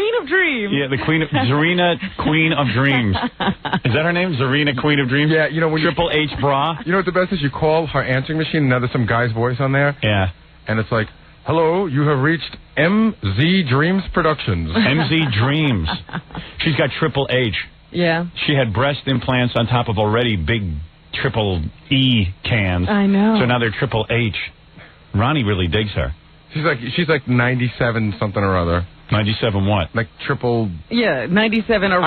Queen of Dreams. Yeah, the Queen of Zarena, Queen of Dreams. Is that her name? Zarena, Queen of Dreams? Yeah, you know when Triple H bra. You know what the best is? You call her answering machine, and now there's some guy's voice on there. Yeah. And it's like, hello, you have reached MZ Dreams Productions. MZ Dreams. She's got Triple H. Yeah. She had breast implants on top of already big Triple E cans. I know. So now they're Triple H. Ronnie really digs her. She's like 97 something or other. 97 what? Like triple... Yeah, 97 or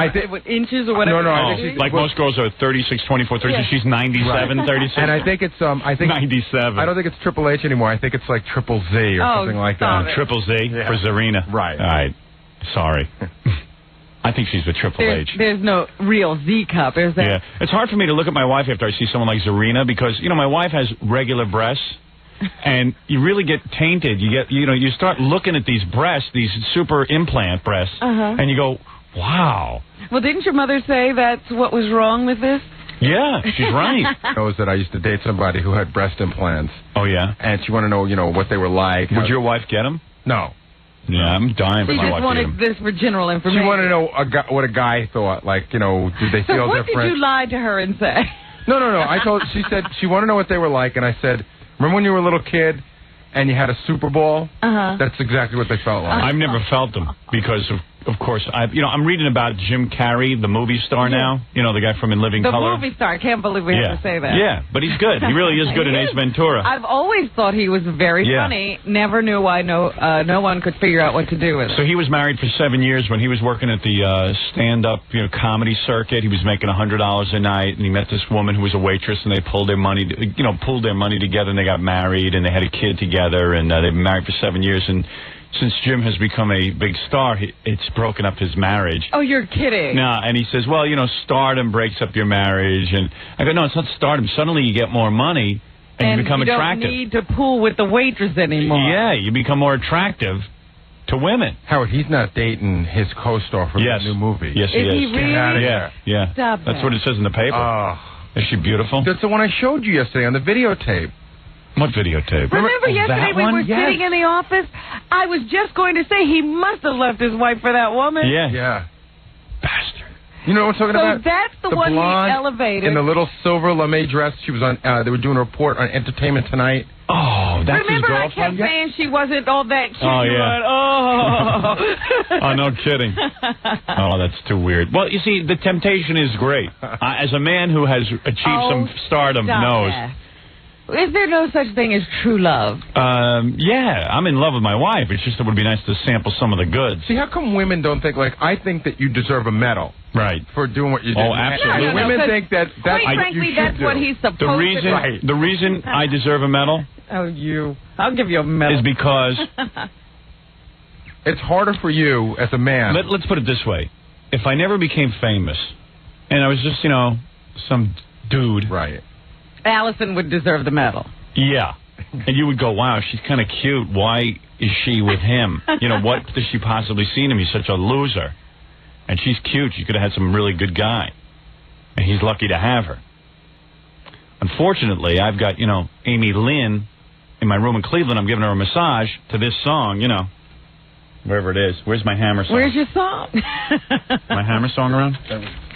inches or whatever. No, I think like most girls are 36, 24, 36. Yeah. She's 97, 36. And I think it's 97. I don't think it's Triple H anymore. I think it's like Triple Z or something like that. Triple Z for Zarena. Right. All right. Sorry. I think she's with Triple H. There's no real Z cup, is there? Yeah. It's hard for me to look at my wife after I see someone like Zarena because, you know, my wife has regular breasts. And you really get tainted. You start looking at these breasts, these super implant breasts, and you go, wow. Well, didn't your mother say that's what was wrong with this? Yeah, she's right. Knows that I used to date somebody who had breast implants. Oh, yeah? And she wanted to know, what they were like. Would your wife get them? No. Yeah, I'm dying for my wife to get them. She just wanted this for general information. She wanted to know what a guy thought. Like, did they feel different? What did you lie to her and say? No. She said she wanted to know what they were like, and I said, remember when you were a little kid and you had a Super Bowl? That's exactly what they felt like. I've never felt them because, of course, I'm reading about Jim Carrey, the movie star now. You know, the guy from In Living Color. The movie star. I can't believe we have to say that. Yeah, but he's good. He really is good in Ace Ventura. I've always thought he was very funny. Never knew why no one could figure out what to do with it. So he was married for 7 years. When he was working at the stand-up comedy circuit, he was making $100 a night, and he met this woman who was a waitress, and they pulled their money together, and they got married, and they had a kid together, and they've been married for 7 years, and since Jim has become a big star, it's broken up his marriage. Oh, you're kidding. No, and he says, well, Stardom breaks up your marriage. And I go, no, it's not Stardom. Suddenly you get more money and you become attractive. And you don't need to pool with the waitress anymore. Yeah, you become more attractive to women. Howard, he's not dating his co-star for the new movie. Yes, he is. He really? Get out of here. Yeah. Stop That's what it says in the paper. Is she beautiful? That's the one I showed you yesterday on the videotape. What videotape? Remember yesterday we were sitting in the office? I was just going to say he must have left his wife for that woman. Yeah. Bastard. You know what I'm talking about? So that's the one he elevated. In the little silver lame dress. She was on. They were doing a report on Entertainment Tonight. Oh, that's his girlfriend? Remember I kept saying she wasn't all that cute. Oh, yeah. Oh, no kidding. Oh, that's too weird. Well, you see, the temptation is great. As a man who has achieved some stardom knows. Is there no such thing as true love? Yeah, I'm in love with my wife. It's just it would be nice to sample some of the goods. See, how come women don't think, I think that you deserve a medal. Right. For doing what you did. Oh, absolutely. No, women think that quite frankly, that's what he's supposed to do. The reason I deserve a medal... I'll give you a medal. ...is because... it's harder for you as a man. Let's put it this way. If I never became famous, and I was just, some dude... Right. Allison would deserve the medal. Yeah. And you would go, wow, she's kind of cute. Why is she with him? What does she possibly see in him? He's such a loser. And she's cute. She could have had some really good guy. And he's lucky to have her. Unfortunately, I've got, Amy Lynn in my room in Cleveland. I'm giving her a massage to this song, wherever it is. Where's my hammer song? Where's your song? My hammer song around?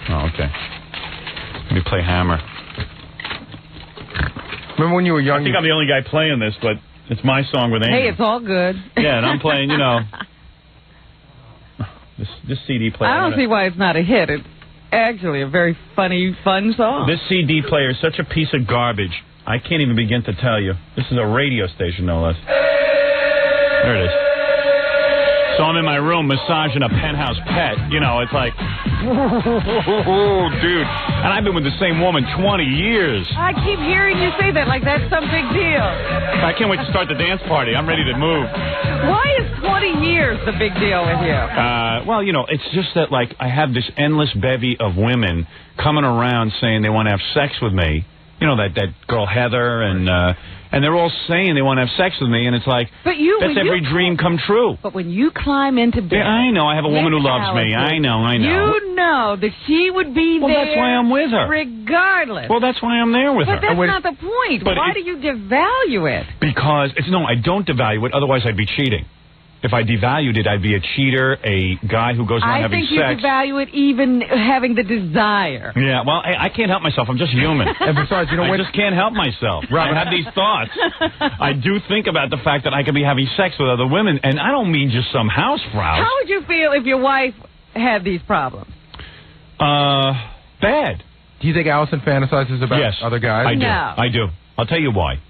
Oh, okay. Let me play hammer. Remember when you were young? I think I'm the only guy playing this, but it's my song with Amy. Hey, it's all good. Yeah, and I'm playing, this CD player. I don't see why it's not a hit. It's actually a very funny, fun song. This CD player is such a piece of garbage. I can't even begin to tell you. This is a radio station, no less. There it is. So I'm in my room massaging a penthouse pet. It's like, oh, dude. And I've been with the same woman 20 years. I keep hearing you say that like that's some big deal. I can't wait to start the dance party. I'm ready to move. Why is 20 years the big deal with you? Well, it's just that, I have this endless bevy of women coming around saying they want to have sex with me. That girl Heather and they're all saying they want to have sex with me, and it's like, that's every dream come true. But when you climb into bed... Yeah, I know. I have a woman who loves me. I know. You know that she would be there... Well, that's why I'm with her. Regardless. Well, that's why I'm there with her. But that's not the point. Why do you devalue it? Because, I don't devalue it, otherwise I'd be cheating. If I devalued it, I'd be a cheater, a guy who goes around having sex. I think you devalue it even having the desire. Yeah, well, I can't help myself. I'm just human. And besides, you know I just can't help myself. I have these thoughts. I do think about the fact that I could be having sex with other women, and I don't mean just some housefrau. How would you feel if your wife had these problems? Bad. Do you think Allison fantasizes about other guys? I do. No. I do. I'll tell you why.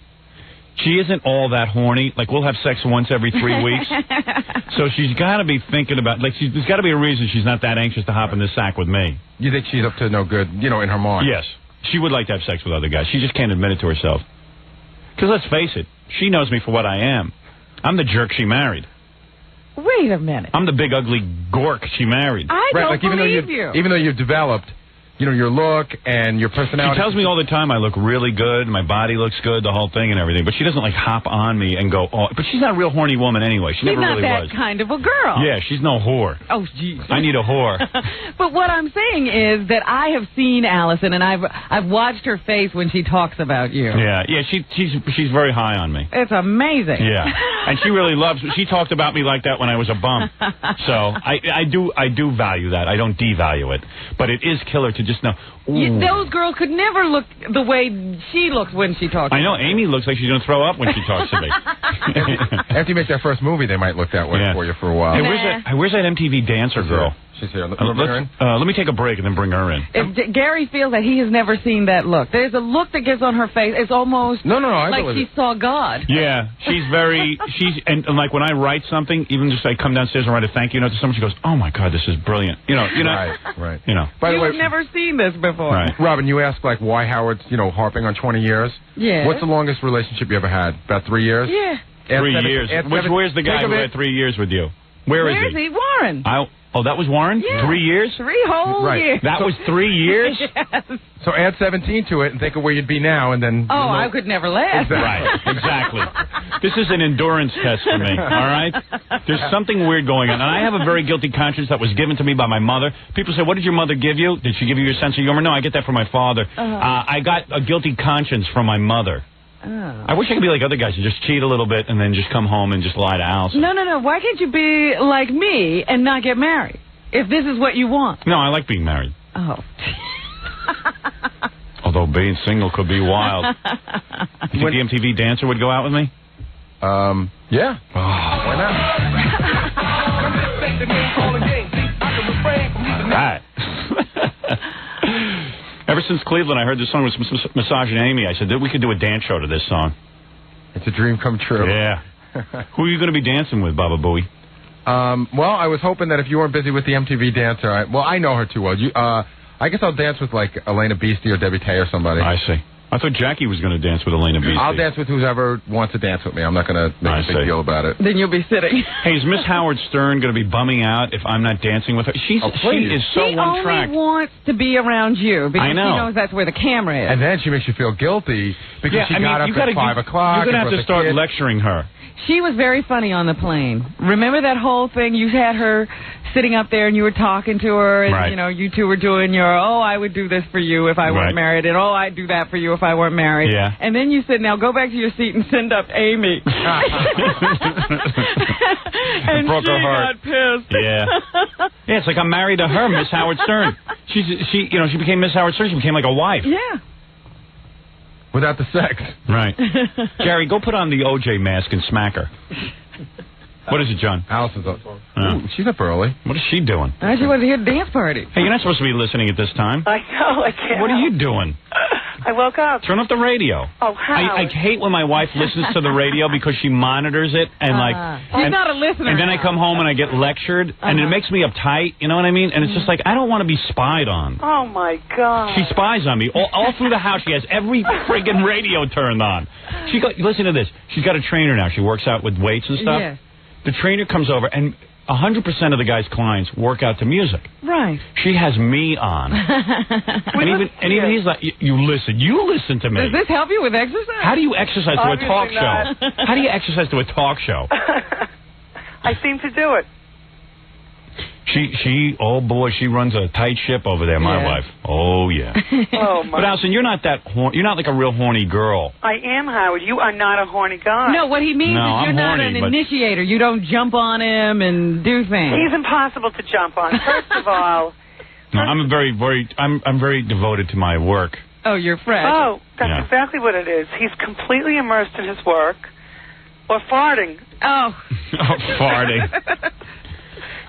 She isn't all that horny. Like, we'll have sex once every 3 weeks. So she's got to be thinking about, like, there's got to be a reason she's not that anxious to hop in this sack with me. You think she's up to no good, you know, in her mind? Yes. She would like to have sex with other guys. She just can't admit it to herself. Because let's face it, she knows me for what I am. I'm the jerk she married. Wait a minute. I'm the big, ugly gork she married. I don't believe you. Even though you've developed, you know, your look and your personality. She tells me all the time I look really good, my body looks good, the whole thing and everything. But she doesn't, like, hop on me and go, oh. But she's not a real horny woman anyway. She never really was. She's not that kind of a girl. Yeah, she's no whore. Oh, jeez. I need a whore. But what I'm saying is that I have seen Allison, and I've watched her face when she talks about you. Yeah, she's very high on me. It's amazing. Yeah, and she really loves. She talked about me like that when I was a bum. So I do value that. I don't devalue it, but it is killer to just know. Those girls could never look the way she looks when she talks. I know. Amy looks like she's going to throw up when she talks to me. After you make that first movie, they might look that way for you for a while. Hey, where's that MTV dancer girl? She's here. Let me take a break and then bring her in. If Gary feels that he has never seen that look. There's a look that gets on her face. It's almost like she saw God. Yeah, and like when I write something, even just I come downstairs and write a thank you note to someone, she goes, "Oh my God, this is brilliant." You know. Right. You know. By the way, You've never seen this before. Right. Robin, you asked like why Howard's, harping on 20 years. Yeah. What's the longest relationship you ever had? About 3 years? Yeah. 3 years. Where's the guy who had 3 years with you? Where is he? Warren. Oh, that was Warren? Yeah. 3 years? 3 whole years. That was 3 years? Yes. So add 17 to it and think of where you'd be now, and then... Oh, I could never last. Right, exactly. This is an endurance test for me, all right? There's something weird going on. And I have a very guilty conscience that was given to me by my mother. People say, what did your mother give you? Did she give you your sense of humor? No, I get that from my father. I got a guilty conscience from my mother. Oh. I wish I could be like other guys and just cheat a little bit and then just come home and just lie to Allison. No. Why can't you be like me and not get married? If this is what you want. No, I like being married. Oh. Although being single could be wild. You think the MTV dancer would go out with me? Yeah. Oh. Why not? All right. Ever since Cleveland, I heard this song was Massaging Amy. I said that we could do a dance show to this song. It's a dream come true. Yeah. Who are you going to be dancing with, Baba Booey? Well, I was hoping that if you weren't busy with the MTV dancer, I know her too well. I guess I'll dance with like Elena Beastie or Debbie Tay or somebody. I see. I thought Jackie was going to dance with Elena Beastie. I'll dance with whoever wants to dance with me. I'm not going to make a big deal about it. Then you'll be sitting. Hey, is Miss Howard Stern going to be bumming out if I'm not dancing with her? She is so one track. She only wants to be around you because she knows that's where the camera is. And then she makes you feel guilty because she got up at 5 o'clock. You're going to have to start lecturing her. She was very funny on the plane. Remember that whole thing? You had her sitting up there and you were talking to her and, you two were doing your, I would do this for you if I weren't married, and I'd do that for you if I weren't married. Yeah. And then you said, now go back to your seat and send up Amy. And broke her heart. Got pissed. Yeah. Yeah, it's like I'm married to her, Miss Howard Stern. She became Miss Howard Stern. She became like a wife. Yeah. Without the sex. Right. Gary, go put on the OJ mask and smack her. What is it, John? Allison's up. Ooh, she's up early. What is she doing? She wanted to hear the dance party. Hey, you're not supposed to be listening at this time. I know, I can't. What are you doing? I woke up. Turn off the radio. Oh, how? I hate when my wife listens to the radio because she monitors it and she's not a listener. And then I come home and I get lectured and it makes me uptight. You know what I mean? And it's just like I don't want to be spied on. Oh my God. She spies on me all through the house. She has every friggin' radio turned on. Listen to this. She's got a trainer now. She works out with weights and stuff. Yes. The trainer comes over and 100% of the guy's clients work out to music. Right. She has me on. and even he's like, you listen to me. Does this help you with exercise? How do you exercise to a talk not. show? How do you exercise to a talk show? I seem to do it. Oh boy, she runs a tight ship over there, my wife. Oh, yeah. Oh, my. But, Allison, you're not you're not like a real horny girl. I am, Howard. You are not a horny guy. No, what he means is you're not an initiator. You don't jump on him and do things. He's impossible to jump on. First of all... No, I'm very devoted to my work. Oh, you're fresh. Oh, that's exactly what it is. He's completely immersed in his work. Or farting. Oh. Farting.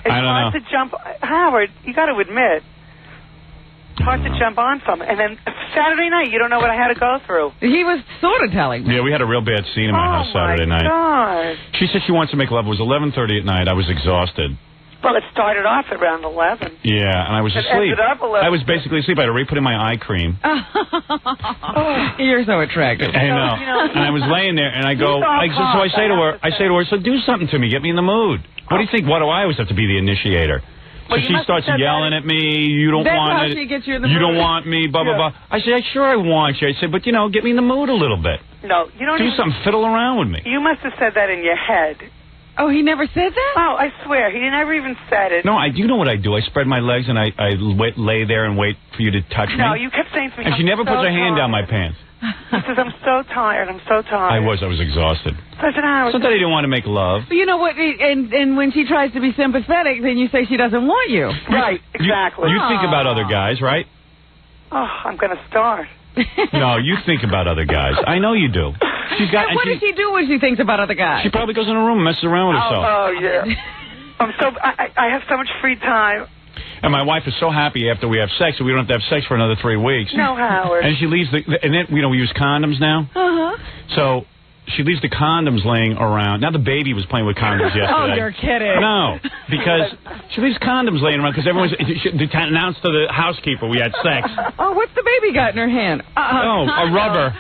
It's hard to jump... Howard, you got to admit, it's hard to jump on something. And then Saturday night, you don't know what I had to go through. He was sort of telling me. Yeah, we had a real bad scene in my house Saturday night. Oh, my God. She said she wants to make love. It was 11:30 at night. I was exhausted. Well, it started off at around 11. Yeah, and I was asleep. Ended up 11. I was basically asleep. I had to re-put in my eye cream. You're so attractive. I know. And I was laying there, and I go, so I say to her, so do something to me. Get me in the mood. What do you think? Why do I always have to be the initiator? So she starts yelling at me. You don't want it. You don't want me. Blah blah blah. I said, sure I want you. I said, but get me in the mood a little bit. No, you don't. Do something. Fiddle around with me. You must have said that in your head. Oh, he never said that? Oh, I swear, he never even said it. No, you know what I do? I spread my legs and I lay there and wait for you to touch me. No, you kept saying to me, and she never puts her hand down my pants. He says, I'm so tired. I'm so tired. I was exhausted. So I said, Howard. It's not that I didn't want to make love. You know what? And when she tries to be sympathetic, then you say she doesn't want you. Right, exactly. You think about other guys, right? Oh, I'm going to start. No, you think about other guys. I know you do. What does she do when she thinks about other guys? She probably goes in her room and messes around with herself. Oh, yeah. I have so much free time. And my wife is so happy after we have sex that we don't have to have sex for another 3 weeks. No, Howard. And she leaves and then, we use condoms now. So she leaves the condoms laying around. Now the baby was playing with condoms yesterday. Oh, you're kidding. No, because she leaves condoms laying around because everyone's announced to the housekeeper we had sex. Oh, what's the baby got in her hand? Oh, a rubber.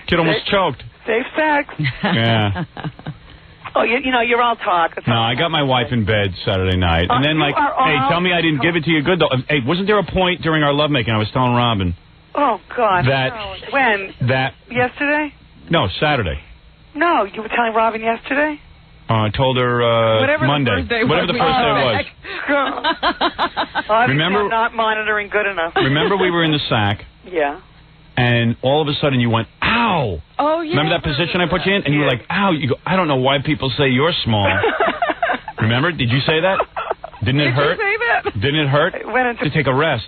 Kid almost choked. Safe sex. Yeah. Oh, you're all talk. No, I got my wife in bed Saturday night. And then, hey, tell me I didn't give it to you good, though. Hey, wasn't there a point during our lovemaking I was telling Robin? Oh, God. No. When? Yesterday? No, Saturday. No, you were telling Robin yesterday? I told her Monday. Whatever the first day was. Remember, I'm not monitoring good enough. Remember we were in the sack? Yeah. And all of a sudden you went, ow. Oh, yeah. Remember that position I put you in? And you were like, ow. You go, I don't know why people say you're small. Remember? Did you say that? Didn't it hurt? Did you say that? Didn't it hurt? To take a rest.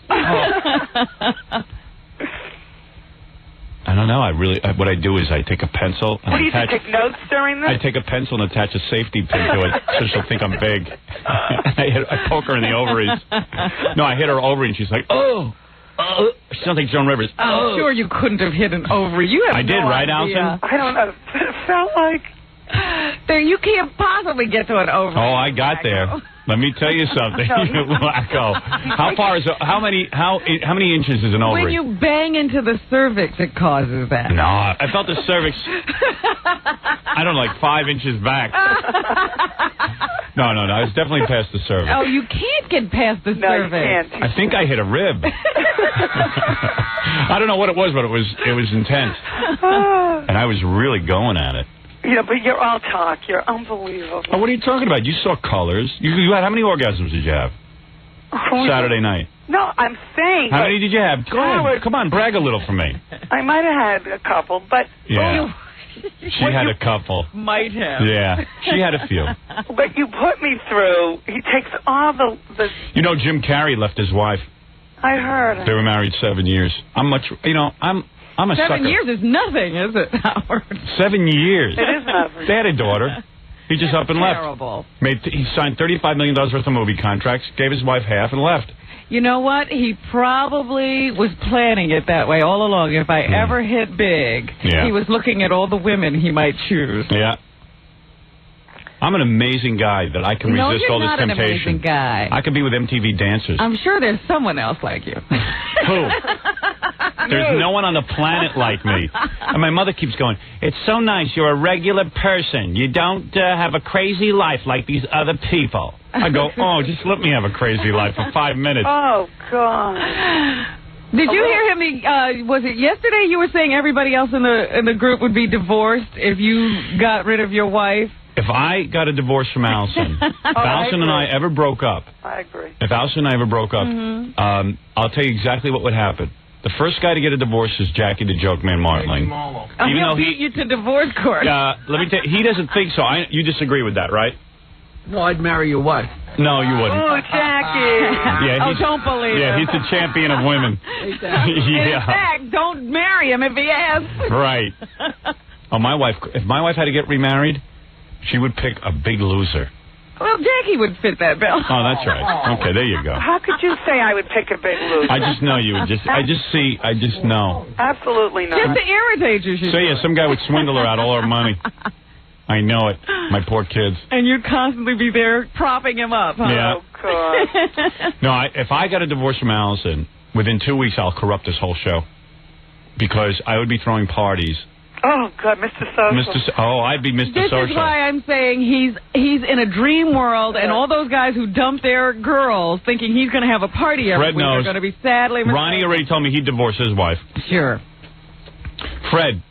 I don't know. What I do is I take a pencil. And what do you do, take notes during this? I take a pencel and attach a safety pin to it so she'll think I'm big. I poke her in the ovaries. No, I hit her ovary and she's like, oh. She sounds like Joan Rivers. I'm sure you couldn't have hit an ovary. You have I did, right, Allison? I don't know. It felt like... There, you can't possibly get to an ovary. Oh, I got there. Let me tell you something, you wacko. How many inches is an ovary? When you bang into the cervix, it causes that. No, I felt the cervix. I don't know, like 5 inches back. No, I was definitely past the cervix. Oh, you can't get past the cervix. You can't. I think I hit a rib. I don't know what it was, but it was intense, and I was really going at it. Yeah, but you're all talk. You're unbelievable. Oh, what are you talking about? You saw colors. You had how many orgasms did you have? Saturday night. No, I'm saying. How many did you have? Go ahead. Come on, brag a little for me. I might have had a couple, but. Yeah. She had a couple. Might have. Yeah, she had a few. But you put me through. He takes all the. You know, Jim Carrey left his wife. I heard. They were married 7 years. I'm a 7 sucker. years is nothing, is it, Howard? 7 years. It is nothing. They had a daughter. He just up and terrible. left. He signed $35 million worth of movie contracts, gave his wife half, and left. You know what? He probably was planning it that way all along. If I ever hit big, he was looking at all the women he might choose. Yeah. I'm an amazing guy that I can resist all this temptation. No, you're not an amazing guy. I could be with MTV dancers. I'm sure there's someone else like you. Who? There's no one on the planet like me. And my mother keeps going, it's so nice. You're a regular person. You don't have a crazy life like these other people. I go, oh, just let me have a crazy life for 5 minutes. Oh, God. Did you hear him? Was it yesterday you were saying everybody else in the group would be divorced if you got rid of your wife? If I got a divorce from Allison, if Allison and I ever broke up, I agree. If Allison and I ever broke up, I'll tell you exactly what would happen. The first guy to get a divorce is Jackie the Joke Man Martling. Even though beat you to divorce court. Let me tell you, he doesn't think so. You disagree with that, right? No, I'd marry your wife. No, you wouldn't. Oh, Jackie. Yeah, don't believe Yeah, him. he's the champion of women. In fact, don't marry him if he asks. Right. Oh, my wife. If my wife had to get remarried, she would pick a big loser. Well, Jackie would fit that bill. Oh, that's right. Okay, there you go. How could you say I would pick a big loser? I just know you would I just know. Absolutely not. Just to irritate you. So, yeah, some guy would swindle her out all her money. I know it. My poor kids. And you'd constantly be there propping him up, huh? Yeah. Oh, God. No, if I got a divorce from Allison, within 2 weeks I'll corrupt this whole show. Because I would be throwing parties. Oh, God, Mr. Social. I'd be Mr. This Social. is why I'm saying he's in a dream world, and all those guys who dump their girls thinking he's going to have a party every Fred week knows. are going to be sadly mistaken. Ronnie already told me he'd divorce his wife. Sure. Fred.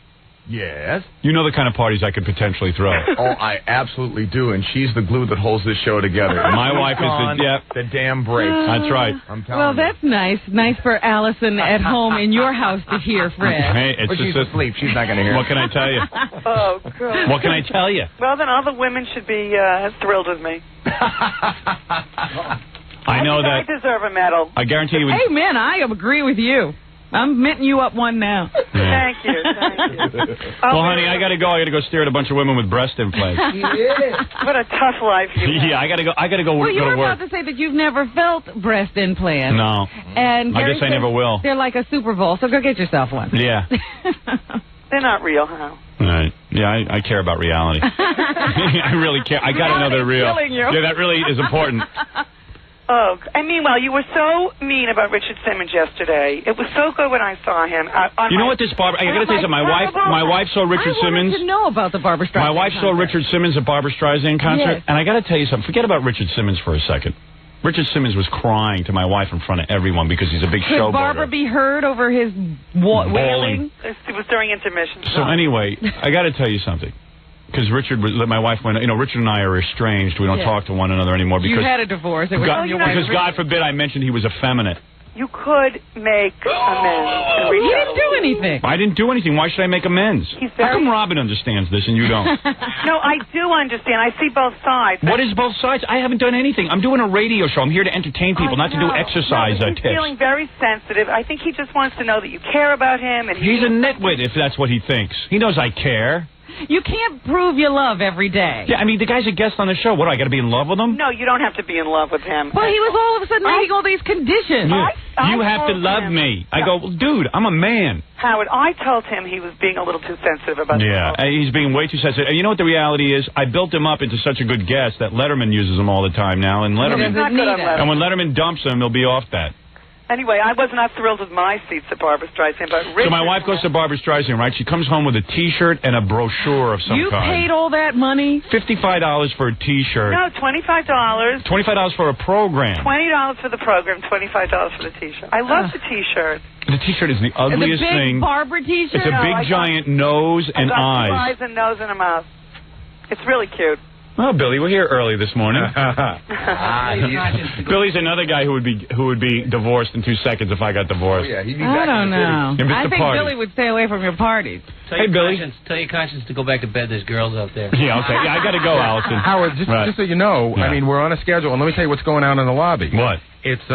Yes? You know the kind of parties I could potentially throw. Oh, I absolutely do, and she's the glue that holds this show together. My wife is the damn brakes. That's right. I'm telling Well, you. that's nice. Nice for Allison at home in your house to hear, Fred. Hey, it's But she's asleep. She's not going to hear What can I tell you? Oh, God. What can I tell you? Well, then other women should be thrilled with me. I know that. I deserve a medal. I guarantee you. Hey, man, I agree with you. I'm minting you up one now. Yeah. Thank you. Well, honey, I got to go. I got to go stare at a bunch of women with breast implants. What a tough life you have. Yeah, I got to go. Well, you go were to work. about to say that you've never felt breast implants. No. And I Gary guess I says never will. They're like a Super Bowl, so go get yourself one. Yeah. They're not real, huh? All right. Yeah, I care about reality. I really care. I got to know they're real. Killing you. Yeah, that really is important. Oh, and meanwhile, you were so mean about Richard Simmons yesterday. It was so good when I saw him. You know what, this Barbara? I got to tell you something. My wife saw Richard Simmons. I wanted to know about the Barbara Streisand My wife saw Richard Simmons at Barbara Streisand concert, Yes. and I got to tell you something. Forget about Richard Simmons for a second. Richard Simmons was crying to my wife in front of everyone because he's a big Could showboater. Barbara be heard over his wailing? It was during intermission. So anyway, I got to tell you something. Because my wife went, Richard and I are estranged. We don't talk to one another anymore. Because you had a divorce. It was because God forbid I mentioned he was effeminate. You could make amends. And he didn't do anything. I didn't do anything. Why should I make amends? How come Robin understands this and you don't? No, I do understand. I see both sides. What is both sides? I haven't done anything. I'm doing a radio show. I'm here to entertain people, not to do exercise he's tips. feeling very sensitive. I think he just wants to know that you care about him. And he's a nitwit if that's what he thinks. He knows I care. You can't prove your love every day. Yeah, I mean, the guy's a guest on the show. What, do I got to be in love with him? No, you don't have to be in love with him. Well, he was all of a sudden making all these conditions. You have to love me. I go, well, dude, I'm a man. Howard, I told him he was being a little too sensitive about he's being way too sensitive. And you know what the reality is? I built him up into such a good guest that Letterman uses him all the time now. And Letterman, and when Letterman dumps him, he'll be off that. Anyway, I was not thrilled with my seats at Barbara Streisand, but Richard... So my wife goes to Barbara Streisand, right? She comes home with a T-shirt and a brochure of some kind. You paid all that money? $55 for a T-shirt. No, $25. $25 for a program. $20 for the program, $25 for the T-shirt. I love the T-shirt. The T-shirt is the ugliest thing. The big Barbara T-shirt? It's a big, giant nose and eyes. Eyes and nose and a mouth. It's really cute. Oh, Billy, we're here early this morning. Billy's another guy who would be divorced in 2 seconds if I got divorced. Oh, yeah, he'd be I don't know. I think party. Billy would stay away from your parties. Hey, Billy. Tell your conscience to go back to bed. There's girls out there. Yeah, okay. Yeah, I got to go, Allison. Howard, just so you know, I mean, we're on a schedule, and let me tell you what's going on in the lobby. What? It's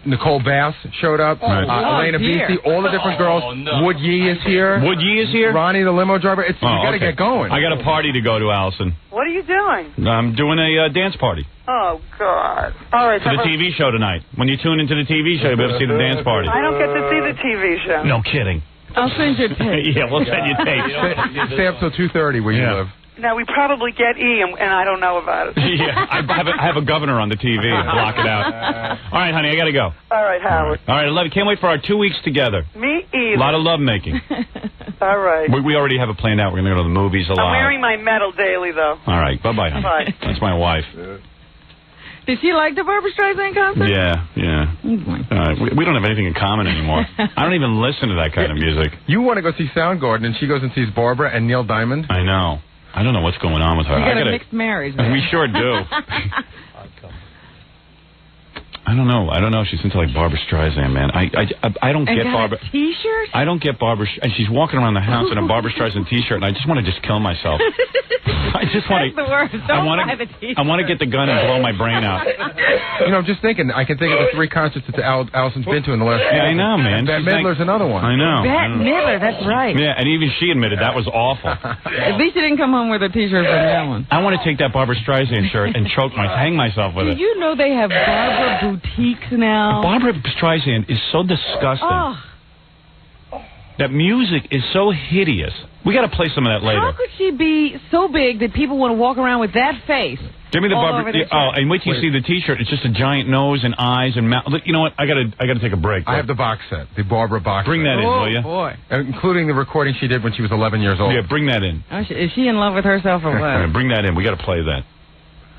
Nicole Bass showed up. Elena Beastie, all the different girls. Wood Yee is here. Wood Yee is here? Ronnie, the limo driver. You got to get going. I got a party to go to, Allison. What are you doing? I'm doing a dance party. Oh, God. All right. For the TV show tonight. When you tune into the TV show, you'll be able to see the dance party. I don't get to see the TV show. No kidding. I'll send you a tape. Yeah, we'll send you tape. Stay up till 2:30 where you live. Now, we probably get E, and I don't know about it. Yeah, I have a governor on the TV. Block it out. All right, honey, I got to go. All right, Howard. All right, I love you. Can't wait for our 2 weeks together. Me either. A lot of love making. All right. We already have it planned out. We're going to go to the movies a lot. I'm wearing my medal daily, though. All right, bye-bye, honey. Bye. That's my wife. Did she like the Barbara Streisand concert? Yeah. We don't have anything in common anymore. I don't even listen to that kind of music. You want to go see Soundgarden, and she goes and sees Barbara and Neil Diamond? I know. I don't know what's going on with her. You got a mixed marriage, man. We sure do. I don't know. She's into like Barbra Streisand, man. I don't get Barbra. T-shirt? I don't get Barbra. And she's walking around the house in a Barbra Streisand T-shirt, and I just want to just kill myself. I just want to. That's the worst. Don't buy the T-shirt. I want to get the gun and blow my brain out. You know, I'm just thinking. I can think of the 3 concerts that Allison's been to in the last. Yeah, I know, man. Bette Midler's another one. I know. Bette Midler, that's right. Yeah, and even she admitted that was awful. At least you didn't come home with a T-shirt from that one. I want to take that Barbra Streisand shirt and hang myself with it. Do you know they have Barbara boutiques now? Barbra Streisand is so disgusting. Oh. That music is so hideous. We got to play some of that later. How could she be so big that people want to walk around with that face? Give me the Barbra. And wait till you see the T-shirt. It's just a giant nose and eyes and mouth. You know what? I gotta take a break. I have the box set, the Barbra box. Bring that in, will you? Boy, including the recording she did when she was 11 years old. Yeah, bring that in. Is she in love with herself or what? Right, bring that in. We got to play that.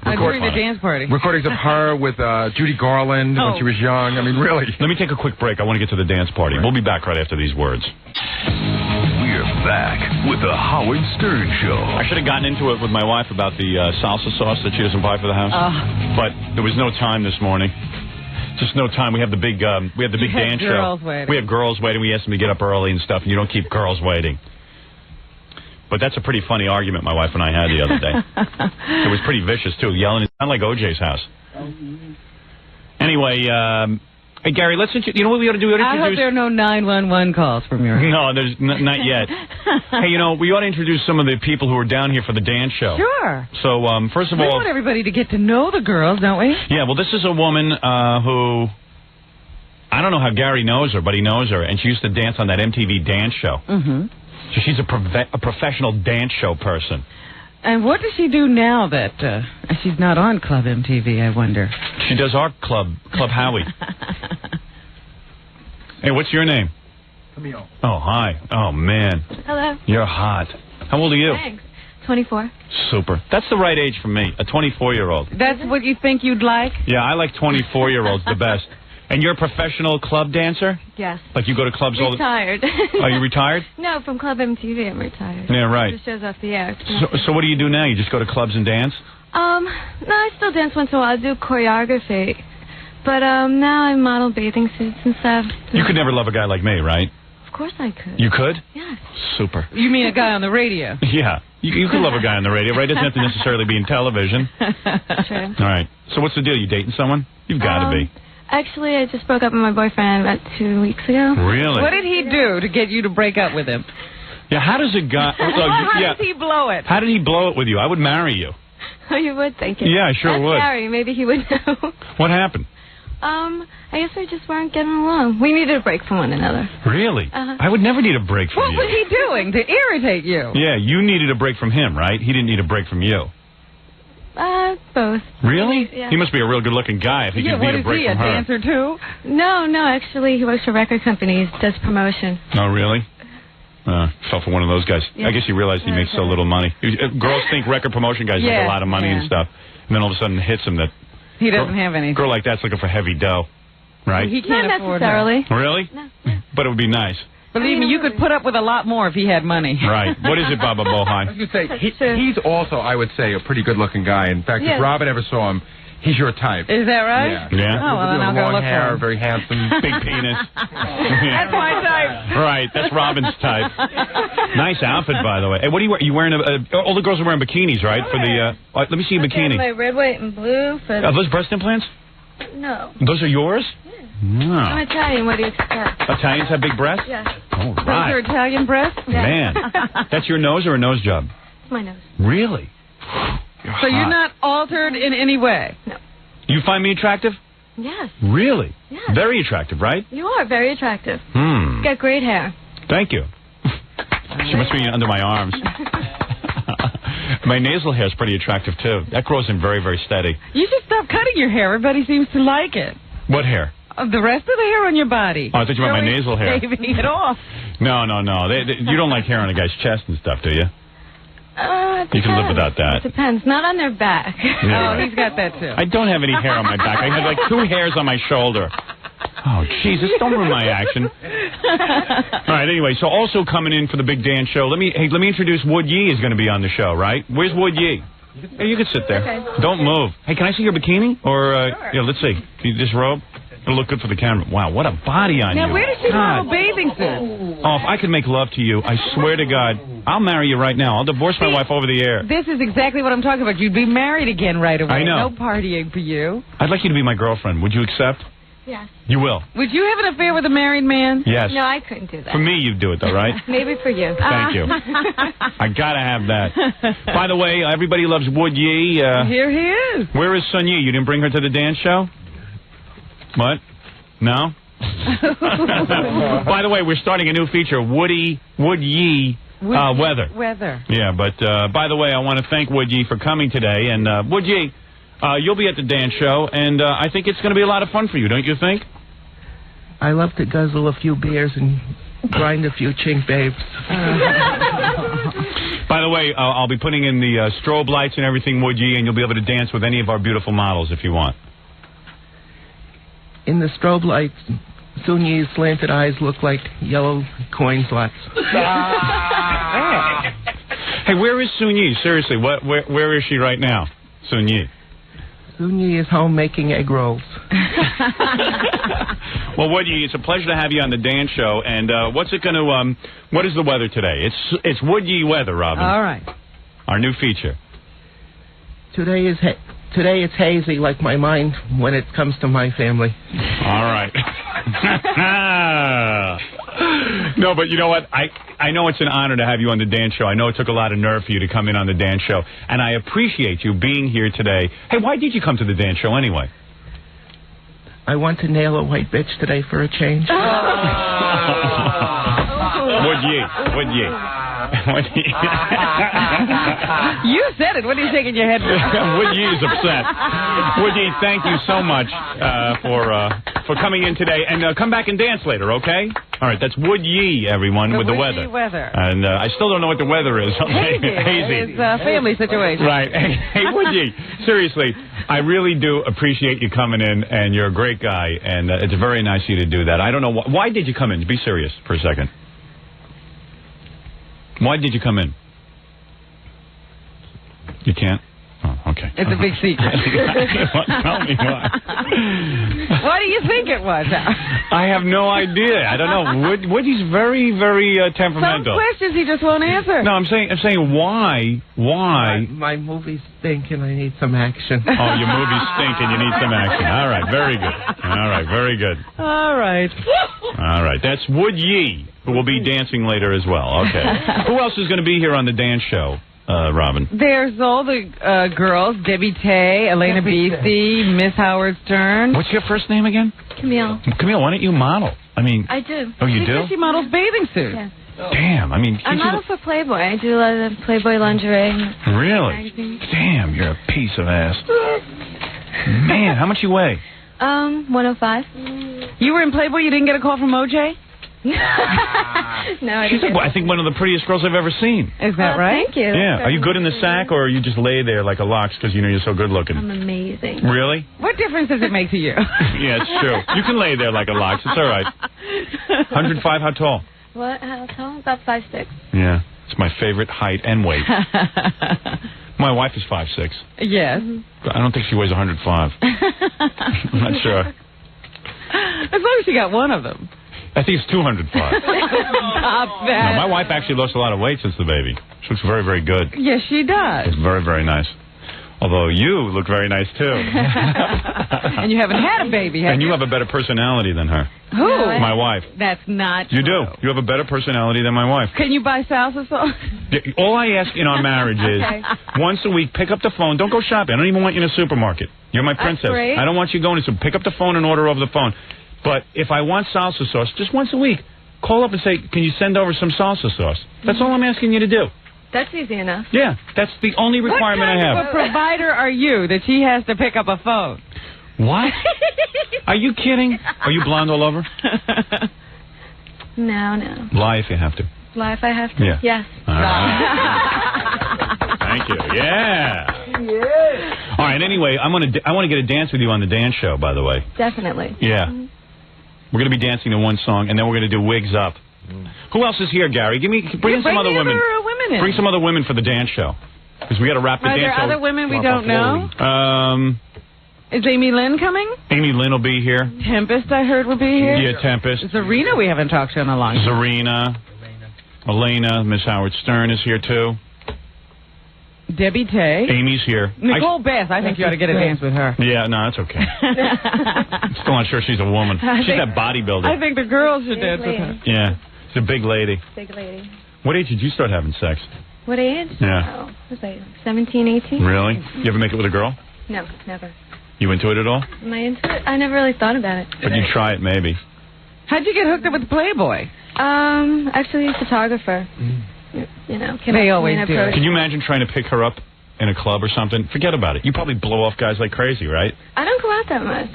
During the dance party. Recordings of her with Judy Garland when she was young. I mean, really. Let me take a quick break. I want to get to the dance party. We'll be back right after these words. We're back with the Howard Stern Show. I should have gotten into it with my wife about the salsa sauce that she doesn't buy for the house, but there was no time this morning. Just no time. We have the big dance show. We have girls waiting. We asked them to get up early and stuff, and you don't keep girls waiting. But that's a pretty funny argument my wife and I had the other day. It was pretty vicious, too, yelling. It's not like OJ's house. Anyway, hey, Gary, you know what we ought to do? I hope there are no 911 calls from your house. No, there's not yet. Hey, you know, we ought to introduce some of the people who are down here for the dance show. Sure. So, first of all... We want everybody to get to know the girls, don't we? Yeah, well, this is a woman who... I don't know how Gary knows her, but he knows her, and she used to dance on that MTV dance show. Mm-hmm. So she's a professional dance show person. And what does she do now that she's not on Club MTV, I wonder? She does our club, Club Howie. Hey, what's your name? Camille. Oh, hi. Oh, man. Hello. You're hot. How old are you? Thanks. 24. Super. That's the right age for me, a 24-year-old. That's what you think you'd like? Yeah, I like 24-year-olds the best. And you're a professional club dancer? Yes. Like you go to clubs all the time? Retired. Are you retired? No, from Club MTV I'm retired. Yeah, right. Just shows off the air. So what do you do now? You just go to clubs and dance? No, I still dance once in a while. I do choreography. But now I model bathing suits and stuff. You could never love a guy like me, right? Of course I could. You could? Yes. Super. You mean a guy on the radio? Yeah. You could love a guy on the radio, right? It doesn't have to necessarily be in television. Sure. All right. So what's the deal? You dating someone? You've got to be. Actually, I just broke up with my boyfriend about 2 weeks ago. Really? What did he do to get you to break up with him? Yeah, how does a guy... How does he blow it? How did he blow it with you? I would marry you. Oh, you would think it. Yeah, I sure would. Harry, maybe he would know. What happened? I guess we just weren't getting along. We needed a break from one another. Really? I would never need a break from you. What was he doing to irritate you? Yeah, you needed a break from him, right? He didn't need a break from you. Both. Really? Yeah. He must be a real good-looking guy if he could need a break from her. What is he, a dancer too? No, actually, he works for record companies, does promotion. Oh, really? Fell for one of those guys. Yeah. I guess he realized he makes so little money. Girls think record promotion guys make a lot of money and stuff, and then all of a sudden it hits him that he doesn't have anything. A girl like that's looking for heavy dough, right? He can't afford necessarily. Really? No. But it would be nice. Believe me, you could put up with a lot more if he had money. Right. What is it, Baba Bohai? I was going to say, he's also, I would say, a pretty good-looking guy. In fact, if Robin ever saw him, he's your type. Is that right? Yeah. Oh, well, then I'll go look hair, for him. very handsome. Big penis. That's my type. Right. That's Robin's type. Nice outfit, by the way. Hey, what are you wearing? You're wearing all the girls are wearing bikinis, right? For the let me see a bikini. My red, white, and blue. Are those breast implants? No. Those are yours? Yeah. No. I'm Italian. What do you expect? Italians have big breasts? Yes. All Those right. are Italian breasts? Man. That's your nose or a nose job? It's my nose. Really? So you're not altered in any way? No. You find me attractive? Yes. Really? Yes. Very attractive, right? You are very attractive. Hmm. You got great hair. Thank you. She must be under my arms. My nasal hair is pretty attractive, too. That grows in very, very steady. You should stop cutting your hair. Everybody seems to like it. What hair? The rest of the hair on your body. Oh, I thought you meant my nasal hair. Shaving it off. No. You don't like hair on a guy's chest and stuff, do you? You can live without that. It depends. Not on their back. Yeah, right. He's got that, too. I don't have any hair on my back. I have like 2 hairs on my shoulder. Oh, Jesus, don't ruin my action. All right, anyway, so also coming in for the big dance show, let me introduce Wood Yee is going to be on the show, right? Where's Wood Yee? Hey, you can sit there. Okay. Don't move. Hey, can I see your bikini? Or, sure. Yeah, let's see. This robe? It'll look good for the camera. Wow, what a body on you. Now, where does she model bathing suits? Oh, if I could make love to you, I swear to God, I'll marry you right now. I'll divorce my wife over the air. This is exactly what I'm talking about. You'd be married again right away. I know. No partying for you. I'd like you to be my girlfriend. Would you accept? Yes. You will. Would you have an affair with a married man? Yes. No, I couldn't do that. For me, you'd do it, though, right? Maybe for you. Thank you. I gotta have that. By the way, everybody loves Wood Yee. Here he is. Where is Sun Yee? You didn't bring her to the dance show? What? No? By the way, we're starting a new feature, Wood Yee Weather. Yeah, but by the way, I want to thank Wood Yee for coming today. And Wood Yee, you'll be at the dance show, and I think it's going to be a lot of fun for you, don't you think? I love to guzzle a few beers and grind a few chink babes. By the way, I'll be putting in the strobe lights and everything, Wood Yee, and you'll be able to dance with any of our beautiful models if you want. In the strobe lights, Sun Yee's slanted eyes look like yellow coin slots. Hey, where is Sun Yee? Seriously, where is she right now, Sun Yee? Sun Yee is home making egg rolls. Well, Wood Yee, it's a pleasure to have you on the dance show. And what is the weather today? It's Wood Yee weather, Robin. All right. Our new feature. Today it's hazy like my mind when it comes to my family. All right. No, but you know what? I know it's an honor to have you on the dance show. I know it took a lot of nerve for you to come in on the dance show. And I appreciate you being here today. Hey, why did you come to the dance show anyway? I want to nail a white bitch today for a change. Wood Yee. You said it. What are you shaking your head for? Wood Yee is upset. Wood Yee, thank you so much for coming in today. And come back and dance later, okay? All right, that's Wood Yee, everyone, with the weather. Wood Yee weather. And I still don't know what the weather is. Hazy. It's a family situation. Right. Hey, Wood Yee, seriously, I really do appreciate you coming in, and you're a great guy, and it's very nice of you to do that. I don't know, why did you come in? Be serious for a second. Why did you come in? You can't? Oh, okay. It's a big secret. Tell me why. What do you think it was? I have no idea. I don't know. Woody's very, very temperamental. Some questions he just won't answer. No, I'm saying why? My movies stink and I need some action. Oh, your movies stink and you need some action. All right, very good. All right, very good. All right. All right, that's Wood Yee, who will be dancing later as well. Okay. Who else is going to be here on the dance show? Robin. There's all the girls, Debbie Tay, Elena Beastie, Miss Howard Stern. What's your first name again? Camille. Camille, why don't you model? I mean... I do. Oh, you do? She models bathing suits. Yeah. Damn, I mean... I model for Playboy. I do a lot of Playboy lingerie. Really? Magazines. Damn, you're a piece of ass. Man, how much you weigh? 105. You were in Playboy, you didn't get a call from OJ? No, I She's didn't. I think one of the prettiest girls I've ever seen. Is that right? Thank you. Yeah. Are you good in the sack, or you just lay there like a lox because you know you're so good looking? I'm amazing. Really? What difference does it make to you? Yeah, it's true. You can lay there like a lox. It's all right. 105, how tall? What? How tall? About 5'6". Yeah. It's my favorite height and weight. My wife is 5'6". Yes. I don't think she weighs 105. I'm not sure. As long as you got one of them. I think it's 205. Stop that. No, my wife actually lost a lot of weight since the baby. She looks very, very good. Yes, she does. It's very, very nice. Although you look very nice, too. And you haven't had a baby, have you? And you have a better personality than her. Who? My wife. That's not You true. do. You have a better personality than my wife. Can you buy salsa sauce? All I ask in our marriage is, once a week, pick up the phone. Don't go shopping. I don't even want you in a supermarket. You're my princess. That's great. I don't want you going to... Pick up the phone and order over the phone. But if I want salsa sauce, just once a week, call up and say, can you send over some salsa sauce? That's all I'm asking you to do. That's easy enough. Yeah, that's the only requirement I have. What kind of a provider are you that she has to pick up a phone? What? Are you kidding? Are you blonde all over? No. Lie if you have to. Lie if I have to? Yeah. Yes. All right. Thank you. Yeah. All right, anyway, I want to get a dance with you on the dance show, by the way. Definitely. Yeah. We're going to be dancing to one song, and then we're going to do Wigs Up. Who else is here, Gary? Bring in some other women. In. Bring some other women for the dance show. Because we got to wrap the dance show. Are there other women we don't know? Is Amy Lynn coming? Amy Lynn will be here. Tempest, I heard, will be here. Yeah, Tempest. Zarena, we haven't talked to in a long time. Zarena. Elena. Miss Howard Stern is here, too. Debbie Tay. Amy's here. Nicole Beth. I think you ought to get a dance with her. Yeah, no, that's okay. Still not sure she's a woman. She's that bodybuilder. I think the girls should dance with her. Yeah. She's a big lady. Big lady. What age did you start having sex? What age? Yeah. Oh, was I 17, 18? Really? You ever make it with a girl? No, never. You into it at all? Am I into it? I never really thought about it. But you'd try it, maybe. How'd you get hooked up with Playboy? Actually, a photographer. You know, they always do. Can you imagine trying to pick her up in a club or something? Forget about it. You probably blow off guys like crazy, right? I don't go out that much.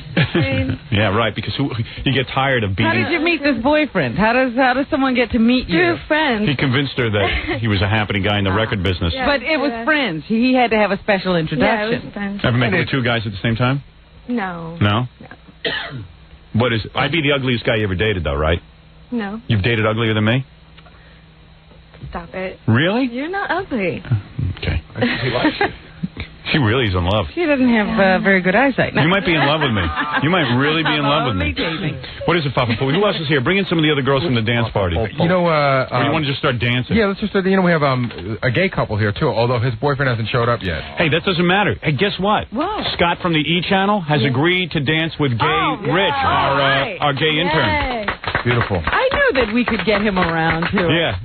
Yeah, right, because you get tired of beating... How did you meet this boyfriend? How does someone get to meet you? Through friends. He convinced her that he was a happening guy in the record business. Yeah, but it was friends. He had to have a special introduction. Yeah, it was friends. Ever make it with two guys at the same time? No. No? I'd be the ugliest guy you ever dated, though, right? No. You've dated uglier than me? Stop it. Really? You're not ugly. Okay. He likes you. She really is in love. She doesn't have very good eyesight. You might be in love with me. You might really be in love with me. What is it, Papa Pooh? Who else is here? Bring in some of the other girls from the dance party. You know, or you want to just start dancing? Yeah, let's just we have a gay couple here, too, although his boyfriend hasn't showed up yet. Hey, that doesn't matter. Hey, guess what? Whoa. Scott from the E! Channel has agreed to dance with Rich, our gay intern. Beautiful. I knew that we could get him around, too. Yeah.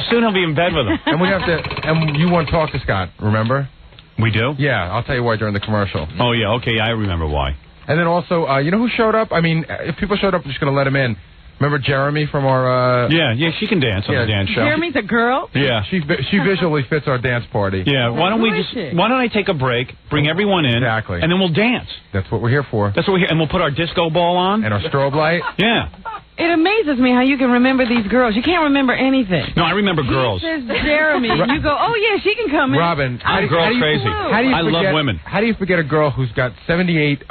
Soon he'll be in bed with him. And we have to. And you want to talk to Scott, remember? We do? Yeah, I'll tell you why during the commercial. Oh, yeah, okay, I remember why. And then also, you know who showed up? I mean, if people showed up, we're just going to let him in. Remember Jeremy from our... Yeah, she can dance on the dance show. Jeremy's a girl? Yeah. She visually fits our dance party. Yeah, why don't I take a break, bring everyone in, exactly, and then we'll dance. That's what we're here for. That's what we're here, and we'll put our disco ball on. And our strobe light. Yeah. It amazes me how you can remember these girls. You can't remember anything. No, I remember girls. He says Jeremy, and you go, oh, yeah, she can come in. Robin, I'm girl crazy. I love women. How do you forget a girl who's got 78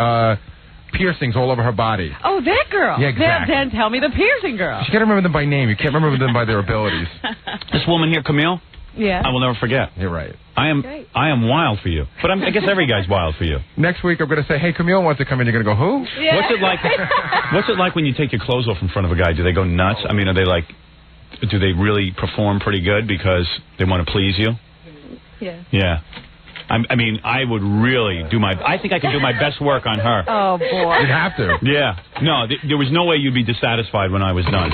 piercings all over her body? Oh, that girl. Yeah, exactly. Then tell me the piercing girl. You got to remember them by name. You can't remember them by their abilities. This woman here, Camille? Yeah. I will never forget. You're right. I am wild for you. But I guess every guy's wild for you. Next week, I'm going to say, hey, Camille wants to come in. You're going to go, who? Yeah. What's it like when you take your clothes off in front of a guy? Do they go nuts? I mean, do they really perform pretty good because they want to please you? Yeah. Yeah. I mean, I would really I think I could do my best work on her. Oh, boy. You'd have to. Yeah. No, there was no way you'd be dissatisfied when I was done.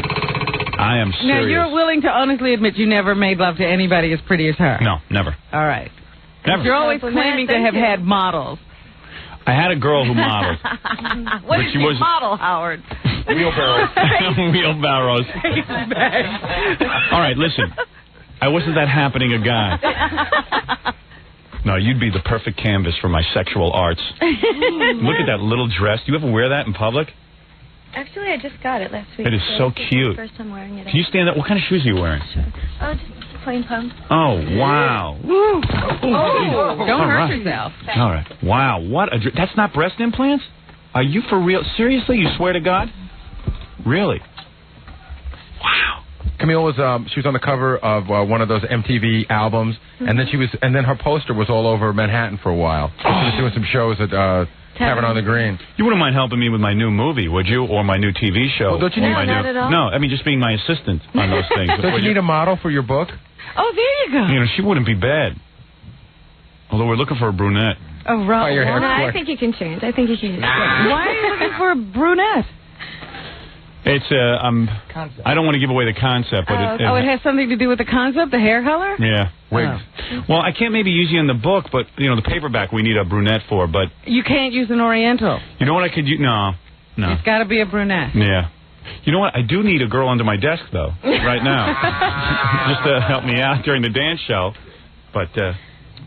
I am serious. Now, you're willing to honestly admit you never made love to anybody as pretty as her? No, never. All right. Never. You're always claiming to have had models. I had a girl who modeled. What did she model, Howard? Wheelbarrows. Wheelbarrows. All right, listen. I wasn't that happening a guy. No, you'd be the perfect canvas for my sexual arts. Look at that little dress. Do you ever wear that in public? Actually, I just got it last week. It is so cute. First time wearing it. Can you stand up? What kind of shoes are you wearing? Sure. Oh, just plain pumps. Oh, wow. Woo. Oh, don't hurt yourself. All right. Wow. What? That's not breast implants? Are you for real? Seriously? You swear to God? Really? Wow. Camille was she was on the cover of one of those MTV albums, and then her poster was all over Manhattan for a while. She was doing some shows at Tavern on the Green. You wouldn't mind helping me with my new movie, would you? Or my new TV show? Well, don't you need not at all. No, I mean just being my assistant on those things. Don't you need a model for your book? Oh, there you go. You know, she wouldn't be bad. Although we're looking for a brunette. Oh, right. Your hair's I think you can change. I think you can. Why are you looking for a brunette? It's concept. I don't want to give away the concept, but it has something to do with the concept, the hair color? Yeah. Wigs. Well, I can't maybe use you in the book, but the paperback we need a brunette for. But you can't use an Oriental. You know what I could use? No. It's got to be a brunette. Yeah. You know what? I do need a girl under my desk though, right now, just to help me out during the dance show. But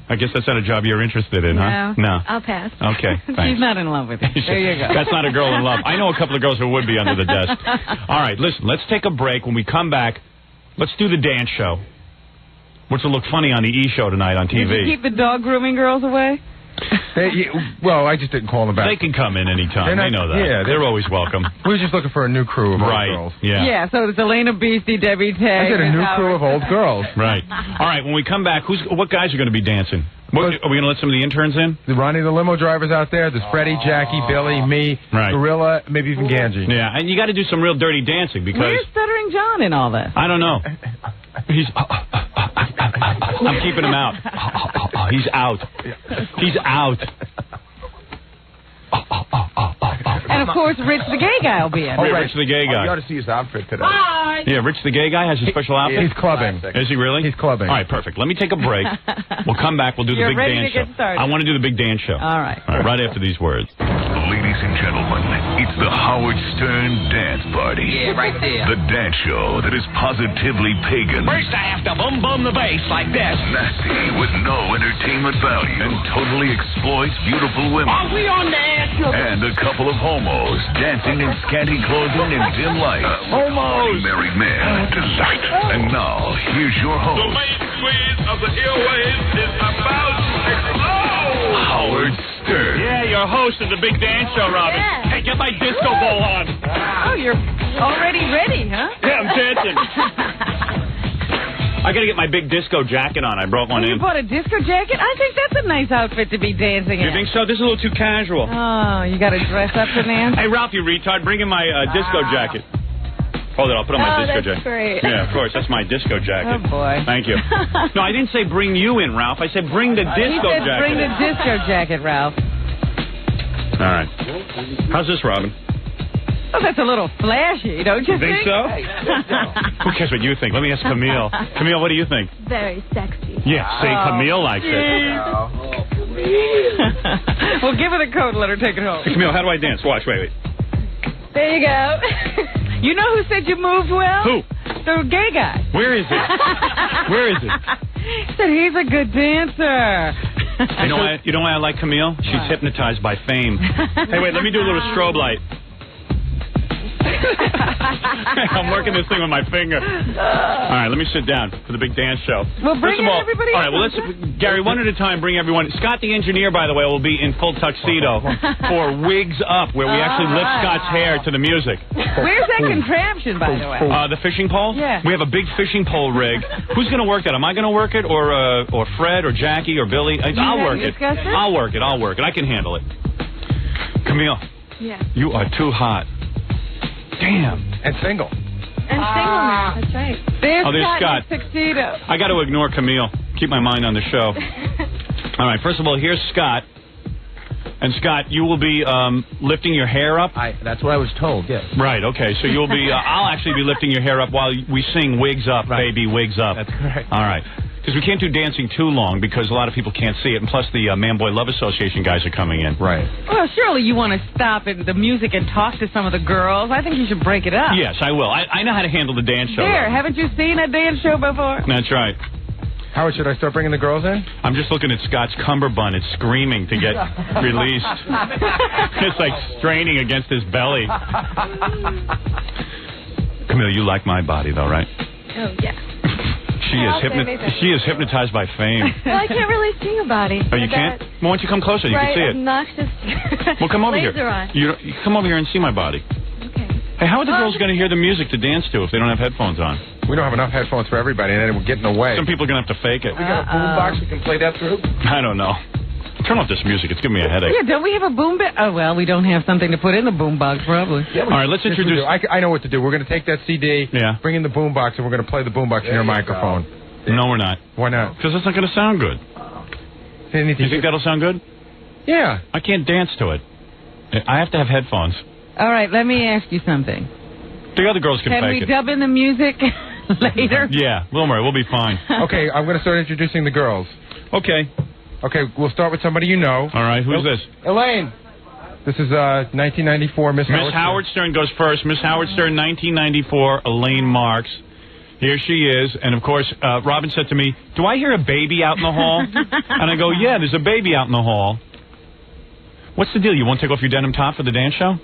I guess that's not a job you're interested in, huh? No. I'll pass. Okay, thanks. She's not in love with you. There you go. That's not a girl in love. I know a couple of girls who would be under the desk. All right, listen, let's take a break. When we come back, let's do the dance show, which will look funny on the E! show tonight on TV. Did you keep the dog grooming girls away? Well, I just didn't call them back. They can come in anytime. They know that. Yeah, they're always welcome. We were just looking for a new crew of old girls. Yeah. Yeah, so it's Elena Beastie, Debbie Tay. I said a new crew of old girls. Right. All right, when we come back, what guys are going to be dancing? Are we going to let some of the interns in? Ronnie, the limo driver's out there. There's Freddie, Jackie, Billy, me, Gorilla, maybe even Ganji. Yeah, and you got to do some real dirty dancing because... Where's Stuttering John in all this? I don't know. He's... I'm keeping him out. He's out. He's out. And, of course, Rich the gay guy will be in. Oh, Rich the gay guy. You ought to see his outfit today. Hi. Yeah, Rich the gay guy has a special outfit? He's clubbing. Is he really? He's clubbing. All right, perfect. Let me take a break. We'll come back. We'll do the big dance show. I want to do the big dance show. All right. Right after these words. Ladies and gentlemen, it's the Howard Stern Dance Party. Yeah, right there. The dance show that is positively pagan. First I have to bum the bass like this. Nasty with no entertainment value. And totally exploits beautiful women. Are we on the air? And a couple of homos dancing in scanty clothing and dim light. Homos! Married men. Delight. And now, here's your host. The main squeeze of the airwaves is about to explode! Howard Stern. Yeah, your host of the big dance show, Robin. Yeah. Hey, get my disco ball on. Oh, you're already ready, huh? Yeah, I'm dancing. I got to get my big disco jacket on. I brought one in. You bought a disco jacket? I think that's a nice outfit to be dancing in. You think so? This is a little too casual. Oh, you got to dress up to dance? Hey, Ralph, you retard, bring in my disco jacket. Hold it, I'll put on my disco jacket. Great. Yeah, of course, that's my disco jacket. Oh, boy. Thank you. No, I didn't say bring you in, Ralph. I said bring the disco He said jacket. bring the disco jacket, Ralph. All right. How's this, Robin? Oh, that's a little flashy, don't you think so? Who cares what you think? Let me ask Camille. Camille, what do you think? Very sexy. Yeah, see, Camille likes it. Well, give her the coat and let her take it home. Hey, Camille, how do I dance? Watch, wait. There you go. You know who said you moved well? Who? The gay guy. Where is it? Where is it? Said he's a good dancer. You know why I like Camille? She's hypnotized by fame. Hey, wait, let me do a little strobe light. I'm working this thing with my finger. All right, let me sit down for the big dance show. Well, bring everybody. All right, well, Gary, one at a time, bring everyone. Scott, the engineer, by the way, will be in full tuxedo for Wigs Up, where we actually lift Scott's hair to the music. Where's that contraption, by the way? The fishing pole? Yeah. We have a big fishing pole rig. Who's going to work that? Am I going to work it, or Fred, or Jackie, or Billy? I'll work it. I'll work it. I can handle it. Camille. Yeah. You are too hot. Damn. And single. And single now. That's right. There's Scott. Tuxedo. I got to ignore Camille. Keep my mind on the show. All right, first of all, here's Scott. And Scott, you will be lifting your hair up? That's what I was told, yes. Right, okay. So you'll be, I'll actually be lifting your hair up while we sing Wigs Up, baby, Wigs Up. That's correct. All right. Because we can't do dancing too long because a lot of people can't see it. And plus the Man-Boy Love Association guys are coming in. Right. Well, surely you want to stop in the music and talk to some of the girls. I think you should break it up. Yes, I will. I know how to handle the dance show. There, haven't you seen a dance show before? That's right. Howard, should I start bringing the girls in? I'm just looking at Scott's cummerbund. It's screaming to get released. It's like straining against his belly. Camille, you like my body, though, right? Oh, yeah. She is hypnotized by fame. Well, I can't really see your body. Oh, you can't? Well, why don't you come closer? You can see it. Obnoxious. Well, come over here. On. You come over here and see my body. Okay. Hey, how are the girls going to hear the music to dance to if they don't have headphones on? We don't have enough headphones for everybody, and then we're getting away. Some people are going to have to fake it. We got a boombox we can play that through? I don't know. Turn off this music. It's giving me a headache. Yeah, don't we have a boom box? Oh, well, we don't have something to put in the boom box, probably. Yeah, all right, let's introduce... I know what to do. We're going to take that CD, bring in the boom box, and we're going to play the boom box in your microphone. No, we're not. Why not? Because that's not going to sound good. You think that'll sound good? Yeah. I can't dance to it. I have to have headphones. All right, let me ask you something. The other girls can fake it. Can we dub in the music later? Yeah, don't worry, we'll be fine. Okay, I'm going to start introducing the girls. Okay. Okay, we'll start with somebody you know. All right, who's this? Elaine. This is 1994 Miss Howard Stern goes first. Miss Howard Stern, 1994, Elaine Marks. Here she is, and of course, Robin said to me, do I hear a baby out in the hall? And I go, yeah, there's a baby out in the hall. What's the deal? You won't take off your denim top for the dance show?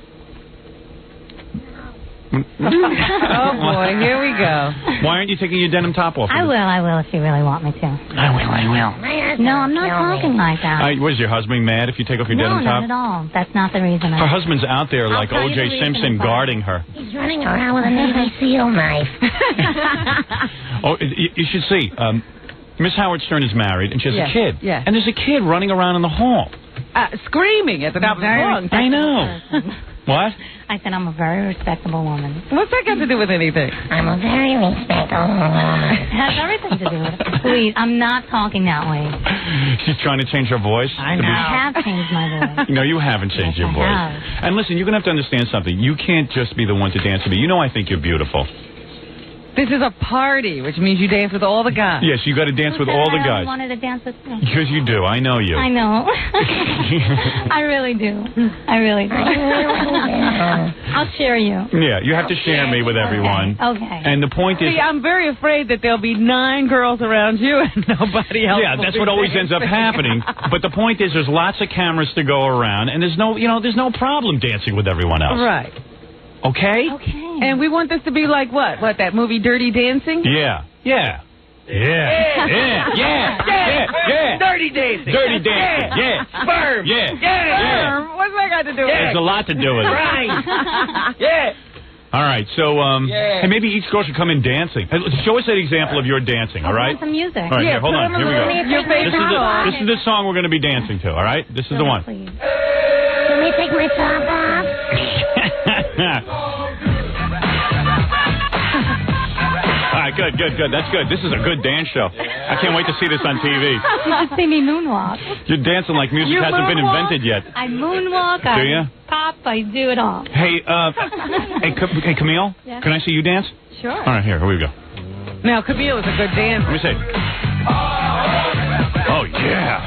Oh, boy, here we go. Why aren't you taking your denim top off? I will if you really want me to. I will. No, I'm not talking like that. Was your husband mad if you take off your denim top? No, not at all. That's not the reason. Her husband's out there like O.J. Simpson guarding her. He's running around with a Navy SEAL knife. Oh, you should see. Miss Howard Stern is married, and she has a kid. Yeah. And there's a kid running around in the hall. Screaming at the top of his lungs. I know. What? I said I'm a very respectable woman. What's that got to do with anything? I'm a very respectable woman. It has everything to do with it. Please, I'm not talking that way. She's trying to change her voice. I know. I have changed my voice. No, you haven't changed your voice. Have. And listen, you're going to have to understand something. You can't just be the one to dance with me. You know I think you're beautiful. This is a party, which means you dance with all the guys. Yes, you got to dance with all the guys. I wanted to dance with you. Because you do. I know you. I know. I really do. I really do. I'll share you. Yeah, you have to share me with everyone. Okay. And the point is... See, I'm very afraid that there'll be 9 girls around you and nobody else. Yeah, that's what always ends up happening. But the point is there's lots of cameras to go around, and there's no problem dancing with everyone else. Right. Okay? Okay. And we want this to be like what? What, that movie Dirty Dancing? Yeah. Yeah. Dirty dancing. Dirty dancing. Yeah. Sperm. Yeah. What's that got to do with it? There's a lot to do with it. Right. Yeah. All right, so hey, maybe each girl should come in dancing. Hey, show us an example of your dancing, all right? I want some music. All right, here, hold on. Here we go. Your favorite song. This is the song we're going to be dancing to, all right? This is the one. Please. Can we take my top off? All right, good. That's good. This is a good dance show. I can't wait to see this on TV. You should see me moonwalk. You're dancing like music hasn't been invented yet. I moonwalk. Do you? Pop. I do it all. Hey, hey, Camille, Yeah? can I see you dance? Sure. All right, here we go. Now, Camille is a good dancer. Let me see. Oh, yeah.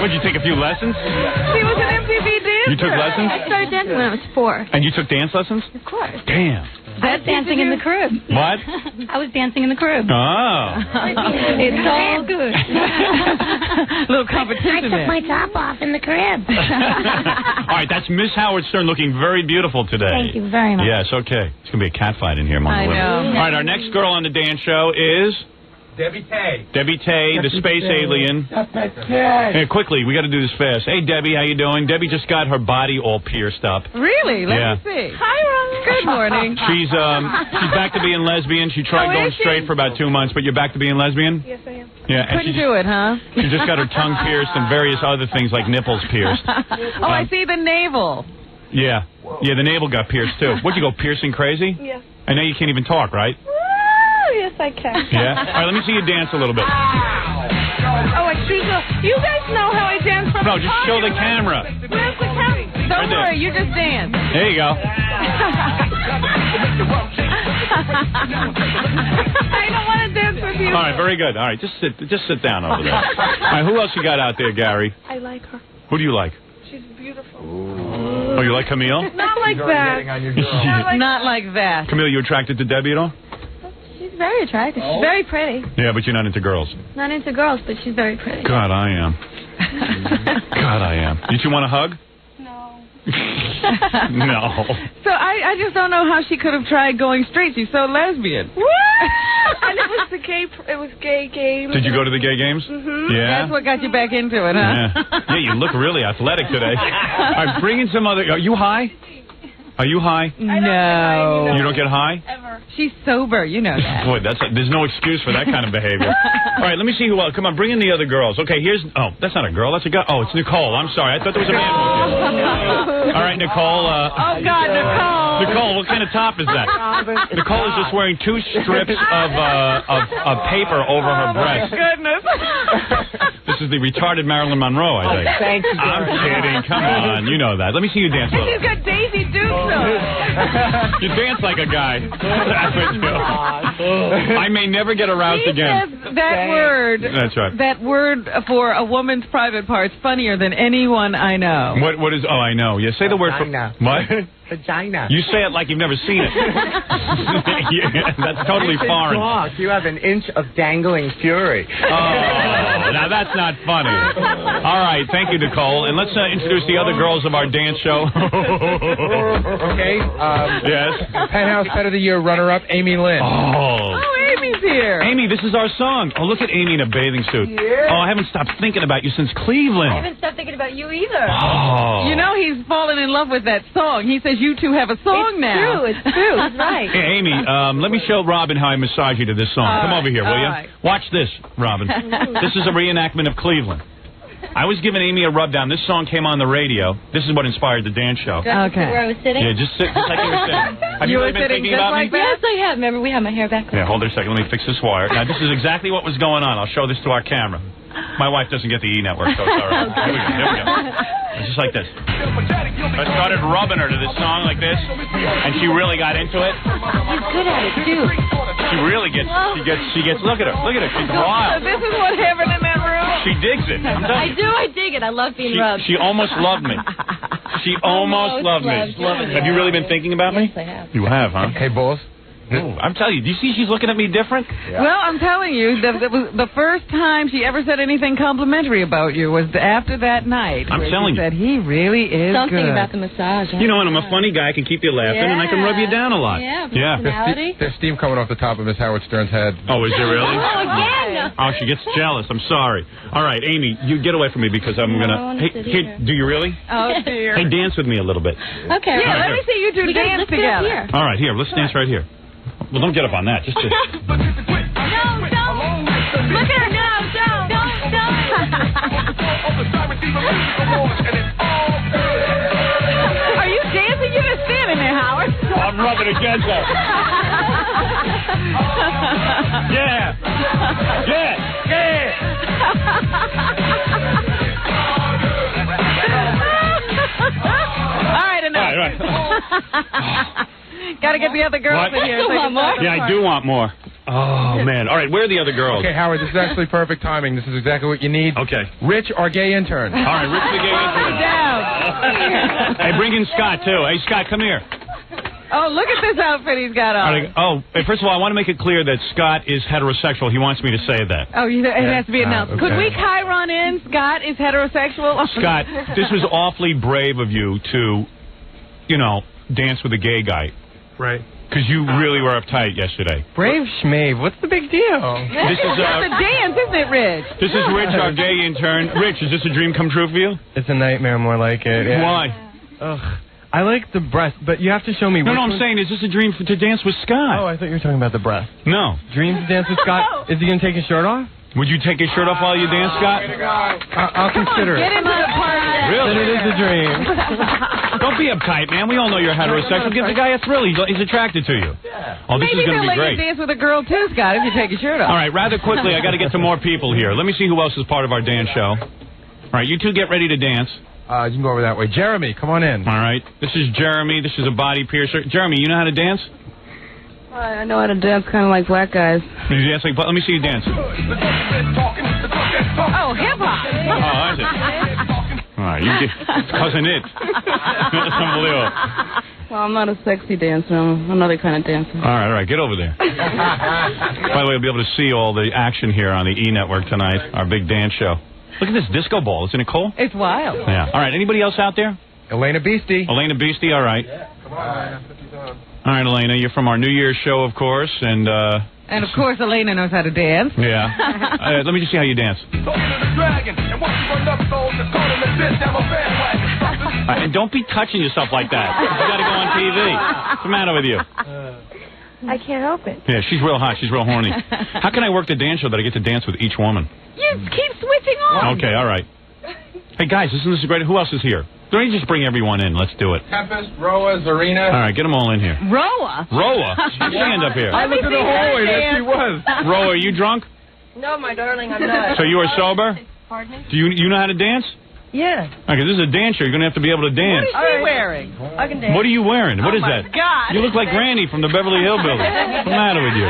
Would you take a few lessons? She was an MTV dancer. You took lessons? I started dancing when I was 4. And you took dance lessons? Of course. Damn. I was dancing in the crib. What? I was dancing in the crib. Oh. It's all good. Little competition there. I took my top off in the crib. All right, that's Miss Howard Stern looking very beautiful today. Thank you very much. Yes, okay. It's going to be a cat fight in here among the women. know. All right, our next girl on the dance show is... Debbie Tay, the space alien. Hey, quickly, we got to do this fast. Hey, Debbie, how you doing? Debbie just got her body all pierced up. Really? Let Yeah. me see. Hi, Ron. Good morning. She's back to being lesbian. She tried going straight for about 2 months, but you're back to being lesbian? Yes, I am. Yeah, and Couldn't do it, huh? she just got her tongue pierced and various other things like nipples pierced. Oh, I see the navel. Yeah, the navel got pierced too. What'd you go piercing crazy? Yes. I know you can't even talk, right? Oh, yes, I can. Yeah. All right, let me see you dance a little bit. Oh, I see. You guys know how I dance from No, the just show the camera. Where's the camera? Don't worry, you just dance. There you go. I don't want to dance with you. All right, very good. All right, just sit down over there. All right, who else you got out there, Gary? I like her. Who do you like? She's beautiful. Oh, you like Camille? Not like that. Not like that. Camille, you attracted to Debbie at all? She's very attractive. She's very pretty. Yeah, but you're not into girls. Not into girls, but she's very pretty. God, I am. God, I am. You two want a hug? No. No. So I just don't know how she could have tried going straight. She's so lesbian. Woo! And it was gay games. Did you go to the gay games? Mm-hmm. Yeah. That's what got you back into it, huh? Yeah, you look really athletic today. All right, bring in some other... Are you high? Are you high? No. You don't get high? Ever. She's sober, you know that. Boy, there's no excuse for that kind of behavior. All right, let me see who else. Come on, bring in the other girls. Okay, here's... Oh, that's not a girl. That's a guy. Oh, it's Nicole. I'm sorry. I thought there was a man walking. All right, Nicole. Oh, God, Nicole. Nicole, what kind of top is that? Nicole is just wearing 2 strips of paper over her breast. Goodness. This is the retarded Marilyn Monroe, I think. Thank you. I'm kidding. Come on. You know that. Let me see you dance a She's little. got Daisy Dukes on. You dance like a guy. That's what you do. I may never get aroused He again. says that word. That's right. That word for a woman's private part's funnier than anyone I know. What is... Oh, I know. Yeah, say the word for... Vagina. What? Vagina. You say it like you've never seen it. Yeah, that's totally foreign. Talk. You have an inch of dangling fury. Oh. now that's not funny. All right, thank you, Nicole. And let's introduce the other girls of our dance show. Okay. Yes. Penthouse Pet of the Year runner-up, Amy Lynn. Oh, Amy's here. Amy, this is our song. Oh, look at Amy in a bathing suit. Yeah. Oh, I haven't stopped thinking about you since Cleveland. I haven't stopped thinking about you either. Oh. You know he's fallen in love with that song. He says you two have a song now. It's true. That's right. Hey, Amy, let me show Robin how I massage you to this song. Come over here, will you? Right. Watch this, Robin. This is a reenactment of Cleveland. I was giving Amy a rub down. This song came on the radio. This is what inspired the dance show. Do I have to sit where I was sitting? Yeah, just sit just like you were sitting. Have you really been thinking about me? Yes, I have. Remember, we have my hair back. Yeah, hold her a second. Let me fix this wire. Now, this is exactly what was going on. I'll show this to our camera. My wife doesn't get the E network, so it's all right. Here we go. Here we go. It's just like this. I started rubbing her to this song like this, and she really got into it. She's good at it too. She really gets. She gets. Look at her. Look at her. She's wild. This is what happened in that room. She digs it. I'm telling you. I dig it. I love being rubbed. She almost loved me. She almost loved me. Have you really been thinking about me? Yes, I have. You have, huh? Hey, Bulls. Oh, I'm telling you. Do you see she's looking at me different? Yeah. Well, I'm telling you, the first time she ever said anything complimentary about you was after that night. I'm telling you. She said he really is Something good. about the massage. You know, and I'm a funny guy. I can keep you laughing, and I can rub you down a lot. Yeah, Yeah. personality. There's steam coming off the top of Miss Howard Stern's head. Oh, is there really? Oh, again. Oh, she gets jealous. I'm sorry. All right, Amy, you get away from me because I'm No, I gonna. wanna Hey, sit hey, here. do you really? Oh, dear. Hey, dance with me a little bit. Okay. Yeah, let me see you two We gotta dance lift it up together. here. All right, here. Let's dance right here. Well, don't get up on that. Just. No, don't. Look at her. No, don't. Are you dancing? You're just standing there, Howard. I'm rubbing against her. Yeah. Yeah. Yeah. All right, enough. All right. Got to get the other girls What? in here. You want more? Yeah, I do want more. Oh, man. All right, where are the other girls? Okay, Howard, this is actually perfect timing. This is exactly what you need. Okay. Rich or gay intern? All right, Rich the gay intern. Down. Hey, bring in Scott, too. Hey, Scott, come here. Oh, look at this outfit he's got on. Oh, first of all, I want to make it clear that Scott is heterosexual. He wants me to say that. Oh, it has to be announced. Okay. Could we Chiron in? Scott is heterosexual. Scott, this was awfully brave of you to, dance with a gay guy. Right. Because you really were uptight yesterday. Brave Schmave, what's the big deal? This is It's a dance, isn't it, Rich? This is Rich, our gay intern. Rich, is this a dream come true for you? It's a nightmare, more like it. Yeah. Why? Ugh. I like the breast, but you have to show me. No, which I'm one- saying, is this a dream to dance with Scott? Oh, I thought you were talking about the breast. No. Dream to dance with Scott? Is he going to take his shirt off? Would you take your shirt off while you dance, Scott? I'll consider Get it. into the party. Really? Then it is a dream. Don't be uptight, man. We all know you're heterosexual. Give the guy a thrill. He's attracted to you. Oh, this Maybe is going they'll to be let great. you dance with a girl, too, Scott, if you take your shirt off. All right, rather quickly, I got to get to more people here. Let me see who else is part of our dance show. All right, you two get ready to dance. You can go over that way. Jeremy, come on in. All right. This is Jeremy. This is a body piercer. Jeremy, you know how to dance? I know how to dance kind of like black guys. You dance like, let me see you dance. Oh, hip-hop. Oh, is it? All right, you cousin it. That's unbelievable. Well, I'm not a sexy dancer. I'm another kind of dancer. All right, get over there. By the way, you'll be able to see all the action here on the E! Network tonight, our big dance show. Look at this disco ball. Isn't it cool? It's wild. Yeah. All right, anybody else out there? Elena Beastie. Elena Beastie, all right. Yeah, come on. All right, Elena, you're from our New Year's show, of course, and of course, Elena knows how to dance. yeah. Let me just see how you dance. And don't be touching yourself like that. You got to go on TV. What's the matter with you? I can't help it. Yeah, she's real hot. She's real horny. How can I work the dance show that I get to dance with each woman? You keep switching on. Okay, all right. Hey, guys, isn't this great? Who else is here? Don't you just bring everyone in? Let's do it. Tempest, Roa, Zarena. All right, get them all in here. Roa. Roa? Stand up here. I looked in the hallway. There she was. Roa, are you drunk? No, my darling, I'm not. So you are sober? Pardon me? Do you know how to dance? Yeah. Okay, this is a dance show. You're going to have to be able to dance. What is she wearing? I can dance. What are you wearing? What is my that? God. You look like Granny from the Beverly Hillbillies. What's the matter with you?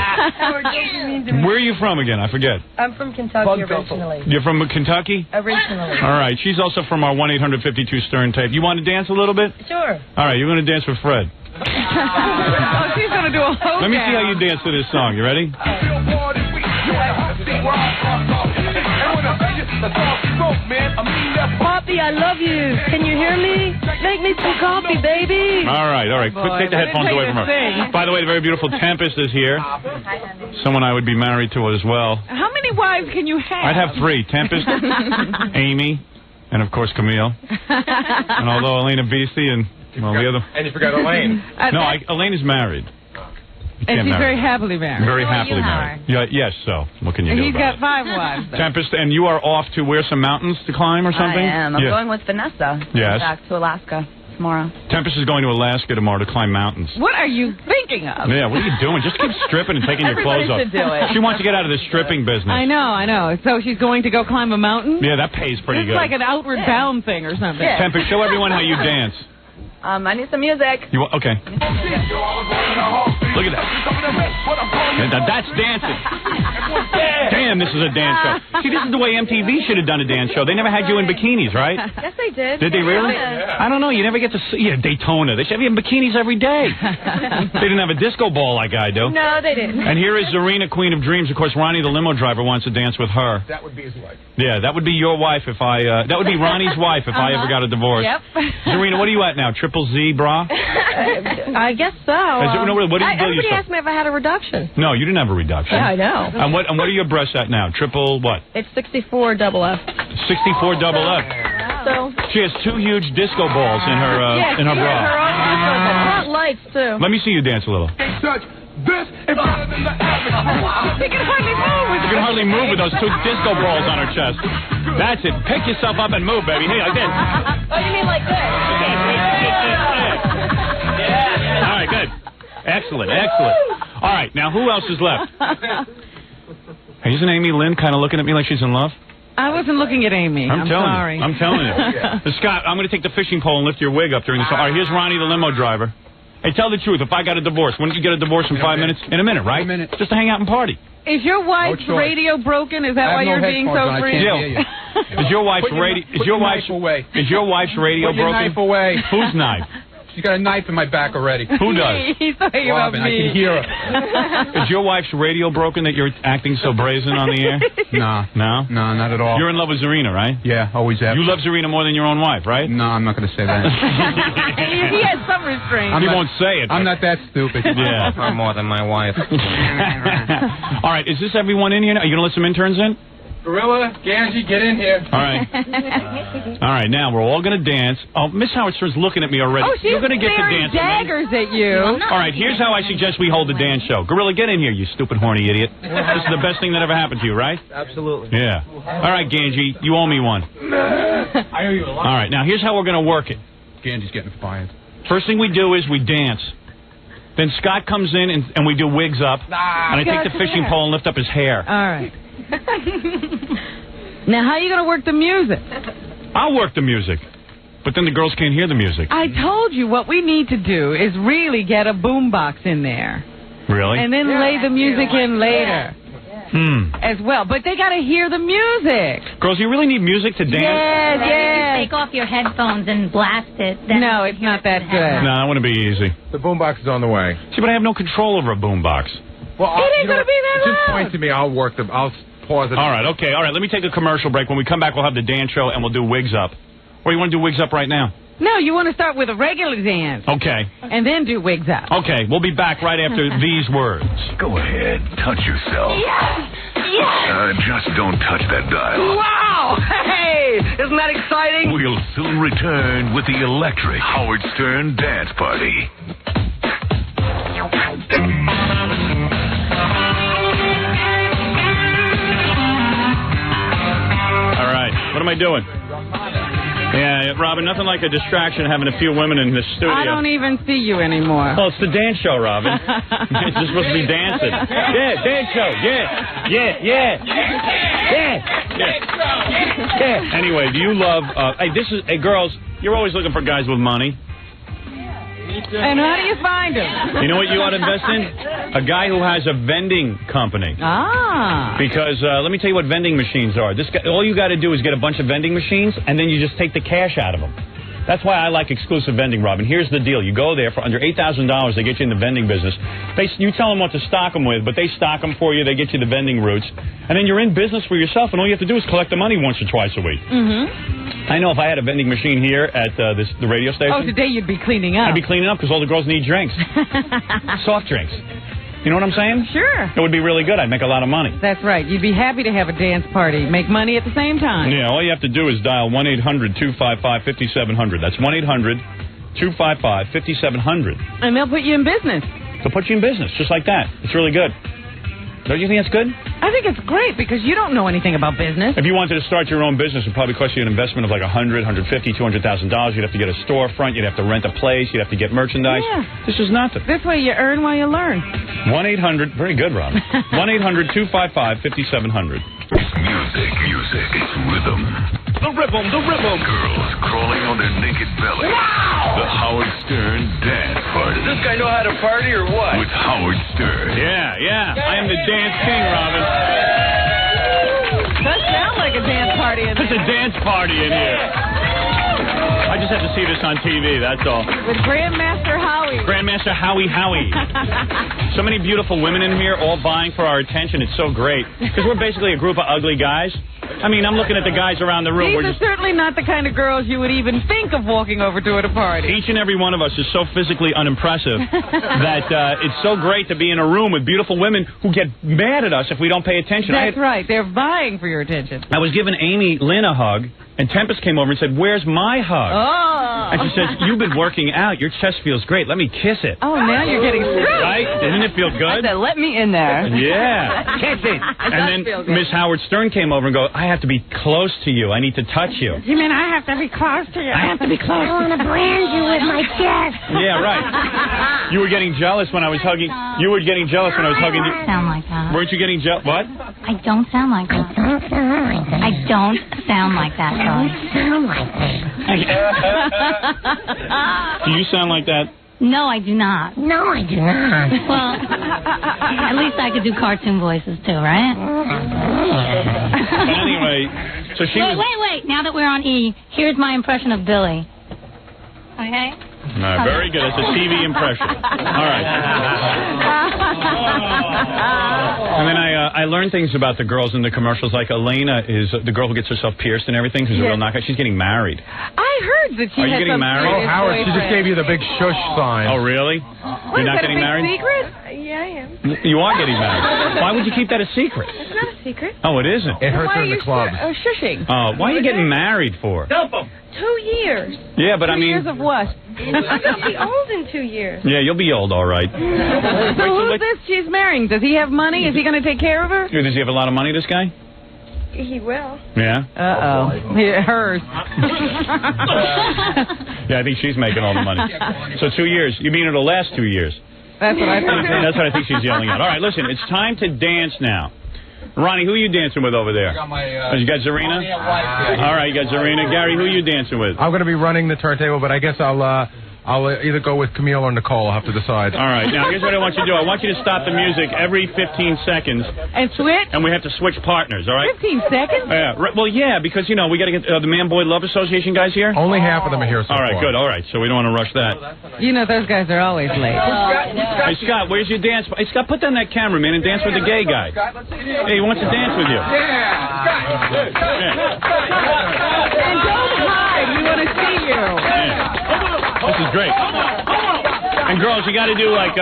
Where are you from again? I forget. I'm from Kentucky originally. You're from Kentucky? Originally. All right. She's also from our 1-800-52-STERN tape. You want to dance a little bit? Sure. All right. You're going to dance with Fred. Oh, she's going to do a whole Let me see how you dance to this song. You ready? Poppy, I love you. Can you hear me? Make me some coffee, baby. All right. Boy, Take the headphones away from her. By the way, the very beautiful Tempest is here. Someone I would be married to as well. How many wives can you have? I'd have 3. Tempest, Amy, and of course Camille. And although Elena Beastie and the other. And you forgot Elaine. No, Elaine is married. And she's very happily married. Very happily married. Yeah, yes, so what can you do he's about got 5 it? wives. Tempest, and you are off to where, some mountains to climb or something? I am. I'm going with Vanessa. Yes. Back to Alaska tomorrow. Tempest is going to Alaska tomorrow to climb mountains. What are you thinking of? Yeah, what are you doing? Just keep stripping and taking your clothes off. Everybody should do it. She wants to get out of the stripping business. I know. So she's going to go climb a mountain? Yeah, that pays pretty good. It's like an outward bound thing or something. Yeah. Tempest, show everyone how you dance. I need some music. Okay. Look at that. That's dancing. Damn, this is a dance show. See, this is the way MTV should have done a dance show. They never had you in bikinis, right? Yes, they did. Did they really? I don't know. You never get to see Daytona. They should have you in bikinis every day. They didn't have a disco ball like I do. No, they didn't. And here is Zarena, Queen of Dreams. Of course, Ronnie, the limo driver, wants to dance with her. That would be his wife. Yeah, that would be your wife if I... that would be Ronnie's wife if I ever got a divorce. Yep. Zarena, what are you at now? Triple Z bra? I guess so. What do you bill Everybody yourself? asked me if I had a reduction. No, you didn't have a reduction. Yeah, I know. And what are your breasts at now? Triple what? It's 64 double F. 64 double F. So She has 2 huge disco balls in her bra. hot lights too. Let me see you dance a little. Touch this is better than the average. She can hardly move. You can hardly move with those 2 disco balls on her chest. That's it. Pick yourself up and move, baby. Hey, like this. Oh, you mean like this? All right, good. Excellent. All right, now who else is left? Hey, isn't Amy Lynn kind of looking at me like she's in love? I wasn't looking at Amy. I'm sorry. I'm telling you. Scott, I'm going to take the fishing pole and lift your wig up during this. All right, here's Ronnie, the limo driver. Hey, tell the truth. If I got a divorce, when did you get a divorce in 5 minutes? In a minute, right? Just to hang out and party. Is your wife's radio broken? Is that why you're being so free? Is your wife's radio? Is your wife's radio Put your broken? knife away. Whose knife? She's got a knife in my back already. Who does? He's talking about Robin, me. I can hear her. Is your wife's radio broken that you're acting so brazen on the air? No, not at all. You're in love with Zarena, right? Yeah, always have. You love Zarena more than your own wife, right? No, I'm not going to say that. He has some restraint. He won't say it. I'm not that stupid. Yeah. I'm more than my wife. All right, is this everyone in here now? Are you going to let some interns in? Gorilla, Ganji, get in here. All right. All right, now we're all going to dance. Oh, Miss Howard Stern's looking at me already. Oh, she's You're going to get to staring dance with me. daggers at you. All right, here's how I suggest we hold the dance show. Gorilla, get in here, you stupid, horny idiot. This is the best thing that ever happened to you, right? Absolutely. Yeah. All right, Ganji, you owe me one. I owe you a lot. All right, now here's how we're going to work it. Ganji's getting defiant. First thing we do is we dance. Then Scott comes in and we do wigs up. And I take the fishing pole and lift up his hair. All right. Now, how are you going to work the music? I'll work the music. But then the girls can't hear the music. I told you what we need to do is really get a boombox in there. Really? And then lay the music in later. As well. But they got to hear the music. Girls, you really need music to dance? Yes, yes. Take off your headphones and blast it. No, it's not that good. No, that wouldn't be easy. The boombox is on the way. See, but I have no control over a boombox. Well, it ain't going to be that Just loud. point to me. I'll work them. I'll pause it. All right, okay. All right, let me take a commercial break. When we come back, we'll have the dance show and we'll do wigs up. Or you want to do wigs up right now? No, you want to start with a regular dance. Okay. And then do wigs up. Okay, we'll be back right after these words. Go ahead, touch yourself. Yes! Yes! Just don't touch that dial. Wow! Hey! Isn't that exciting? We'll soon return with the electric Howard Stern Dance Party. All right, what am I doing? Yeah, Robin, nothing like a distraction having a few women in the studio. I don't even see you anymore. Oh, it's the dance show, Robin. It's just supposed to be dancing. Yeah, dance show. Yeah. Anyway, do you love... hey, girls, you're always looking for guys with money. And how do you find them? You know what you ought to invest in? A guy who has a vending company. Ah. Because let me tell you what vending machines are. This guy, all you got to do is get a bunch of vending machines, and then you just take the cash out of them. That's why I like exclusive vending, Robin. Here's the deal. You go there for under $8,000. They get you in the vending business. You tell them what to stock them with, but they stock them for you. They get you the vending routes. And then you're in business for yourself, and all you have to do is collect the money once or twice a week. Mm-hmm. I know if I had a vending machine here at the radio station. Oh, today you'd be cleaning up. I'd be cleaning up because all the girls need drinks. Soft drinks. You know what I'm saying? Sure. It would be really good. I'd make a lot of money. That's right. You'd be happy to have a dance party. Make money at the same time. Yeah, all you have to do is dial 1-800-255-5700. That's 1-800-255-5700. And they'll put you in business. They'll put you in business, just like that. It's really good. Don't you think that's good? I think it's great because you don't know anything about business. If you wanted to start your own business, it would probably cost you an investment of like $100,000, $150,000, $200,000. You'd have to get a storefront. You'd have to rent a place. You'd have to get merchandise. Yeah. This is nothing. This way you earn while you learn. 1-800, very good, Rob. 1-800-255-5700. Music, it's rhythm. The rhythm. Girls crawling on their naked belly. Wow! The Howard Stern Dance Party. Does this guy know how to party or what? With Howard Stern. Yeah. I am the dance king, Robin. Does sound like a dance party in There's a dance party in here. I just have to see this on TV, that's all. With Grandmaster Howie. Grandmaster Howie. So many beautiful women in here, all vying for our attention. It's so great. Because we're basically a group of ugly guys. I mean, I'm looking at the guys around the room. These are certainly not the kind of girls you would even think of walking over to at a party. Each and every one of us is so physically unimpressive that it's so great to be in a room with beautiful women who get mad at us if we don't pay attention. That's right. They're vying for your attention. I was giving Amy Lynn a hug, and Tempest came over and said, "Where's my hug?" Oh. And she says, "You've been working out. Your chest feels great. Let me kiss it." Oh, now you're getting screwed. Right? Didn't it feel good? I said, let me in there. Yeah. Kiss it. And then Miss Howard Stern came over and go, "I have to be close to you. I need to touch you." You mean I have to be close to you? I have to be close. I want to brand you with my chest. Yeah, right. You were getting jealous when I was hugging. You were getting jealous when I was hugging you. Sound like that. Weren't you getting jealous? What? I don't sound like that. I don't sound like that, Charlie. Do you sound like that? No, I do not. No, I do not. Well, at least I could do cartoon voices too, right? But anyway, so she was... Wait. Now that we're on E, here's my impression of Billy. Okay? All right, very good. It's a TV impression. All right. And then I learned things about the girls in the commercials. Like Elena is the girl who gets herself pierced and everything, who's a real knockout. She's getting married. I heard that she Are you getting married? Oh, Howard, she just gave you the big shush sign. Oh, really? You're not getting married? Secret? Yeah, I am. You are getting married. Why would you keep that a secret? It's not a secret. Oh, it isn't? It hurts her in the club. Shushing. Why are you getting married for? Dump him. 2 years. Yeah, but 2 years of what? I'm going to be old in 2 years. Yeah, you'll be old, all right. So who's this she's marrying? Does he have money? Is he going to take care of her? Does he have a lot of money, this guy? He will. Yeah? Uh-oh. Hers. Yeah, I think she's making all the money. So 2 years. You mean it'll last 2 years? That's what I think. That's what I think she's yelling at. All right, listen, it's time to dance now. Ronnie, who are you dancing with over there? I got my, you got Zarena? All right, you got Zarena. Gary, who are you dancing with? I'm going to be running the turntable, but I guess I'll either go with Camille or Nicole. I'll have to decide. All right. Now, here's what I want you to do. I want you to stop the music every 15 seconds. And switch? And we have to switch partners, all right? 15 seconds? Yeah. Well, yeah, because, we got to get the Man-Boy Love Association guys here. Only half of them are here so All right, far. good. All right, so we don't want to rush that. Those guys are always late. Hey, Scott, where's your dance? Hey, Scott, put down that camera, man, and dance with the gay guy. Hey, he wants to dance with you. And don't hide. We want to see you. This is great. And girls, you got to do like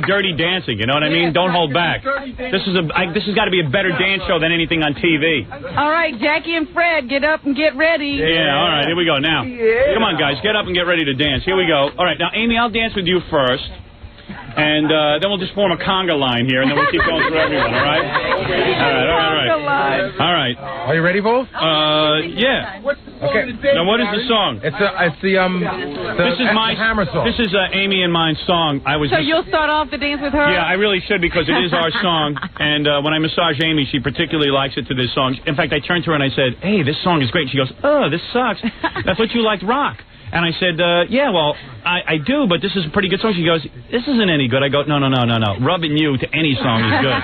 Dirty Dancing. You know what I mean? Don't hold back. This has got to be a better dance show than anything on TV. All right, Jackie and Fred, get up and get ready. Yeah, all right, here we go. Now, come on, guys, get up and get ready to dance. Here we go. All right, now, Amy, I'll dance with you first. And then we'll just form a conga line here, and then we'll keep going through everyone, all right? All right. Are you ready, Bo? Yeah. Okay. Now, what is the song? This is my Hammer song. This is Amy and mine's song. So you'll start off the dance with her? Yeah, I really should because it is our song. And when I massage Amy, she particularly likes it to this song. In fact, I turned to her and I said, "Hey, this song is great." She goes, "Oh, this sucks. I thought you liked rock." And I said, yeah, well, I do, but this is a pretty good song. She goes, "This isn't any good." I go, no. Rubbing you to any song is good.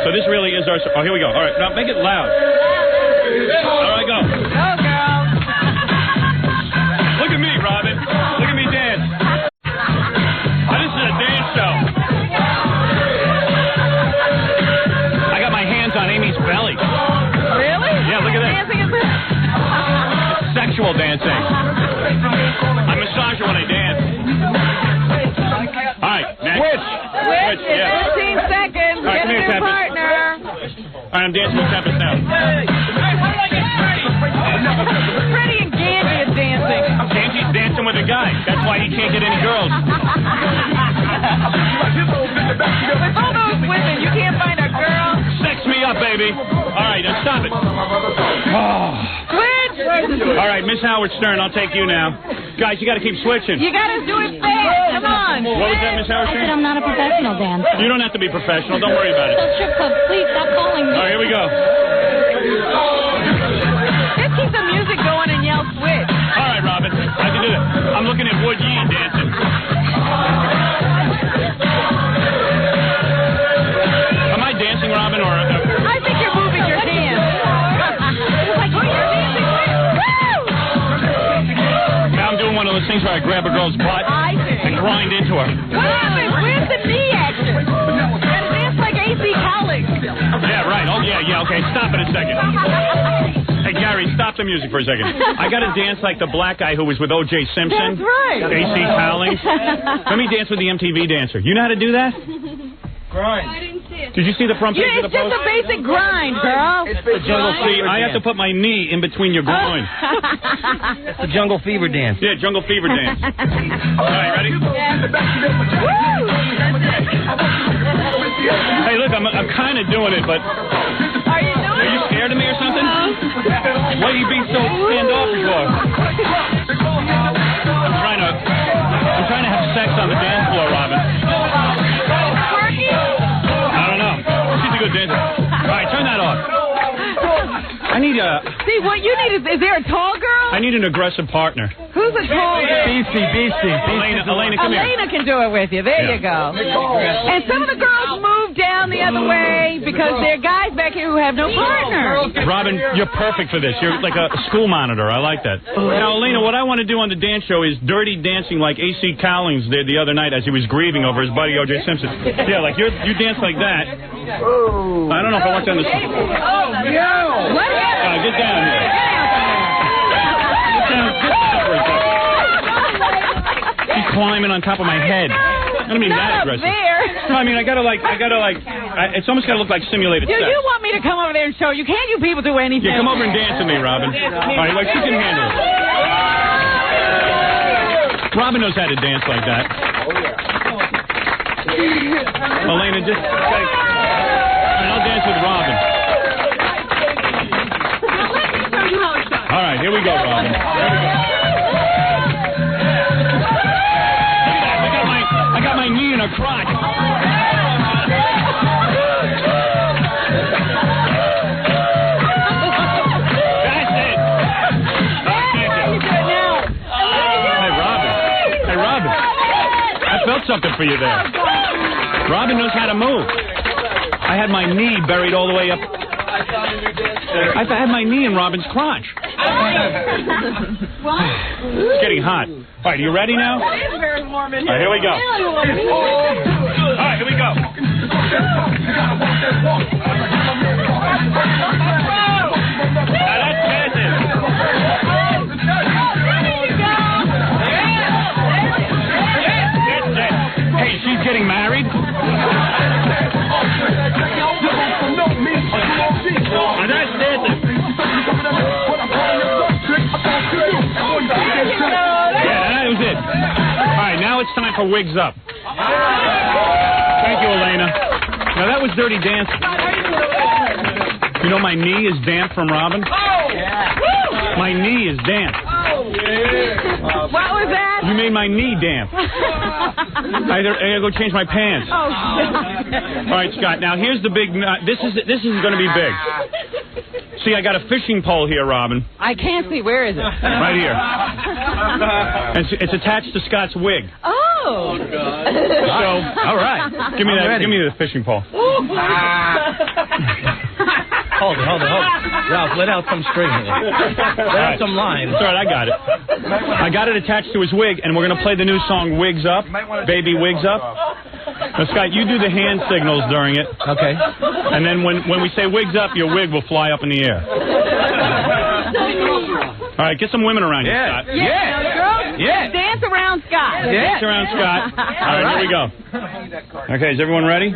So this really is our song. Oh, here we go. All right, now make it loud. All right, go. Go, girl. on Dancing with Tempest now. Freddie and Ganji is dancing. Ganji's dancing with a guy. That's why he can't get any girls. With all those women, you can't find a girl. Sex me up, baby. All right, now stop it. Switch. All right, Miss Howard Stern, I'll take you now. Guys, you got to keep switching. You got to do it fast. Come on. What was that, Miss Howard Stern? I'm not a professional dancer. You don't have to be professional. Don't worry about it. Strip club, please stop calling me. All right, here we go. Just keep the music going and yell switch. All right, Robin, I can do that. I'm looking at Wood Yee dancing. Am I dancing, Robin, or? I think you're moving your hands. Like who you're dancing with. Woo! Now I'm doing one of those things where I grab a girl's butt and grind into her. What happened? Where's the knee action? And dance like AC Collins. Yeah, right. Oh, yeah, okay. Stop it a second. Hey, Gary, stop the music for a second. I got to dance like the black guy who was with O.J. Simpson. That's right. AC Collins. Let me dance with the MTV dancer. You know how to do that? Grind. I didn't see it. Did you see the front page Yeah, of it's the just post? a basic grind, girl. It's the jungle fever I have to put my knee in between your groin. It's the jungle fever dance. Yeah, jungle fever dance. All right, ready? Hey, look, I'm kind of doing it, but... Are you doing it? Are you scared of me or something? Why are you being so standoffish for? I'm trying to have sex on the dance floor, Robin. I don't know. She's a good dancer. All right, turn that off. I need a... See, what you need is there a tall girl? I need an aggressive partner. Who's a tall girl? Beastie. Elena, come here. Elena can do it with you. There you go. And some of the girls move down the other way because there are guys back here who have no partner. Robin, you're perfect for this. You're like a school monitor. I like that. Now, Elena, what I want to do on the dance show is dirty dancing like AC Collins did the other night as he was grieving over his buddy O.J. Simpson. Yeah, like you dance like that. I don't know if I want you on the... What happened? Get down here. Get down for a second. She's climbing on top of my head. I don't mean that aggressive. No, I mean, I gotta it's almost gotta look like simulated Do sex. you want me to come over there and show you? Can't you people do anything? Yeah, come over and dance with me, Robin. All right, like she can handle it. Robin knows how to dance like that. Elena, just... I'll dance with Robin. All right, here we go, Robin. I got my knee in her crotch. That's it. Hey, Robin. I felt something for you there. Robin knows how to move. I had my knee buried all the way up. I had my knee in Robin's crotch. It's getting hot. All right, are you ready now? All right, here we go. All right, here we go. Now that's dancing. Hey, she's getting married? Now that's dancing. Now it's time for Wigs Up. Thank you, Elena. Now, that was dirty dancing. You know my knee is damp from Robin? My knee is damp. What was that? You made my knee damp. I gotta go change my pants. Oh, all right, Scott. Now, here's the big... this is going to be big. See, I got a fishing pole here, Robin. I can't see. Where is it? Right here. And it's attached to Scott's wig. Oh. So, all right. Give me that. Give me the fishing pole. Hold it. Ralph, let out some string here. Let out some lines. That's all right, I got it. I got it attached to his wig, and we're going to play the new song, Wigs Up. Baby, Wigs Up. Now, Scott, you do the hand signals during it. Okay. And then when we say Wigs Up, your wig will fly up in the air. All right, get some women around you, Scott. Yeah. Dance around Scott. Dance around Scott. All right, here we go. Okay, is everyone ready?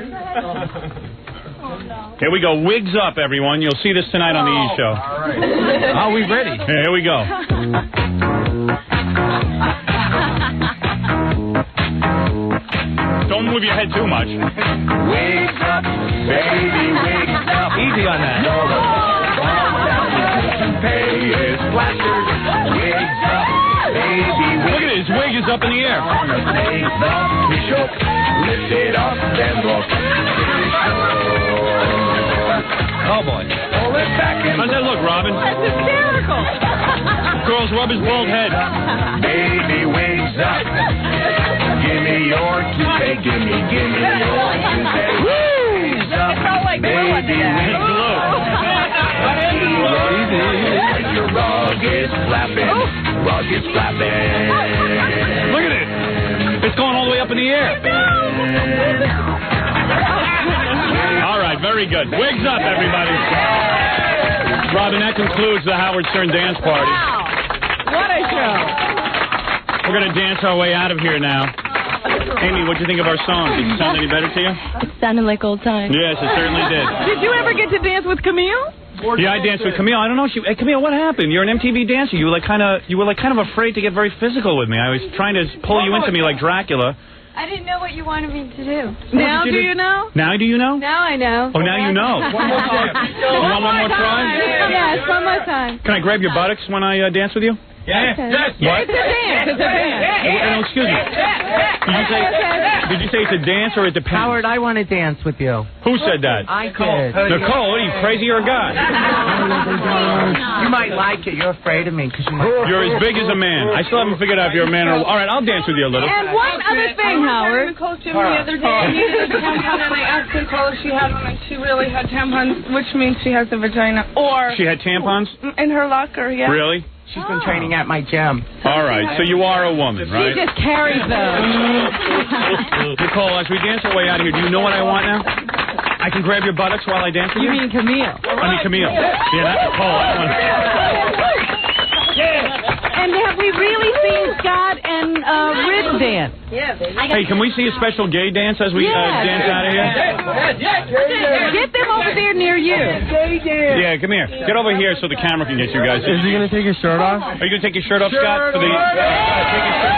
Here we go. Wigs up, everyone. You'll see this tonight on the E! Show. All right. Are we ready? Here we go. Don't move your head too much. Wigs up, baby, wigs up. Easy on that. Pay is plastered. Wigs up, baby. Look at it. His wig is up in the air. Lift it up, then look. Oh, boy. Pull it back in. How's that look, Robin? That's hysterical. Girls, rub his bald head. Baby, wigs up. Give me your toupee. Give me your toupee. Wigs up. It's all like glue under that. Your rug is flapping. Rug is flapping. Look at it. It's going all the way up in the air. All right, very good. Wigs up, everybody. Robin, that concludes the Howard Stern dance party. Wow. What a show. We're going to dance our way out of here now. Amy, what'd you think of our song? Did it sound any better to you? It sounded like old times. Yes, it certainly did. Did you ever get to dance with Camille? Yeah, I danced with Camille. I don't know. Hey, Camille, what happened? You're an MTV dancer. You were kind of afraid to get very physical with me. I was trying to pull you into me like Dracula. I didn't know what you wanted me to do. Now do you know? Now do you know? Now I know. Oh, now you know. One more time. You want one more try? Yes, one more time. Can I grab your buttocks when I dance with you? Yes. What? It's a dance. It's a dance. No, excuse me. Did you say it's a dance or it depends? Howard, I want to dance with you. Who said that? I did. Nicole, what are you, crazy or a guy? You might like it. You're afraid of me because You're as big as a man. I still haven't figured out if you're a man or... All right, I'll dance with you a little. And one other thing, Howard. Nicole Jim the other day, and he had a tampon, and I asked Nicole if she had one, and she really had tampons, which means she has a vagina. Or... She had tampons? In her locker, yeah. Really? she's been training at my gym. All right, so you are a woman, right? She just carries those. Nicole, as we dance our way out of here, do you know what I want now? I can grab your buttocks while I dance with you? You mean Camille? I mean Camille. Yeah, that's Nicole. And have we really seen Scott and Rich dance? Yeah. Hey, can we see a special gay dance as we dance out of here? Get them over there near you. Yeah, come here. Get over here so the camera can get you guys. Is he going to take his shirt off? Are you going to take your shirt off, Scott? For the take your shirt off.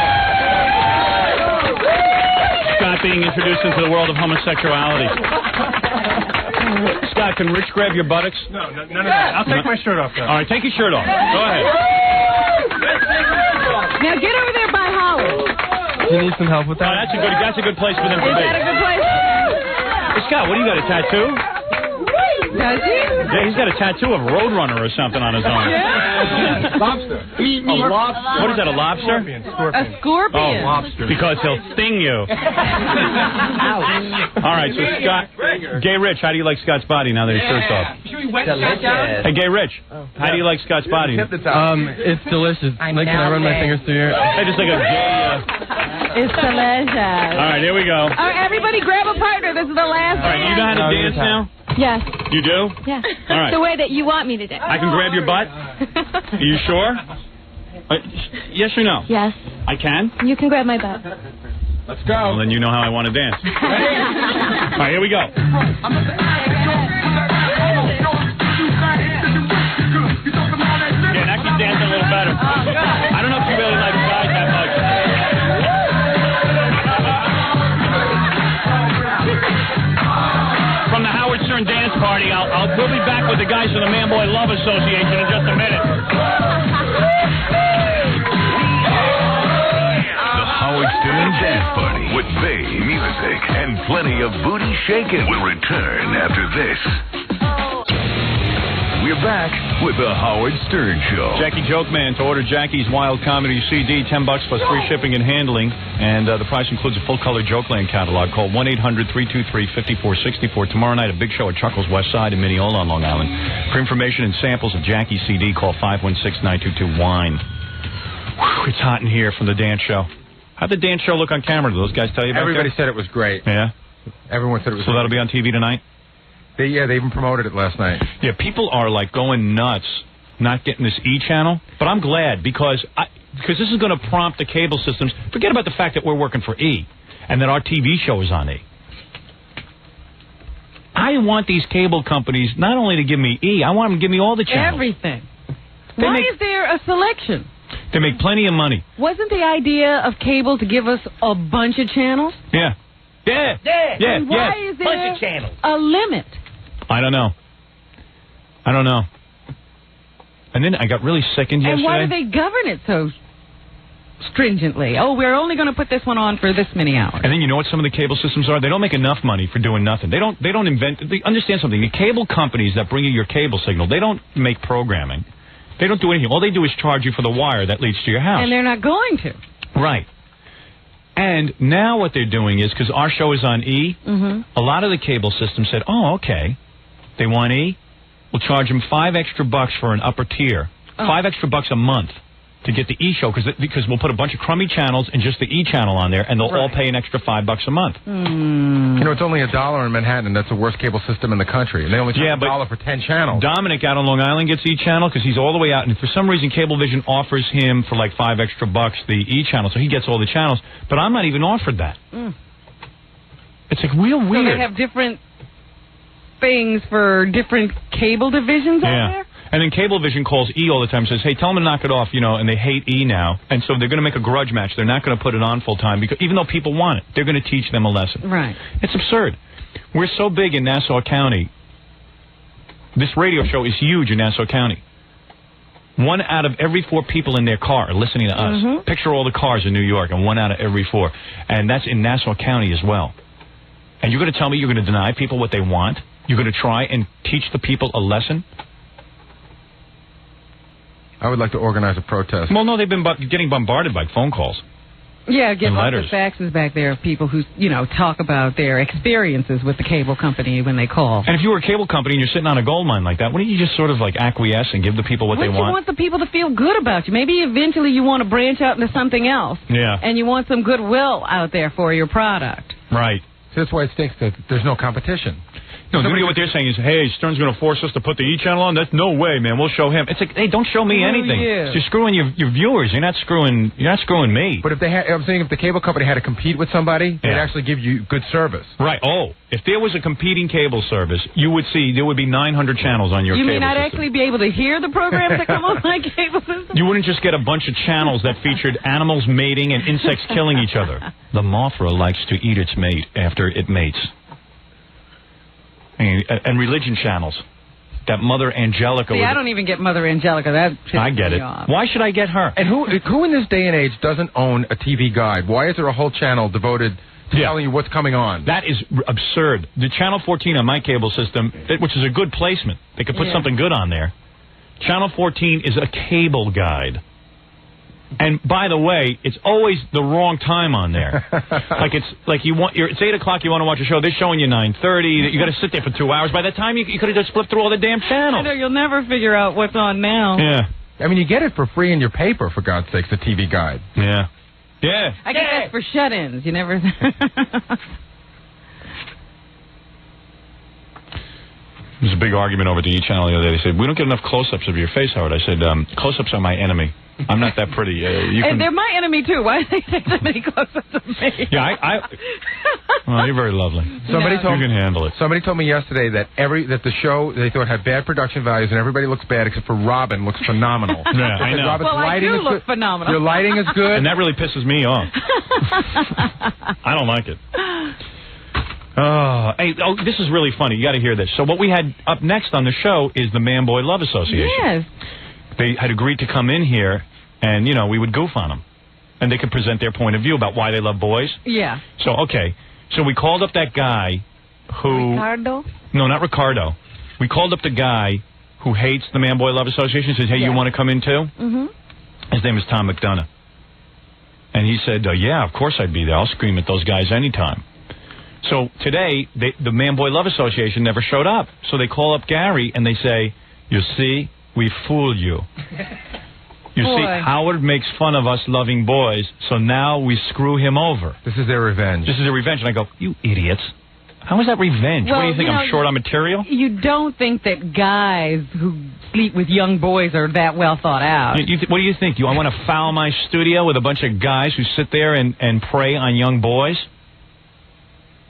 Scott being introduced into the world of homosexuality. Scott, can Rich grab your buttocks? No. I'll take my shirt off, All right, take your shirt off. Go ahead. Now get over there by Howard. You need some help with that? Oh, that's a good place for them to be. Is that a good place? Hey, Scott, what do you got, a tattoo? Does he? Yeah, he's got a tattoo of Roadrunner or something on his arm. Yeah. Lobster. A lobster? What is that, a lobster? A scorpion. Oh, lobster. Because he'll sting you. All right, so Scott, Gay Rich, how do you like Scott's body now that his shirt's off? Delicious. Hey, Gay Rich, how do you like Scott's body? It's delicious. Can I run my fingers through your... Hey, just like a gay... It's delicious. All right, here we go. All right, everybody grab a partner. This is the last All right, you know how to dance now? Yes. You do? Yeah. All right. The way that you want me to dance. I can grab your butt? Are you sure? Yes or no? Yes. I can? You can grab my butt. Let's go. Well, then you know how I want to dance. All right, here we go. Yeah, now keep dancing a little better. I don't know if you really like guys that much. From the Howard Stern Dance Party, we'll be back with the guys from the Man Boy Love Association in just a minute. The Howard Stern Dance Party with Bay music and plenty of booty shaking will return after this. We're back with the Howard Stern Show. Jackie Joke Man, to order Jackie's Wild Comedy CD, $10 plus free shipping and handling. And the price includes a full-color Jokeland catalog. Call 1-800-323-5464. Tomorrow night, a big show at Chuckles West Side in Mineola on Long Island. For information and samples of Jackie's CD, call 516-922-WINE. It's hot in here from the dance show. How'd the dance show look on camera? Did those guys tell you about it? Everybody said it was great. Yeah? Everyone said it was So that'll be on TV tonight? They even promoted it last night. Yeah, people are like going nuts not getting this E channel, but I'm glad because this is going to prompt the cable systems. Forget about the fact that we're working for E and that our TV show is on E. I want these cable companies not only to give me E, I want them to give me all the channels. Everything. Why is there a selection? They make plenty of money. Wasn't the idea of cable to give us a bunch of channels? Yeah. Yeah. Yeah. Yeah. And why is there a limit? I don't know. And then I got really sickened yesterday. And why do they govern it so stringently? Oh, we're only going to put this one on for this many hours. And then you know what some of the cable systems are? They don't make enough money for doing nothing. They don't understand something. The cable companies that bring you your cable signal, they don't make programming. They don't do anything. All they do is charge you for the wire that leads to your house. And they're not going to. Right. And now what they're doing is, because our show is on E, a lot of the cable systems said, oh, okay, they want E, we'll charge them $5 extra for an upper tier. $5 extra a month to get the E show, because we'll put a bunch of crummy channels and just the E channel on there, and they'll all pay an extra $5 a month. You know, it's only $1 in Manhattan, and that's the worst cable system in the country. And they only charge $1 for 10 channels. Dominic out on Long Island gets E channel because he's all the way out, and for some reason Cablevision offers him for like $5 extra the E channel, so he gets all the channels. But I'm not even offered that. It's like real weird. So they have different things for different cable divisions out there? And then Cablevision calls E all the time and says, hey, tell them to knock it off, you know, and they hate E now. And so they're going to make a grudge match. They're not going to put it on full time, because even though people want it, they're going to teach them a lesson. Right. It's absurd. We're so big in Nassau County. This radio show is huge in Nassau County. 1 out of every 4 people in their car are listening to us. Picture all the cars in New York, and 1 out of every 4. And that's in Nassau County as well. And you're going to tell me you're going to deny people what they want? You're going to try and teach the people a lesson? I would like to organize a protest. Well, no, they've been getting bombarded by phone calls. Yeah, get lots letters. of faxes back there of people who, you know, talk about their experiences with the cable company when they call. And if you were a cable company and you're sitting on a gold mine like that, wouldn't you just sort of like acquiesce and give the people what they want? You want the people to feel good about you. Maybe eventually you want to branch out into something else. Yeah. And you want some goodwill out there for your product. Right. So that's why it stinks that there's no competition. No, what they're saying is, hey, Stern's going to force us to put the E channel on? That's no way, man. We'll show him. It's like, hey, don't show me anything. Yeah. You're screwing your viewers. You're not screwing me. But if they had, I'm saying if the cable company had to compete with somebody, they'd actually give you good service. Right. Oh, if there was a competing cable service, you would see there would be 900 channels on your cable system. You may not actually be able to hear the programs that come on my cable system? You wouldn't just get a bunch of channels that featured animals mating and insects killing each other. The Mothra likes to eat its mate after it mates. And religion channels. That Mother Angelica. See, I don't even get Mother Angelica. That I get it. Off. Why should I get her? And who in this day and age doesn't own a TV guide? Why is there a whole channel devoted to telling you what's coming on? That is absurd. The Channel 14 on my cable system, which is a good placement. They could put something good on there. Channel 14 is a cable guide. And by the way, it's always the wrong time on there. It's 8 o'clock. You want to watch a show. They're showing you 9:30. You got to sit there for 2 hours. By that time, you could have just flipped through all the damn channels. I know you'll never figure out what's on now. Yeah. I mean, you get it for free in your paper, for God's sakes, the TV guide. Yeah. Yeah. I guess that's for shut-ins. You never. There was a big argument over the E channel the other day. They said, we don't get enough close-ups of your face, Howard. I said, close-ups are my enemy. I'm not that pretty. And they're my enemy, too. Why do they take so many close-ups of me? Yeah, well, you're very lovely. You can handle it. Somebody told me yesterday that the show, they thought had bad production values, and everybody looks bad except for Robin looks phenomenal. Yeah, I know. Robin's lighting I do look phenomenal. Your lighting is good. And that really pisses me off. I don't like it. This is really funny. You got to hear this. So what we had up next on the show is the Man-Boy Love Association. Yes. They had agreed to come in here, and, you know, we would goof on them. And they could present their point of view about why they love boys. Yeah. So, okay. So we called up that guy who... Ricardo? No, not Ricardo. We called up the guy who hates the Man-Boy Love Association and says, hey, you want to come in too? His name is Tom McDonough. And he said, yeah, of course I'd be there. I'll scream at those guys anytime. So today, the Man-Boy Love Association never showed up. So they call up Gary and they say, you see, we fooled you. You see, Howard makes fun of us loving boys, so now we screw him over. This is their revenge. This is their revenge. And I go, you idiots. How is that revenge? Well, what do you think, I'm short on material? You don't think that guys who sleep with young boys are that well thought out. What do you think? I want to foul my studio with a bunch of guys who sit there and prey on young boys?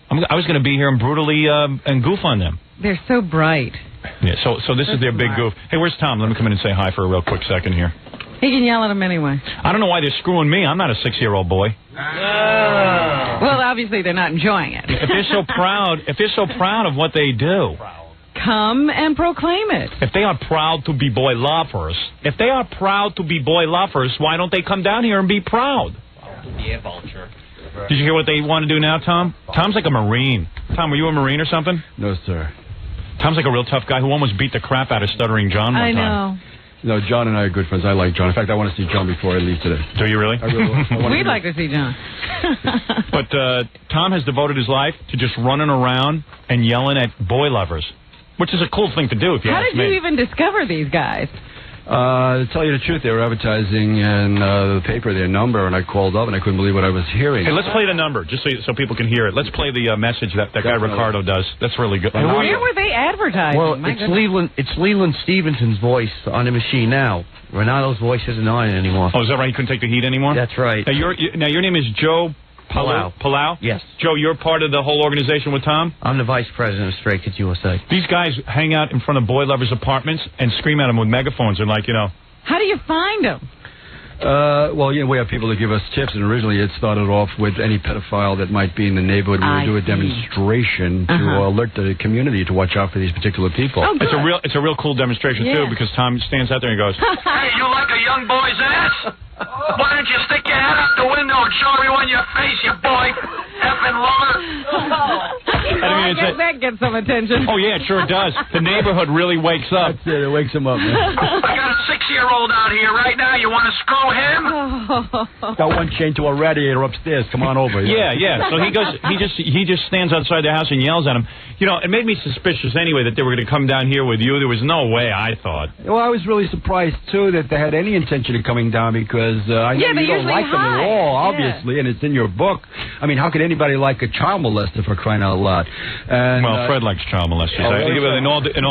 I was going to be here and brutally and goof on them. They're so bright. Yeah, so this is their big goof. Hey, where's Tom? Let me come in and say hi for a real quick second here. He can yell at them anyway. I don't know why they're screwing me. I'm not a 6-year-old boy. Well, obviously they're not enjoying it. If they're so proud of what they do, come and proclaim it. If they are proud to be boy lovers, why don't they come down here and be proud? Yeah, vulture. Did you hear what they want to do now, Tom? Tom's like a Marine. Tom, were you a Marine or something? No, sir. Tom's like a real tough guy who almost beat the crap out of Stuttering John one time. I know. No, John and I are good friends. I like John. In fact, I want to see John before I leave today. Do you really? We'd like to see John. But Tom has devoted his life to just running around and yelling at boy lovers, which is a cool thing to do if you ask me. How did you even discover these guys? To tell you the truth, they were advertising in the paper their number, and I called up, and I couldn't believe what I was hearing. Hey, let's play the number, just so people can hear it. Let's play the message that guy Ricardo does. That's really good. Where were they advertising? Well, it's Leland Stevenson's voice on the machine now. Renato's voice isn't on it anymore. Oh, is that right? You couldn't take the heat anymore? That's right. Now your name is Joe Palau? Yes. Joe, you're part of the whole organization with Tom? I'm the vice president of Stray Kids USA. These guys hang out in front of boy lovers' apartments and scream at them with megaphones and How do you find them? Well, we have people that give us tips, and originally it started off with any pedophile that might be in the neighborhood. We would do a demonstration to alert the community to watch out for these particular people. Oh, it's a real cool demonstration, too, because Tom stands out there and goes, Hey, you like a young boy's ass? Why don't you stick your head out the window and show everyone your face, you boy effing lover? I guess that gets some attention. Oh, yeah, it sure does. The neighborhood really wakes up. That's it. It wakes them up, man. I got a 6-year-old out here right now. You want to screw him? Got one chained to a radiator upstairs. Come on over. Yeah. So he just stands outside the house and yells at him. It made me suspicious anyway that they were going to come down here with you. There was no way, I thought. Well, I was really surprised, too, that they had any intention of coming down because I know you don't like them at all, obviously, and it's in your book. I mean, how could anybody like a child molester, for crying out loud? And, Fred likes child molesters. In all defense.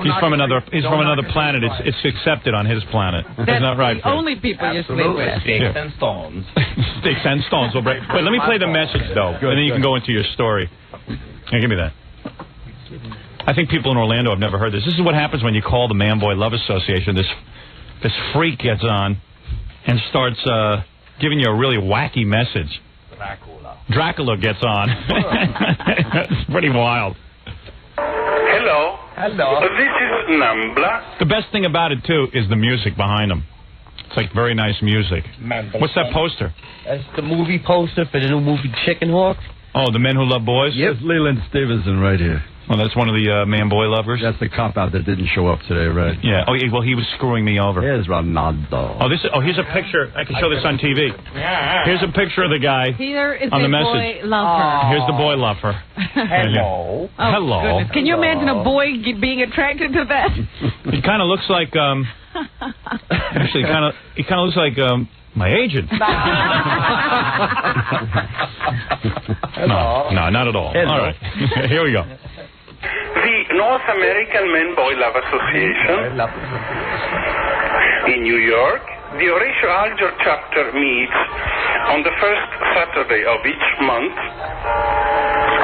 He's from another planet. It's accepted on his planet. Isn't that right, Fred? Only people you sleep with. Sticks and stones. Sticks and stones. Wait, let me play the message, though, and then you can go into your story. Here, give me that. I think people in Orlando have never heard this. This is what happens when you call the Man Boy Love Association. This freak gets on and starts giving you a really wacky message. Dracula gets on. It's pretty wild. Hello. This is Nambla. The best thing about it, too, is the music behind them. It's like very nice music. What's that poster? That's the movie poster for the new movie Chicken Hawk. Oh, The Men Who Love Boys? Yep. Leland Stevenson right here. Well, that's one of the man-boy lovers? That's the cop-out that didn't show up today, right? Yeah. Oh, well, he was screwing me over. Here's Ronaldo. Here's a picture. I can show this on TV. Here's a picture of the guy Here is on the the message. boy lover. Here's the boy lover. Hello. Hello. Goodness. Can you imagine a boy being attracted to that? He kind of looks like, actually, he kind of looks like, my agent. Hello. No, not at all. Hello. All right. Here we go. The North American Men Boy Love Association in New York, the Horatio Alger chapter meets on the first Saturday of each month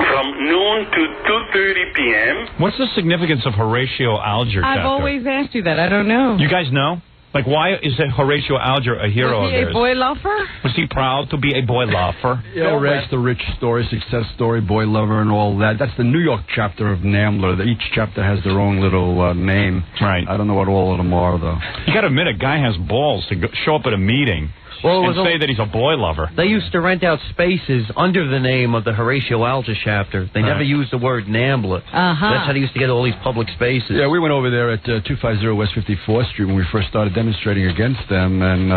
from noon to 2:30 p.m. What's the significance of Horatio Alger chapter? I've always asked you that. I don't know. You guys know? Like, why is Horatio Alger a hero of theirs? theirs? A boy lover? Was he proud to be a boy lover? Yeah, Rags the Rich story, success story, boy lover, and all that. That's the New York chapter of NAMBLA. Each chapter has their own little name. Right. I don't know what all of them are, though. You got to admit, a guy has balls to show up at a meeting and say that he's a boy lover. They used to rent out spaces under the name of the Horatio Alger chapter. They never used the word NAMBLA. That's how they used to get all these public spaces. Yeah, we went over there at 250 West 54th Street when we first started demonstrating against them, and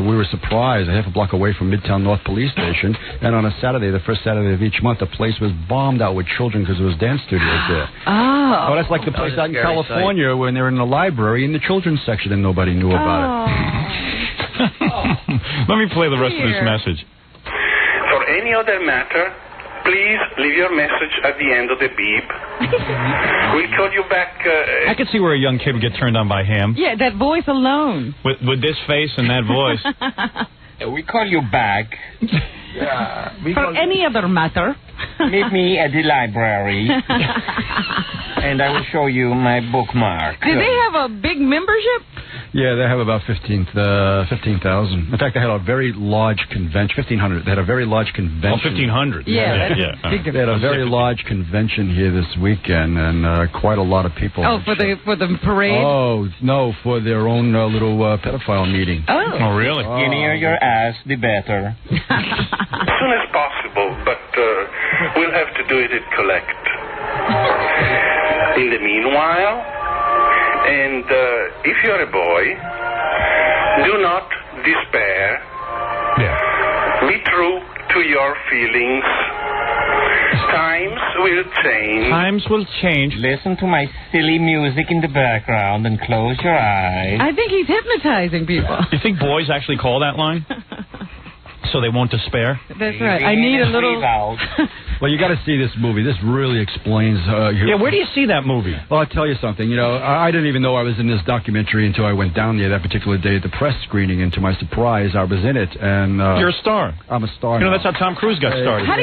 we were surprised. A half a block away from Midtown North Police Station, and on a Saturday, the first Saturday of each month, the place was bombed out with children because there was dance studios there. Oh, that's like the place out in California when they're in the library in the children's section and nobody knew about it. Let me play the rest of this message. For any other matter, please leave your message at the end of the beep. We'll call you back. I could see where a young kid would get turned on by him. yeah, that voice alone. With this face and that voice. We call you back. For any other matter. Meet me at the library, and I will show you my bookmark. Do they have a big membership? Yeah, they have about 15,000. In fact, they had a very large convention, 1,500. They had a very large convention. Oh, 1,500. Yeah. They had a very large convention here this weekend, and quite a lot of people. Oh, for the parade? Oh, no, for their own little pedophile meeting. Oh, really? The nearer your ass, the better. As soon as possible, but we'll have to do it at Collect. In the meanwhile, and if you're a boy, do not despair. Be true to your feelings. Times will change. Times will change. Listen to my silly music in the background and close your eyes. I think he's hypnotizing people. You think boys actually call that line? So they won't despair? That's right. I need a little... Well, you got to see this movie. This really explains... where do you see that movie? Well, I'll tell you something. You know, I didn't even know I was in this documentary until I went down there that particular day at the press screening, and to my surprise, I was in it. And you're a star. I'm a star. You know, that's how Tom Cruise got started. How do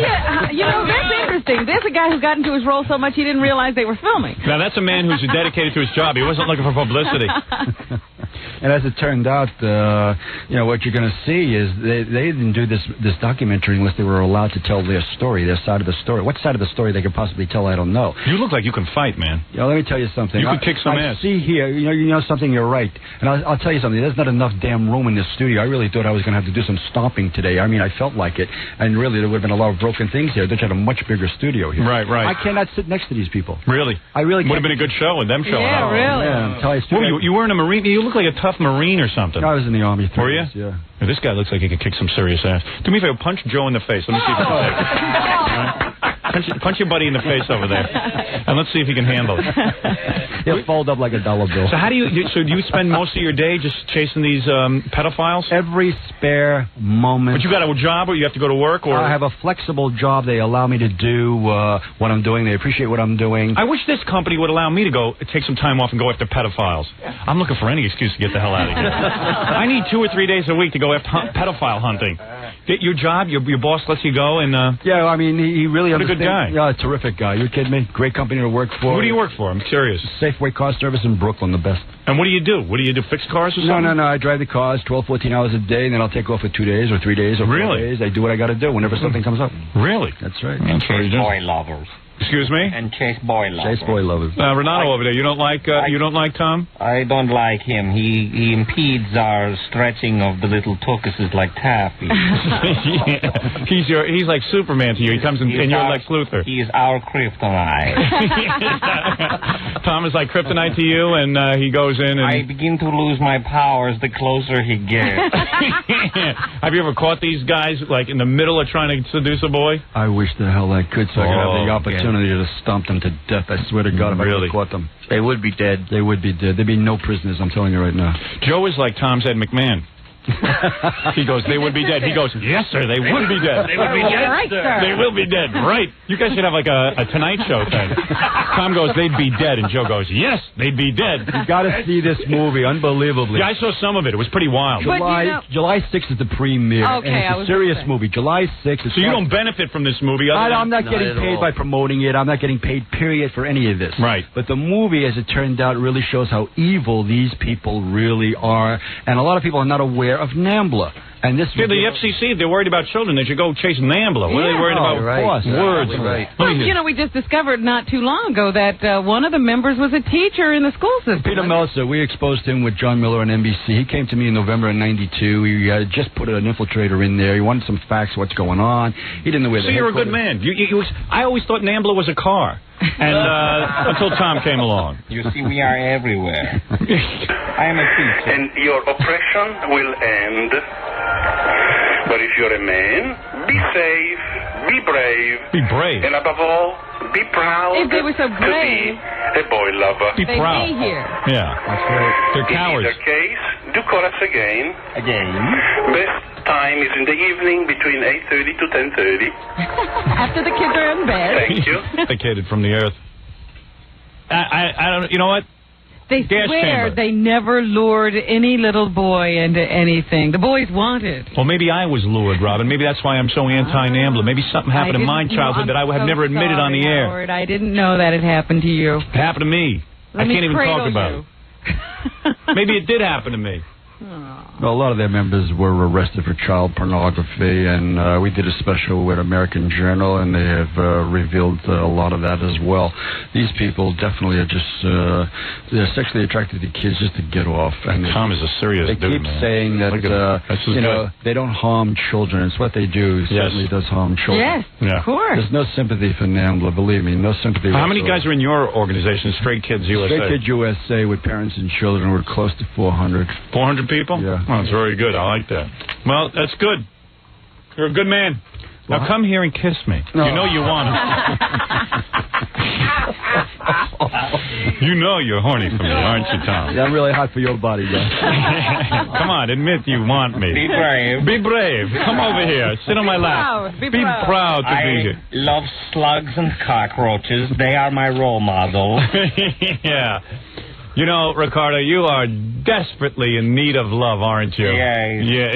you know, that's interesting. There's a guy who got into his role so much he didn't realize they were filming. Now, that's a man who's dedicated to his job. He wasn't looking for publicity. And as it turned out, you know, what you're going to see is they didn't do this documentary unless they were allowed to tell their story, their side of the story. What side of the story they could possibly tell, I don't know. You look like you can fight, man. You know, let me tell you something. You could kick some ass. See here, you know something, you're right. And I'll tell you something, there's not enough damn room in this studio. I really thought I was going to have to do some stomping today. I mean, I felt like it. And really, there would have been a lot of broken things here. They had a much bigger studio here. Right. I cannot sit next to these people. Really? I really can't. Would have been a good show with them showing up. Yeah, really. Yeah, tell you you were in a Marine. You look like a tough Marine or something. I was in the Army. Were you? Yeah. This guy looks like he could kick some serious ass. Do me a favor, punch Joe in the face. Let me see if he can take it. Punch your buddy in the face over there, and let's see if he can handle it. He'll fold up like a dollar bill. So how do you spend most of your day just chasing these pedophiles? Every spare moment. But you got a job, or you have to go to work, or I have a flexible job. They allow me to do what I'm doing. They appreciate what I'm doing. I wish this company would allow me to go take some time off and go after pedophiles. I'm looking for any excuse to get the hell out of here. I need 2 or 3 days a week to go after pedophile hunting. Get your job, your boss lets you go, and yeah, I mean, he really what a good guy. Yeah, a terrific guy. You kidding me? Great company to work for. Who do you work for? I'm curious. Safeway Car Service in Brooklyn, the best. And what do you do? Fix cars or something? No. I drive the cars 12, 14 hours a day, and then I'll take off for 2 days or 3 days or 4 days. I do what I got to do whenever something comes up. Really? That's right. That's what you do. Boy lovers. Excuse me? And chase boy lovers. Chase boy lovers. Renato over there, you don't like Tom? I don't like him. He impedes our stretching of the little tuchuses like taffy. Yeah. He's like Superman to you. He comes in, and you're Lex Luthor. He is our kryptonite. Tom is like kryptonite to you, and he goes in and... I begin to lose my powers the closer he gets. Have you ever caught these guys like in the middle of trying to seduce a boy? I wish the hell I could, so I could have the opportunity to stomp them to death. I swear to God, if I really caught them. They would be dead. They would be dead. There'd be no prisoners, I'm telling you right now. Joe is like Tom's Ed McMahon. He goes, they would be dead. He goes, yes, sir, they would be dead. They would be dead, right, sir. They will be dead. Right. You guys should have like a Tonight Show thing. Tom goes, they'd be dead. And Joe goes, yes, they'd be dead. You got to see this movie, unbelievably. Yeah, I saw some of it. It was pretty wild. July 6th is the premiere. Okay, and it's a serious movie. July 6th. So you don't benefit from this movie? I'm not getting paid by promoting it. I'm not getting paid, period, for any of this. Right. But the movie, as it turned out, really shows how evil these people really are. And a lot of people are not aware of NAMBLA. And this the FCC, they're worried about children. They should go chase NAMBLA. What are they worried about? Words. Right. Well, you know, we just discovered not too long ago that one of the members was a teacher in the school system. Peter Meltzer, we exposed him with John Miller on NBC. He came to me in November of '92. He had just put an infiltrator in there. He wanted some facts, what's going on. He didn't know where So you're a good man. I always thought NAMBLA was a car. And until Tom came along. You see, we are everywhere. I am a teacher. And your oppression will end. But if you're a man, be safe, be brave. Be brave. And above all, be proud. If they were so brave, to be a boy lover. Be proud. They'd be here. Yeah, that's right. They're cowards. In either case, do call us again. Best time is in the evening between 8:30 to 10:30. After the kids are in bed. Thank you. Vacated from the earth. I don't. You know what? They swear they never lured any little boy into anything. The boys wanted. Well, maybe I was lured, Robin. Maybe that's why I'm so anti-NAMBLA. Maybe something happened in my childhood that I have never admitted on the air. Howard, I didn't know that it happened to you. It happened to me. I can't even talk about it. Maybe it did happen to me. Well, a lot of their members were arrested for child pornography, and we did a special with American Journal, and they have revealed a lot of that as well. These people definitely are just they're sexually attracted to kids just to get off. And Tom is a serious dude, They keep saying that they don't harm children. It's what they do. Certainly does harm children. Yes, of course. There's no sympathy for NAMBLA, believe me. No sympathy. How many guys are in your organization, Straight Kids USA? Straight Kids USA with parents and children. We're close to 400. 400 people? Yeah. Oh, that's very good. I like that. Well, that's good. You're a good man. Now come here and kiss me. No. You know you want to. You know you're horny for me, aren't you, Tom? Yeah, I'm really hot for your body, guys. Come on, admit you want me. Be brave. Be brave. Come over here. Sit on my lap. Be proud to be here. I love slugs and cockroaches. They are my role models. Yeah. You know, Ricardo, you are desperately in need of love, aren't you? Yes. Yeah.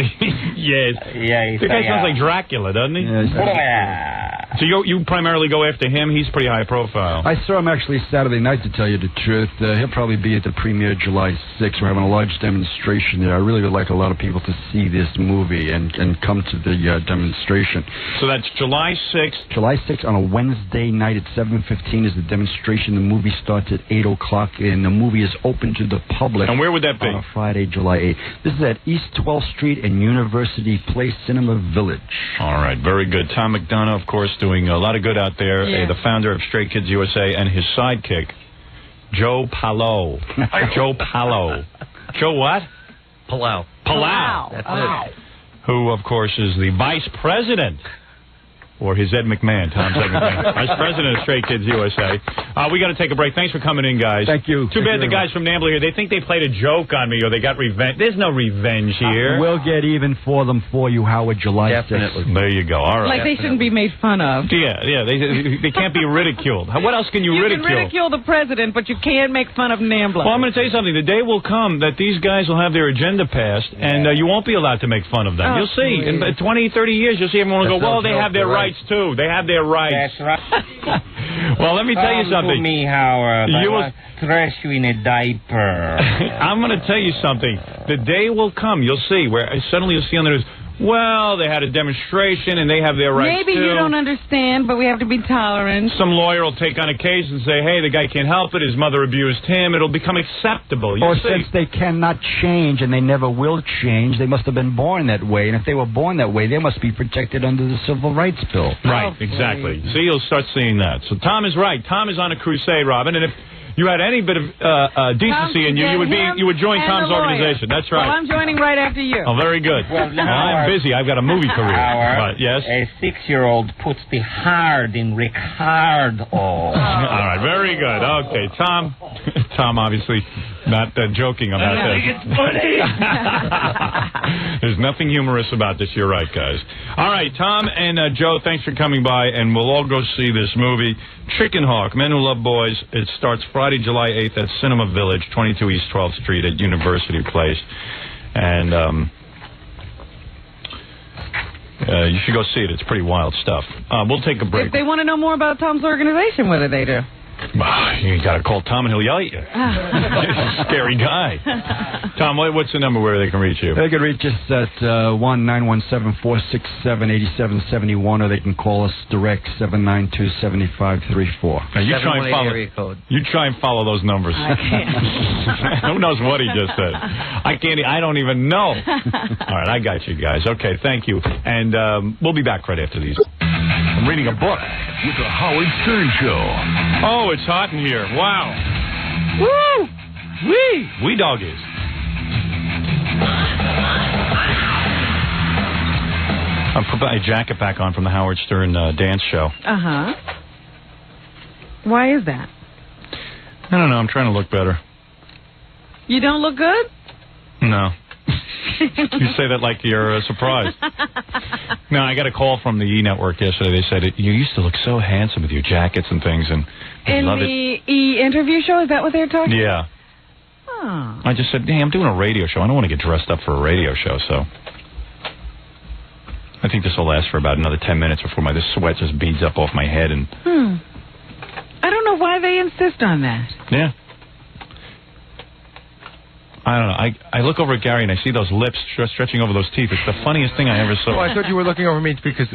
Yes. Yes. The guy sounds like Dracula, doesn't he? Yeah. So you primarily go after him? He's pretty high profile. I saw him actually Saturday night, to tell you the truth. He'll probably be at the premiere July 6th. We're having a large demonstration there. I really would like a lot of people to see this movie and come to the demonstration. So that's July 6th? July 6th on a Wednesday night at 7:15 is the demonstration. The movie starts at 8 o'clock, and the movie is open to the public. And where would that be? On a Friday, July 8th. This is at East 12th Street and University Place Cinema Village. All right, very good. Tom McDonough, of course, doing a lot of good out there. Yeah. The founder of Straight Kids USA, and his sidekick, Joe Palo. Joe Palo. Joe what? Palau. Palau. That's it. Who, of course, is the vice president. Or his Ed McMahon, Tom's Ed McMahon, Vice President of Straight Kids USA. We got to take a break. Thanks for coming in, guys. Thank you. Too bad the guys from NAMBLA here, they think they played a joke on me or they got revenge. There's no revenge here. We'll get even for them for you, Howard, July 6th. There you go. All right. Like they shouldn't be made fun of. Yeah. They can't be ridiculed. What else can you ridicule? You can ridicule the president, but you can't make fun of NAMBLA. Well, I'm going to tell you something. The day will come that these guys will have their agenda passed, and you won't be allowed to make fun of them. You'll see. In 20, 30 years, you'll see everyone will go, well, they have their rights, too. They have their rights. That's right. Well, let me tell you something. To me, Howard. You I will will dress you in a diaper. I'm going to tell you something. The day will come, you'll see, where suddenly you'll see on the news, well, they had a demonstration and they have their rights Maybe too. you don't understand, but we have to be tolerant. Some lawyer will take on a case and say, hey, the guy can't help it, his mother abused him. It'll become acceptable. Or since they cannot change and they never will change, they must have been born that way. And if they were born that way, they must be protected under the Civil Rights Bill. Right, exactly. See, you'll start seeing that. So Tom is right. Tom is on a crusade, Robin, and if you had any bit of decency in you, you would join Tom's organization. That's right. Well, I'm joining right after you. Oh, very good. Well, I'm busy. I've got a movie career. Howard, But, yes? A 6-year-old puts the hard in Ricardo. All right, very good. Okay, Tom. Tom, obviously, not joking about that. It's funny. There's nothing humorous about this. You're right, guys. All right, Tom and Joe, thanks for coming by, and we'll all go see this movie, Chicken Hawk, Men Who Love Boys. It starts Friday, July 8th at Cinema Village, 22 East 12th Street at University Place. And you should go see it. It's pretty wild stuff. We'll take a break. If they want to know more about Tom's organization, what do they do? You got to call Tom and he'll yell at you. Scary guy. Tom, what's the number where they can reach you? They can reach us at 1-917-467-8771, or they can call us direct 792-7534. Now you try and follow those numbers. I can't. Who knows what he just said? I don't even know. All right, I got you guys. Okay, thank you. And we'll be back right after these. I'm reading a book. With the Howard Stern Show. Oh, it's hot in here. Wow. Woo! Wee doggies. I put my jacket back on from the Howard Stern dance show. Uh-huh. Why is that? I don't know. I'm trying to look better. You don't look good? No. You say that like you're surprised. No, I got a call from the E! Network yesterday. They said, you used to look so handsome with your jackets and things, and I in love the E! Interview show, is that what they're talking about? Yeah. Oh. I just said, hey, I'm doing a radio show. I don't want to get dressed up for a radio show, so... I think this will last for about another 10 minutes before this sweat just beads up off my head. And I don't know why they insist on that. Yeah. I don't know. I look over at Gary and I see those lips stretching over those teeth. It's the funniest thing I ever saw. Well, I thought you were looking over me because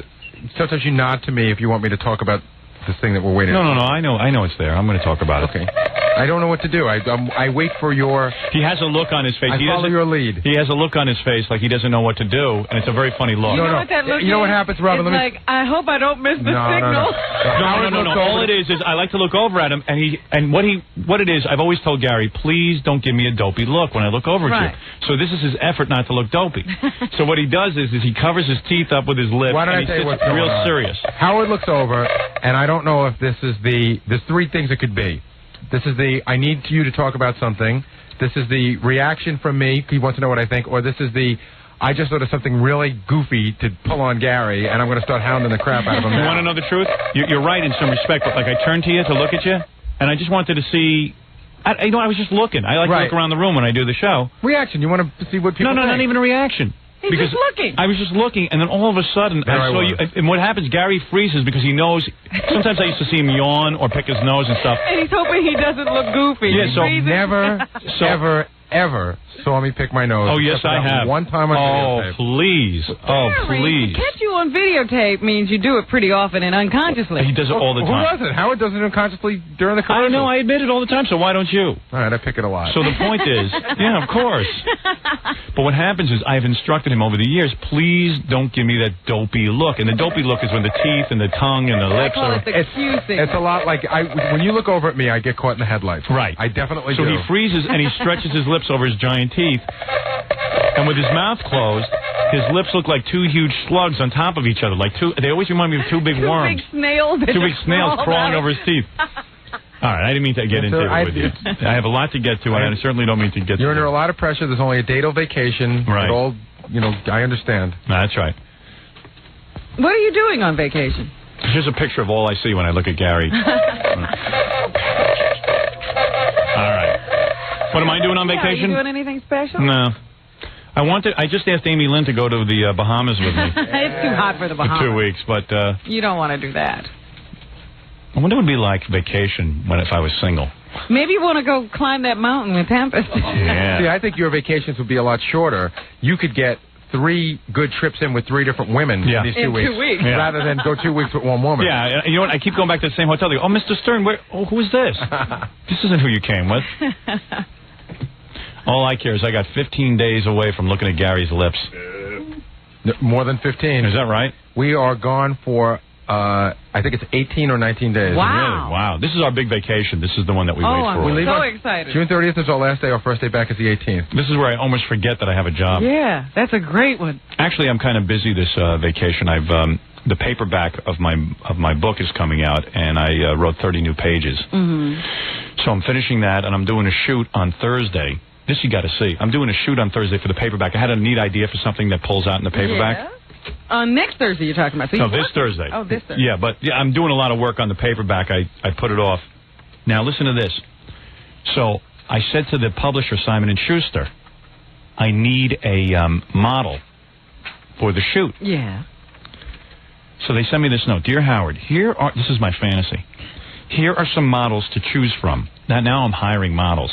sometimes you nod to me if you want me to talk about this thing that we're waiting for. No. I know it's there. I'm going to talk about it. Okay. I don't know what to do. I wait for your... He has a look on his face. I follow your lead. He has a look on his face like he doesn't know what to do, and it's a very funny look. You know what that look You know what happens, Robin? It's like, I hope I don't miss the signal. No. All it is I like to look over at him, and what it is, I've always told Gary, please don't give me a dopey look when I look over at you. So this is his effort not to look dopey. So what he does is he covers his teeth up with his lips, and he sits real serious. Howard looks over, and I don't know if this is there's three things it could be. This is I need you to talk about something. This is the reaction from me. He wants to know what I think. Or this is I just thought of something really goofy to pull on Gary, and I'm going to start hounding the crap out of him. You want to know the truth? You're right in some respect, but like I turned to you to look at you, and I just wanted to see... I was just looking. I like to look around the room when I do the show. Reaction. You want to see what people think. No, not even a reaction. He's just looking. I was just looking, and then all of a sudden, I saw you. And what happens, Gary freezes because he knows. Sometimes I used to see him yawn or pick his nose and stuff. And he's hoping he doesn't look goofy. Yeah, so never, ever saw me pick my nose. Oh, yes, I have. One time on videotape. Please. Oh, please. To catch you on videotape means you do it pretty often and unconsciously. He does it all the time. Who does it? Howard does it unconsciously during the commercial. I know. I admit it all the time, so why don't you? All right, I pick it a lot. So the point is, yeah, of course. But what happens is I've instructed him over the years, please don't give me that dopey look. And the dopey look is when the teeth and the tongue and the lips are... It's a lot like... when you look over at me, I get caught in the headlights. Right. I definitely do. So he freezes and he stretches his lips over his giant teeth. And with his mouth closed, his lips look like two huge slugs on top of each other. They always remind me of two big worms. Two big snails. Two big snails crawling over his teeth. All right, I didn't mean to get into it with you. I have a lot to get to, and I certainly don't mean to get to it. You're under a lot of pressure. There's only a day till vacation. Right. All, I understand. No, that's right. What are you doing on vacation? Here's a picture of all I see when I look at Gary. All right. What am I doing on vacation? Are you doing anything special? No. I just asked Amy Lynn to go to the Bahamas with me. It's too hot for the Bahamas. For 2 weeks, but... you don't want to do that. I wonder what it would be like vacation if I was single. Maybe you want to go climb that mountain with Tempest. Yeah. See, I think your vacations would be a lot shorter. You could get 3 good trips in with 3 different women in these 2 weeks. 2 weeks. Yeah. Rather than go 2 weeks with one woman. Yeah, you know what? I keep going back to the same hotel. They go, oh, Mr. Stern, who is this? This isn't who you came with. All I care is I got 15 days away from looking at Gary's lips. More than 15. Is that right? We are gone for, I think it's 18 or 19 days. Wow. Really? Wow. This is our big vacation. This is the one that we wait for. I'm so excited. June 30th is our last day. Our first day back is the 18th. This is where I almost forget that I have a job. Yeah, that's a great one. Actually, I'm kind of busy this vacation. I've the paperback of my book is coming out, and I wrote 30 new pages. Mm-hmm. So I'm finishing that, and I'm doing a shoot on Thursday. This you got to see. I'm doing a shoot on Thursday for the paperback. I had a neat idea for something that pulls out in the paperback. Yeah. Next Thursday you're talking about. So no, this Thursday. Oh, this Thursday. Yeah, but I'm doing a lot of work on the paperback. I put it off. Now, listen to this. So I said to the publisher, Simon & Schuster, I need a for the shoot. Yeah. So they sent me this note. Dear Howard, this is my fantasy. Here are some models to choose from. Now I'm hiring models.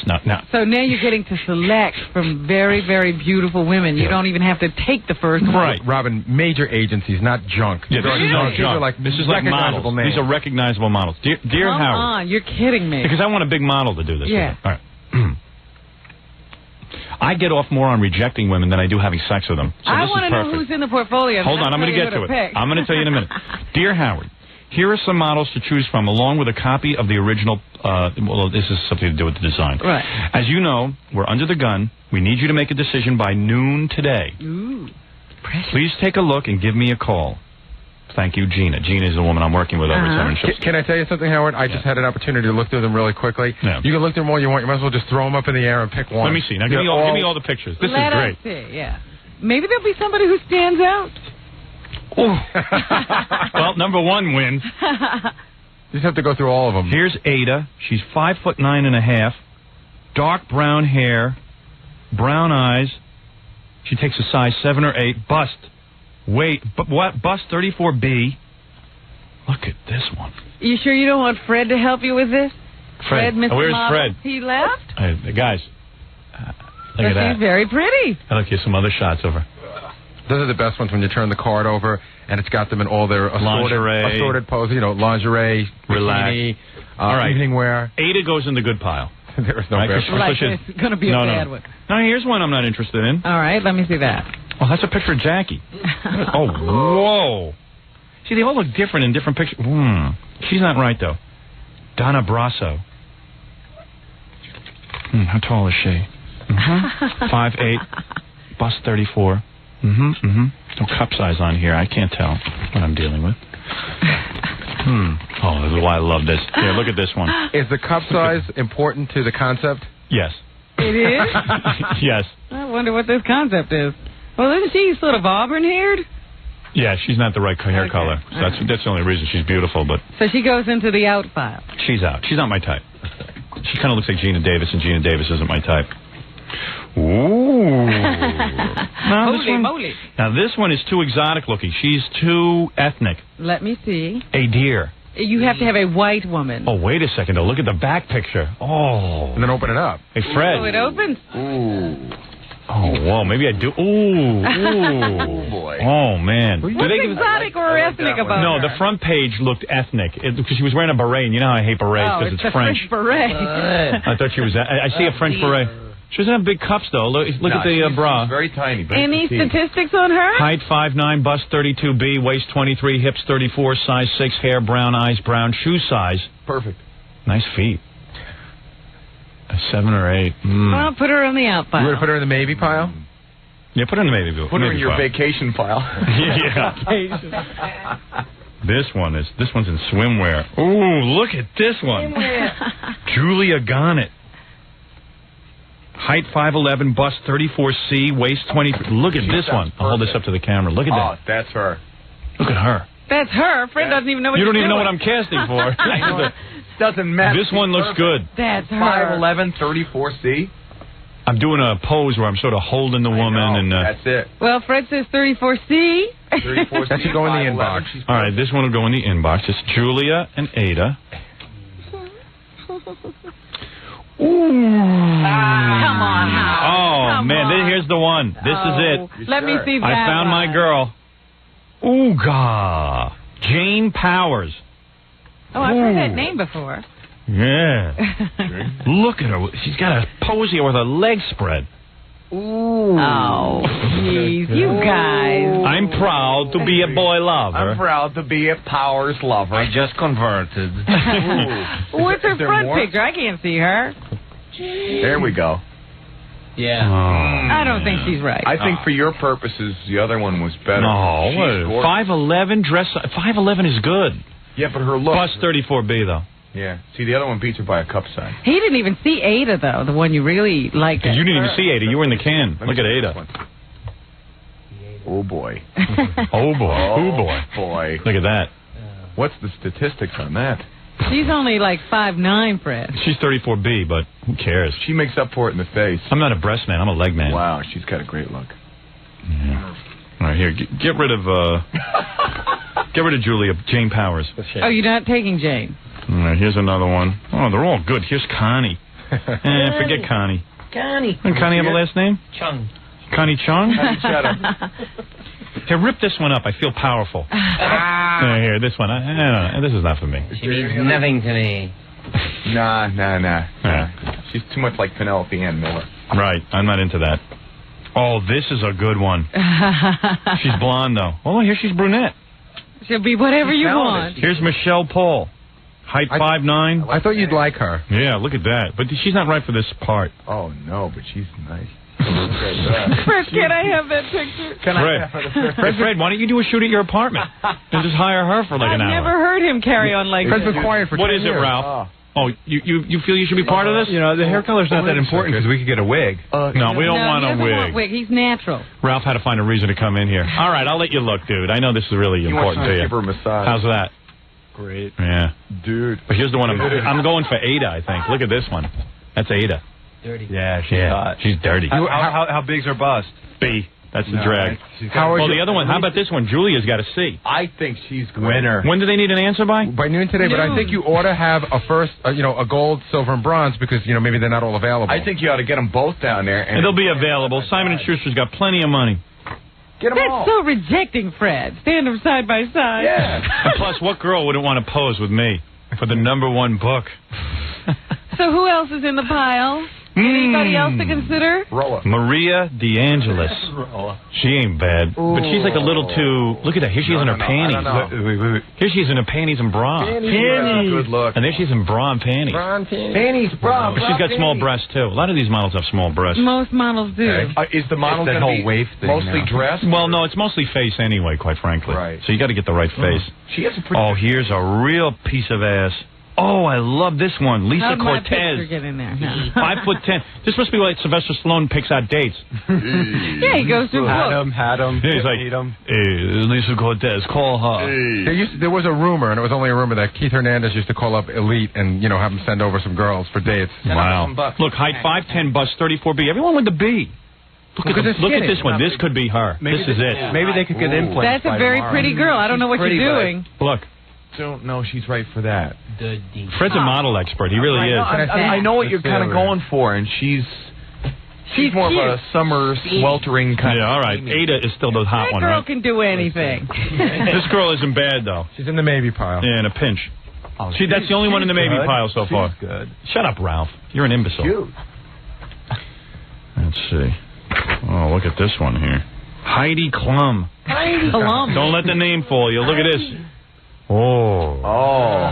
So now you're getting to select from very, very beautiful women. You don't even have to take the first one. Right. Robin, major agencies, not junk. Yeah, this is not junk. This is like models. Names. These are recognizable models. Dear Come Howard. on, you're kidding me. Because I want a big model to do this. Yeah. All right. I get off more on rejecting women than I do having sex with them. So I want to know who's in the portfolio. Hold on, I'm going to get to it. I'm going to tell you in a minute. Dear Howard, here are some models to choose from, along with a copy of the original. Well, this is something to do with the design. Right. As you know, we're under the gun. We need you to make a decision by noon today. Ooh, precious. Please take a look and give me a call. Thank you, Gina. Gina is the woman I'm working with over at 7 Shows. Can I tell you something, Howard? I just had an opportunity to look through them really quickly. Yeah. You can look through them all you want. You might as well just throw them up in the air and pick one. Let me see. Now, give me all the pictures. This is great. Let's see, yeah. Maybe there'll be somebody who stands out. Well, number 1 wins. You just have to go through all of them. Here's Ada. She's 5'9.5", dark brown hair, brown eyes. She takes a size 7 or 8. Bust. Wait, what? Bust 34B. Look at this one. You sure you don't want Fred to help you with this? Fred, Mr. where's Model? Fred? He left? Guys, look at that. She's very pretty. I'll look you some other shots over. Those are the best ones when you turn the card over and it's got them in all their assorted poses. You know, lingerie, bikini, all right. evening wear. Ada goes in the good pile. There is no right, it's going to be a bad one. No, here's one I'm not interested in. All right, let me see that. Oh, that's a picture of Jackie. Oh, whoa. See, they all look different in different pictures. She's not right, though. Donna Brasso. How tall is she? 5'8", bust 34. No cup size on here. I can't tell what I'm dealing with. Oh, this is why I love this. Here, look at this one. Is the cup size important to the concept? Yes. It is? Yes. I wonder what this concept is. Well, isn't she sort of auburn-haired? Yeah, she's not the right hair color. So that's the only reason she's beautiful. But so she goes into the out file. She's out. She's not my type. She kind of looks like Gina Davis, and Gina Davis isn't my type. Ooh. Holy moly. Now, this one is too exotic looking. She's too ethnic. Let me see. A deer. You have to have a white woman. Oh, wait a second, though. Look at the back picture. Oh. And then open it up. Hey, Fred. Oh, it opens. Ooh. Oh, whoa, maybe I do. Ooh. Oh, boy. Oh, man. What's exotic or ethnic about No, her? the front page looked ethnic because she was wearing a beret, and you know how I hate berets because it's French. French beret. I thought she was. I see a French beret. She doesn't have big cups, though. Look at the bra. She's very tiny. Any statistics on her? Height 5'9", bust 32B, waist 23, hips 34, size 6, hair brown, eyes brown, shoe size. Perfect. Nice feet. A 7 or 8. Well, put her on the out file. You want to put her in the maybe pile? Yeah, put her in the maybe pile. Put her in your vacation pile. Yeah. This one's in swimwear. Ooh, look at this one. Julia Garnett. Height 5'11", bust 34C, waist 23. Look at this one. I'll hold this up to the camera. Look at that. Oh, that's her. Look at her. That's her. Fred doesn't even know what you don't even know doing. what I'm casting for. Doesn't matter. This one looks good. That's her. 5'11", 34C. I'm doing a pose where I'm sort of holding the woman. And that's it. Well, Fred says 34C. 34C. That should go in the inbox. All right, this one will go in the inbox. It's Julia and Ada. Ooh. Come on now. Oh, Come man, on. Here's the one. This is it. Let me see that. I found my girl. Ooga. Jane Powers. Oh, I've heard that name before. Yeah. Look at her. She's got a pose here with her legs spread. Ooh. Oh, jeez, you guys. I'm proud to be a boy lover. I'm proud to be a Powers lover. I just converted. What's her front picture? I can't see her. There we go. Yeah. I don't think she's right. I think for your purposes, the other one was better. No, 5'11", dress. 5'11" is good. Yeah, but her look. Plus 34B though. Yeah. See, the other one beats her by a cup size. He didn't even see Ada though, the one you really liked. You didn't even see Ada. You were in the can. Look at Ada. Oh boy. Oh boy. Oh boy. Boy. Look at that. What's the statistics on that? She's only like 5'9", Fred. She's 34B, but who cares? She makes up for it in the face. I'm not a breast man. I'm a leg man. Wow, she's got a great look. Yeah. All right, here, get rid of Julia. Jane Powers. Oh, you're not taking Jane. All right, here's another one. Oh, they're all good. Here's Connie. Forget Connie. Connie. Doesn't Connie have a last name? Chung. Connie Chung? Connie Cheddar. Here, rip this one up. I feel powerful. Here, this one. I don't know. This is not for me. She means nothing to me. Nah. She's too much like Penelope Ann Miller. Right. I'm not into that. Oh, this is a good one. She's blonde, though. Oh, here she's brunette. She'll be whatever you want. Here's Michelle Paul. Height 5'9". I thought you'd like her. Yeah, look at that. But she's not right for this part. Oh, no, but she's nice. Fred, can I have that picture? Fred, why don't you do a shoot at your apartment and just hire her for like an hour? I've never heard him carry on like Fred's this. been quiet for 10 years. What is it, Ralph? Oh, you feel you should be part of this? You know, the hair color's not that important because we could get a wig. No, we don't want a wig. He's natural. Ralph had to find a reason to come in here. All right, I'll let you look, dude. I know this is really important to you. Give her a massage. How's that? Great. Yeah. Dude. But here's the one I'm going for Ada, I think. Look at this one. That's Ada. Dirty. Yeah, she's hot. She's dirty. How big's her bust? B. That's the drag. Well, the other one, how about this one? Julia's got a C. I think she's winner. When do they need an answer by? By noon today, but I think you ought to have a first, a gold, silver, and bronze because, maybe they're not all available. I think you ought to get them both down there. And they'll be available. Simon & Schuster's got plenty of money. Get them all. That's so rejecting, Fred. Stand them side by side. Yeah. And plus, what girl wouldn't want to pose with me for the #1 book? So who else is in the pile? Anybody else to consider? Maria DeAngelis. She ain't bad, but she's like a little too. Look at that. Here she is in her panties. Wait. Here she is in her panties and bra. Panties. Good look. And there she's in bra and panties. Panties, bra. But she's got small breasts too. A lot of these models have small breasts. Most models do. Is the model that whole wave thing mostly dressed? Well, no, it's mostly face anyway, quite frankly. Right. So you got to get the right face. She has a pretty. Oh, here's a real piece of ass. Oh, I love this one. Lisa How'd my Cortez. picture get in there? 5'10". This must be like Sylvester Stallone picks out dates. Yeah, he goes through books. Had him. Yeah, he's like, hey, Lisa Cortez, call her. There was a rumor, and it was only a rumor, that Keith Hernandez used to call up Elite and, have them send over some girls for dates. Wow. Look, height 5'10", bust 34B. Everyone with the B. Look at this one. This could be her. This is it. Maybe they could get implants. That's a very pretty girl. I don't know what you're doing. Look. Don't know she's right for that. Fred's a model expert. He really is. I know what you're kind of going for, and she's more cute. of a summer sweltering kind of. Yeah, all right. Ada is still the hot one, That girl right? can do anything. This girl isn't bad, though. She's in the maybe pile. Yeah, in a pinch. See, that's the only one in the maybe pile so far. She's good. Shut up, Ralph. You're an imbecile. Cute. Let's see. Oh, look at this one here. Heidi Klum. Heidi Klum. Don't let the name fool you. Look at this. Oh,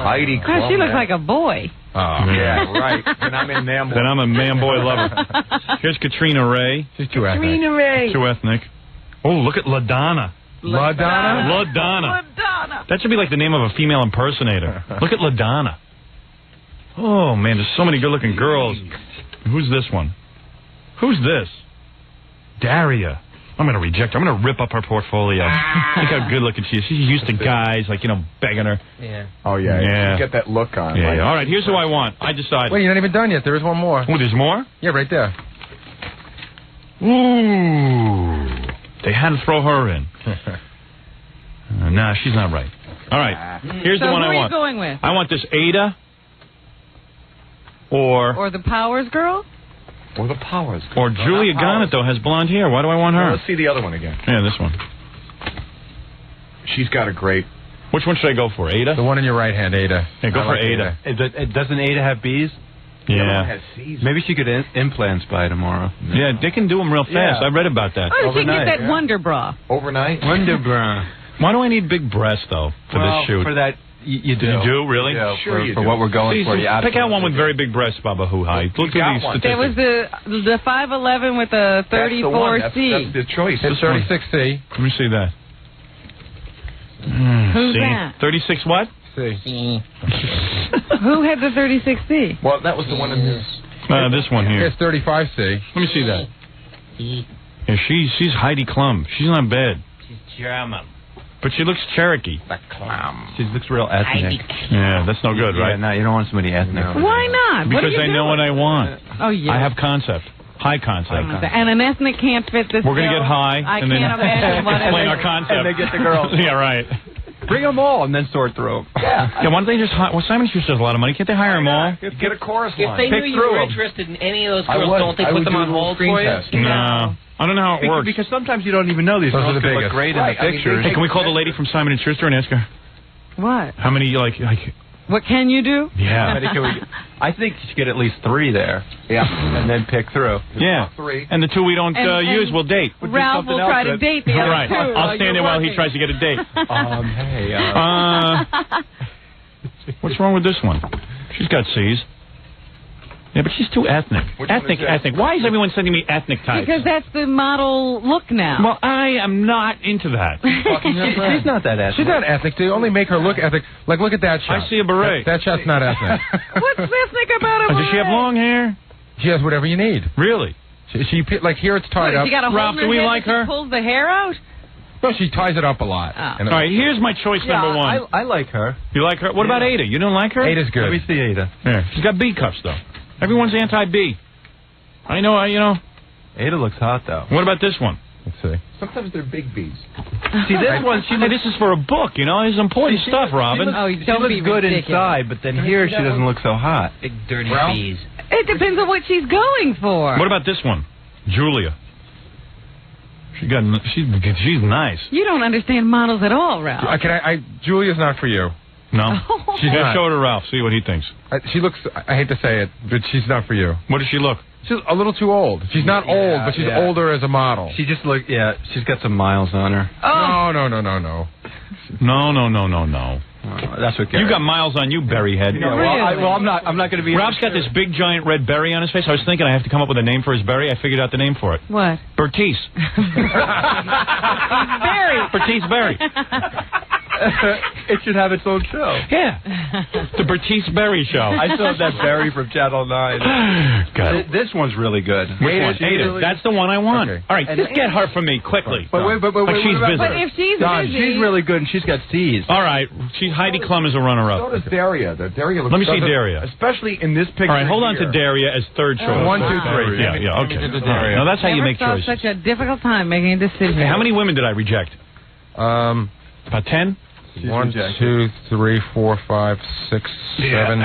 Heidi Klum. God, she looks like a boy. Oh, yeah, right. Then I'm in man boy. Then I'm a man-boy lover. Here's Katrina Ray. She's too ethnic. Katrina Ray. Too ethnic. Oh, look at LaDonna. LaDonna. That should be like the name of a female impersonator. Look at LaDonna. Oh, man, there's so many good-looking girls. Who's this one? Who's this? Daria. I'm going to reject her. I'm going to rip up her portfolio. Look how good-looking she is. She's used to guys, like, begging her. Yeah. Oh, yeah. You get that look on. Yeah, yeah. All right, here's who I want. I decided. Wait, you're not even done yet. There is one more. Oh, there's more? Yeah, right there. Ooh. They had to throw her in. Nah, she's not right. All right, here's the one I want. Who are you going with? I want this Ada or the Powers girl? Or the Powers. Or Julia Garnett, though, has blonde hair. Why do I want her? Well, let's see the other one again. Yeah, this one. She's got a great... Which one should I go for, Ada? The one in your right hand, Ada. Yeah, go for Ada. Doesn't Ada have B's? Yeah. Maybe she could implants by tomorrow. Yeah, they can do them real fast. I read about that. Oh, she can get that Wonder Bra. Overnight? Wonder Bra. Why do I need big breasts, though, for this shoot? For that, you do. You do, really? Yeah, sure for what we're going for. Yeah, pick out one with very big breasts, Baba Hoo-Hi. Look at these statistics. There was the 5'11" with a 34C. That's the choice. It's 36C. Let me see that. Who's C? that? 36 what? C. Who had the 36C? Well, that was the one in this. This one here. It's 35C. Let me see that. Yeah, she's Heidi Klum. She's not bad. She's German. But she looks Cherokee. The Klum. She looks real ethnic. Yeah, that's no good, right? Yeah, no, you don't want somebody ethnic. Why not? Because I know what I want. Oh, yeah. I have concept. High concept. And an ethnic can't fit this We're going to bill. get high. I and then can't imagine what explain our concept. And they get the girls. Yeah, right. Bring them all and then sort through them. Yeah, why don't they just hire... Well, Simon Schuster has a lot of money. Can't they hire them all? Get a chorus If line. they knew you were them. interested in any of those girls, don't they put them on hold for you? No. I don't know how it works. Because sometimes you don't even know these girls could look great in the pictures. Hey, can we call the lady from Simon & Schuster and ask her? What? How many, like... What can you do? Yeah. I think you should get at least 3 there. Yeah. And then pick through. Yeah. 3. And the 2 we don't use, we'll date. Ralph will try to date the other right. 2. I'll stand there while he tries to get a date. What's wrong with this one? She's got C's. Yeah, but she's too ethnic. Ethnic. Why is everyone sending me ethnic types? Because that's the model look now. Well, I am not into that. She's not that ethnic. She's not ethnic. They only make her look ethnic. Like, look at that shot. I see a beret. That shot's not ethnic. What's ethnic about a beret? Does she have long hair? She has whatever you need. Really? She like, here it's tied up. She got a Ralph, do we like her? She pulls the hair out? No, she ties it up a lot. Oh. All right, here's my choice number 1. I like her. You like her? What about Ada? You don't like her? Ada's good. Let me see Ada. Yeah. She's got B cups, though. Everyone's anti-B. I know, you know. Ada looks hot, though. What about this one? Let's see. Sometimes they're big B's. See, this one, this is for a book, you know. It's important stuff, Robin. She looks good inside, but then here she doesn't look so hot. Big dirty B's. It depends on what she's going for. What about this one? Julia. She's nice. You don't understand models at all, Ralph. Julia's not for you. No? She's not. Show it to Ralph, see what he thinks. She looks, I hate to say it, but she's not for you. What does she look? She's a little too old. She's not old, but she's older as a model. She just look, she's got some miles on her. Oh. No. No. That's what you got miles on you, berryhead. Yeah, I'm not going to be. Ralph's got this big giant red berry on his face. I was thinking I have to come up with a name for his berry. I figured out the name for it. What? Bertice. Berry. Bertice Berry. It should have its own show. Yeah. The Bertice Berry Show. I still have that berry from Channel 9. God. This one's really good. Which one? Ada. That's the one I want. Okay. All right, just get her for me quickly. But she's busy. But if she's busy. She's really good, and she's got C's. All right. Heidi Klum is a runner-up. So does Daria. Daria looks. Let me see Daria. Especially in this picture. All right, hold on to Daria as third choice. 1, 2, 3. Yeah, okay. Now that's how you make choices. Such a difficult time making a decision. Okay, how many women did I reject? About 10? 1, 2, 3, 4, 5, 6, 7,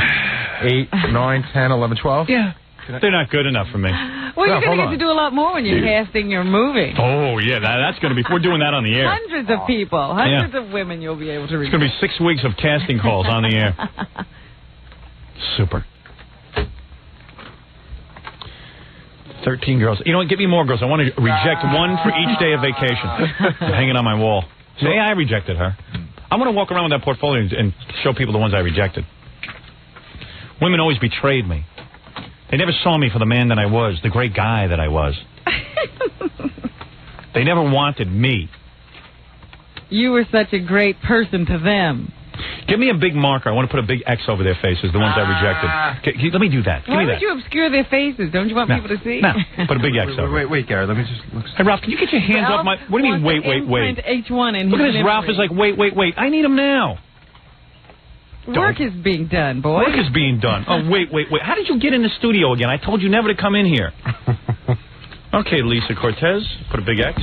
8, 9, 10, 11, 12. Yeah. They're not good enough for me. Well, you're going to get to do a lot more when you're casting your movie. Oh, yeah, that's going to be... We're doing that on the air. Hundreds of people, hundreds of women you'll be able to reach. It's going to be 6 weeks of casting calls on the air. Super. 13 girls. You know what? Give me more girls. I want to reject one for each day of vacation. Hanging on my wall. Say I rejected her. I'm going to walk around with that portfolio and show people the ones I rejected. Women always betrayed me. They never saw me for the man that I was, the great guy that I was. They never wanted me. You were such a great person to them. Give me a big marker. I want to put a big X over their faces, the ones I rejected. Let me do that. Give me that. Why would you obscure their faces? Don't you want people to see? No, put a big X over. Wait, Gary, let me just look. Hey, Ralph, can you get your hands off my... What do you mean, wait? H1 in Look at this. Ralph is like, wait. I need him now. Work is being done, boy. Work is being done. Oh, wait. How did you get in the studio again? I told you never to come in here. Okay, Lisa Cortez, put a big X.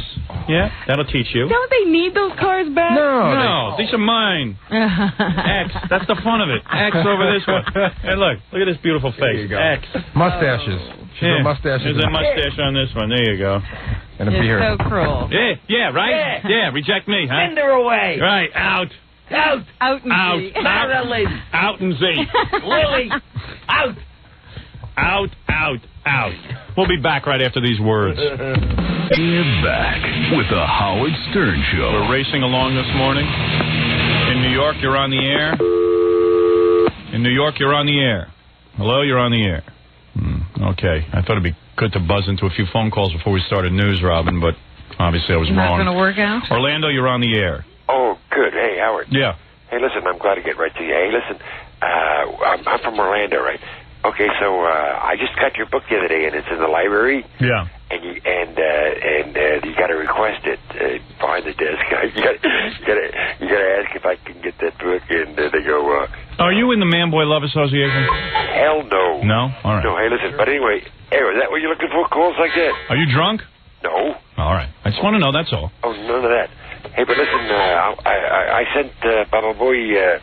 Yeah, that'll teach you. Don't they need those cars back? No, these are mine. X, that's the fun of it. X over this one. Hey, look at this beautiful face. There you go. X. Mustaches. Mustaches. There's a mustache on this one. There you go. And a beard. So cruel. Yeah, right? Yeah, reject me, huh? Send her away. Right, out. Out and Z. Out and Z. Lily, out. Out. We'll be back right after these words. We're back with the Howard Stern Show. We're racing along this morning. In New York, you're on the air. In New York, you're on the air. Hello, you're on the air. Okay. I thought it'd be good to buzz into a few phone calls before we started news, Robin, but obviously I was wrong. Not going to work out? Orlando, you're on the air. Oh, good. Hey, Howard. Yeah. Hey, listen, I'm glad to get right to you. Hey, listen, I'm from Orlando, right? Okay, so I just got your book the other day, and it's in the library. Yeah. And you got to request it behind the desk. You got to ask if I can get that book, and they go. Are you in the Man Boy Love Association? Hell no. No. All right. No. Hey, listen. But anyway, is that what you're looking for? Calls like that? Are you drunk? No. All right. I just want to know. That's all. Oh, none of that. Hey, but listen, I sent Baba Boy a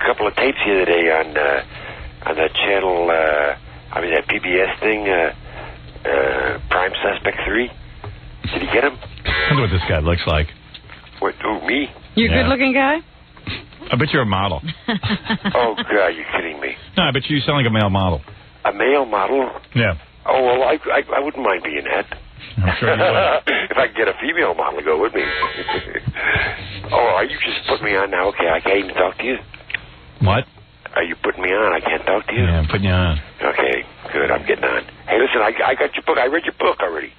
couple of tapes the other day on that channel, that PBS thing, Prime Suspect 3. Did you get him? I wonder what this guy looks like. What, who, me? You a good-looking guy? I bet you're a model. Oh, God, you're kidding me. No, I bet you sound like a male model. A male model? Yeah. Oh, well, I wouldn't mind being that. I'm sure you would. If I could get a female model to go with me. Oh, are you just putting me on now? Okay, I can't even talk to you. What? Are you putting me on? I can't talk to you? Yeah, I'm putting you on. Okay, good. I'm getting on. Hey, listen, I got your book. I read your book already.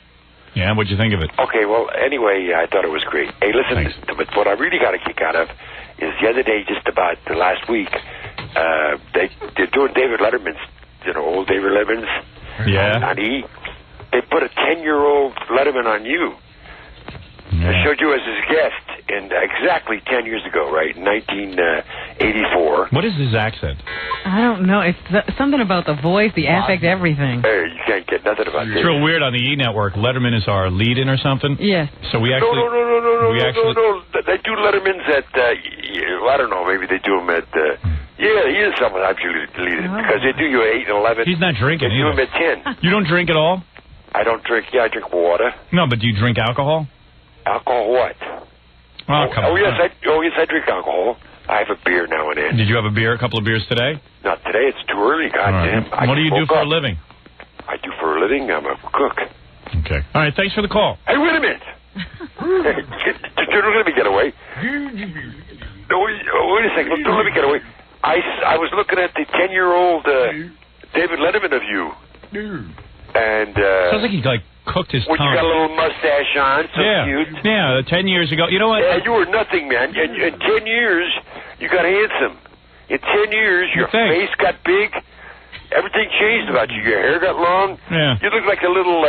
Yeah, what'd you think of it? Okay, well, anyway, I thought it was great. Hey, listen, but what I really got a kick out of is the other day, just about the last week, they're doing David Letterman's, old David Letterman's. Yeah. On E! They put a 10-year-old Letterman on you. Yeah. They showed you as his guest exactly 10 years ago, right? In 84. What is his accent? I don't know. It's something about the voice, the affect, everything. Hey, you can't get nothing about this. It's real weird on the E! Network. Letterman is our lead-in or something? Yes. So we actually... No. They do Letterman's at, I don't know, maybe they do them at, yeah, he is someone actually lead-in, because they do you at 8 and 11. He's not drinking either. They do him at 10. You don't drink at all? I don't drink, I drink water. No, but do you drink alcohol? Alcohol what? Oh, come on. Yes, I drink alcohol. I have a beer now and then. Did you have a couple of beers today? Not today, it's too early, goddamn. Right. What do you do for a living? I do for a living, I'm a cook. Okay. All right, thanks for the call. Hey, wait a minute. Don't let me get away. No, wait a second. Don't let me get away. I was looking at the 10-year-old David Letterman of you. And sounds like he cooked his tongue. You got a little mustache on, so cute. Yeah, 10 years ago. You know what? Yeah, you were nothing, man. In 10 years, you got handsome. In 10 years, your face got big. Everything changed about you. Your hair got long. Yeah. You look like a little...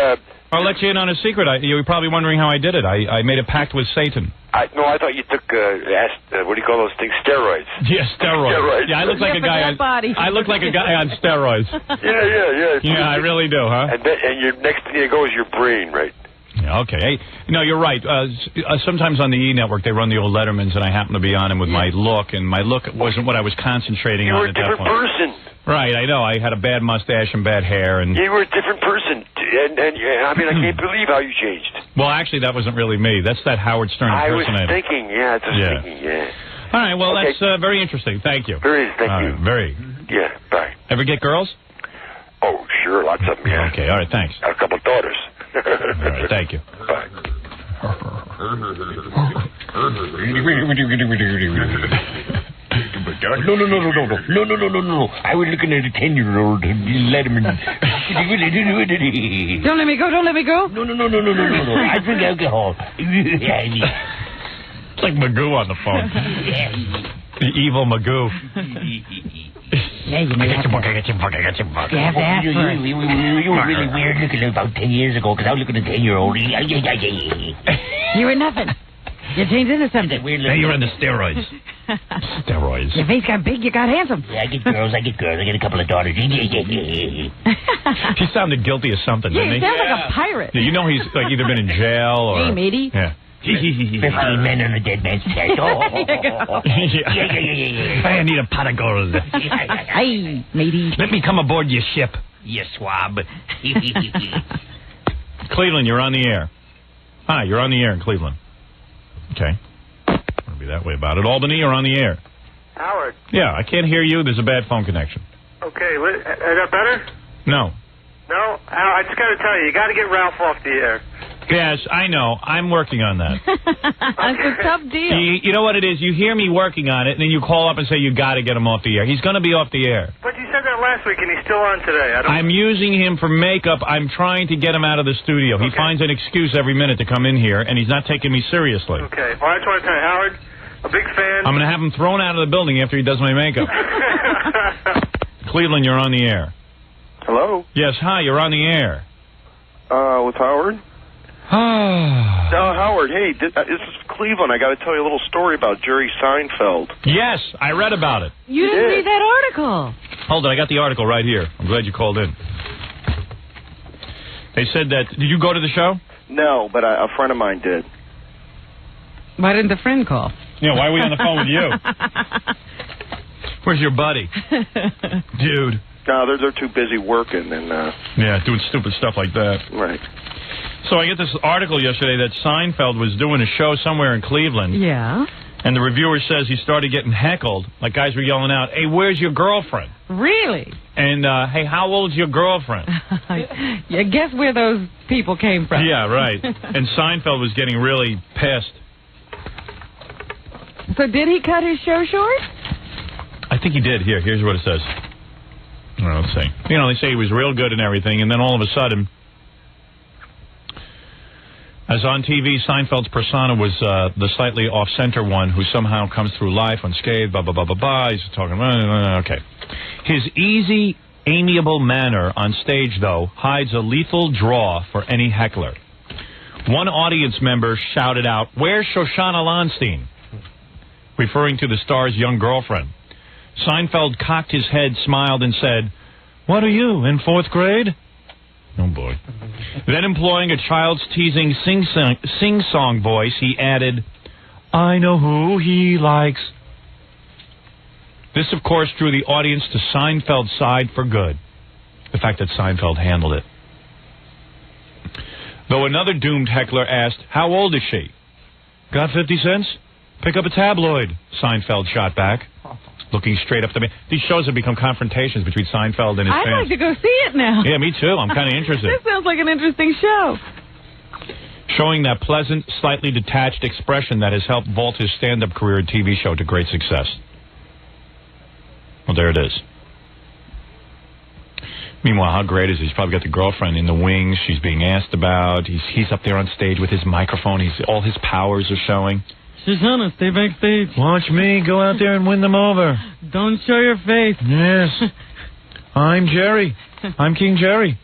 I'll let you in on a secret. You're probably wondering how I did it. I made a pact with Satan. No, I thought you took, what do you call those things? Steroids. Yeah, steroids. Yeah, I look like a guy I look like a guy on steroids. Yeah. Yeah, I really do, huh? And your next thing to go is your brain, right? Yeah, okay. Hey, no, you're right. Sometimes on the E! Network, they run the old Lettermans, and I happen to be on him with my look, and my look wasn't what I was concentrating on at that point. You were a different person. Right, I know. I had a bad mustache and bad hair. And you were a different person. And I mean, I can't believe how you changed. Well, actually, that wasn't really me. That's that Howard Stern impersonator. I was thinking, thinking. All right, well, that's very interesting. Thank you. Very, thank you. Very. Yeah, bye. Ever get girls? Oh, sure, lots of them, yeah. Okay, all right, thanks. Got a couple daughters. All right, thank you. Bye. No. I was looking at a 10-year-old Letterman. Don't let me go. No. I drink alcohol. It's like Magoo on the phone. The evil Magoo. Yeah, you know, I got some vodka. You were really weird looking about 10 years ago, because I was looking at a 10-year-old. You were nothing. You changed into something. Now you're into steroids. Steroids. Your face got big, you got handsome. Yeah, I get girls. I get a couple of daughters. He sounded guilty of something, didn't he? He sounds like a pirate. Yeah, you know he's either been in jail or... Hey, matey. Yeah. 15 men on a dead man's chest. Yeah. I need a pot of gold. Hey, matey. Let me come aboard your ship. You swab. Cleveland, you're on the air. Hi, you're on the air in Cleveland. Okay. I'll be that way about it. Albany, you're on the air. Howard. Yeah, I can't hear you. There's a bad phone connection. Okay, is that better? No. No? I just got to tell you got to get Ralph off the air. Yes, I know. I'm working on that. It's a tough deal. You know what it is? You hear me working on it, and then you call up and say you got to get him off the air. He's going to be off the air. But you said that last week, and he's still on today. I'm using him for makeup. I'm trying to get him out of the studio. Okay. He finds an excuse every minute to come in here, and he's not taking me seriously. Okay. Well, I just want to tell you, Howard, a big fan. I'm going to have him thrown out of the building after he does my makeup. Cleveland, you're on the air. Hello? Yes, hi, you're on the air. With Howard? Howard, hey, this is Cleveland. I got to tell you a little story about Jerry Seinfeld. Yes, I read about it. You didn't read that article. Hold it, I got the article right here. I'm glad you called in. They said that... Did you go to the show? No, but a friend of mine did. Why didn't the friend call? Yeah, why are we on the phone with you? Where's your buddy? Dude. No, they're too busy working and... Yeah, doing stupid stuff like that. Right. So I get this article yesterday that Seinfeld was doing a show somewhere in Cleveland. Yeah. And the reviewer says he started getting heckled. Like guys were yelling out, hey, where's your girlfriend? Really? And, hey, how old's your girlfriend? Yeah, guess where those people came from. Yeah, right. And Seinfeld was getting really pissed. So did he cut his show short? I think he did. Here's what it says. Well, let's see. You know, they say he was real good and everything, and then all of a sudden... As on TV, Seinfeld's persona was the slightly off-center one who somehow comes through life unscathed, blah, blah, blah, blah, blah. He's talking, okay. His easy, amiable manner on stage, though, hides a lethal draw for any heckler. One audience member shouted out, where's Shoshana Lonstein? Referring to the star's young girlfriend. Seinfeld cocked his head, smiled, and said, "What are you, in 4th grade?" Oh, boy. Then, employing a child's teasing sing-song voice, he added, "I know who he likes." This, of course, drew the audience to Seinfeld's side for good. The fact that Seinfeld handled it. Though another doomed heckler asked, "How old is she?" "Got 50 cents? Pick up a tabloid," Seinfeld shot back, looking straight up to me. These shows have become confrontations between Seinfeld and his fans. I'd like to go see it now. Yeah, me too. I'm kind of interested. This sounds like an interesting show. Showing that pleasant, slightly detached expression that has helped vault his stand-up career and TV show to great success. Well, there it is. Meanwhile, how great is he? He's probably got the girlfriend in the wings she's being asked about. He's up there on stage with his microphone. All his powers are showing. Shoshana, stay backstage. Watch me go out there and win them over. Don't show your face. Yes. I'm Jerry. I'm King Jerry.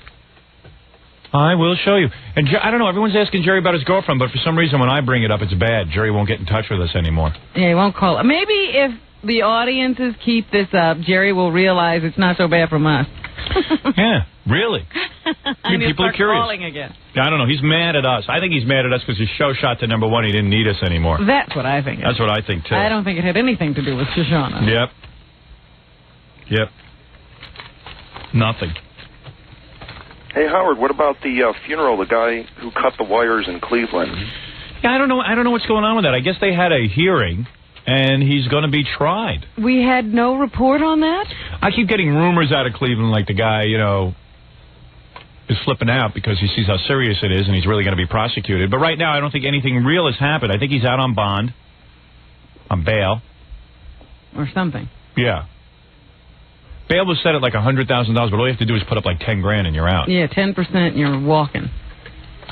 I will show you. And I don't know, everyone's asking Jerry about his girlfriend, but for some reason when I bring it up, it's bad. Jerry won't get in touch with us anymore. Yeah, he won't call. Maybe if the audiences keep this up, Jerry will realize it's not so bad from us. Yeah, really. People are curious. Calling again. I don't know. He's mad at us. I think he's mad at us because his show shot to #1. He didn't need us anymore. That's what I think. That's what I think, too. I don't think it had anything to do with Shoshana. Yep. Nothing. Hey, Howard, what about the funeral, the guy who cut the wires in Cleveland? Yeah, I don't know what's going on with that. I guess they had a hearing, and he's going to be tried. We had no report on that? I keep getting rumors out of Cleveland like the guy, is flipping out because he sees how serious it is and he's really going to be prosecuted. But right now, I don't think anything real has happened. I think he's out on bond, on bail. Or something. Yeah. Bail was set at like $100,000, but all you have to do is put up like $10,000 and you're out. Yeah, 10% and you're walking.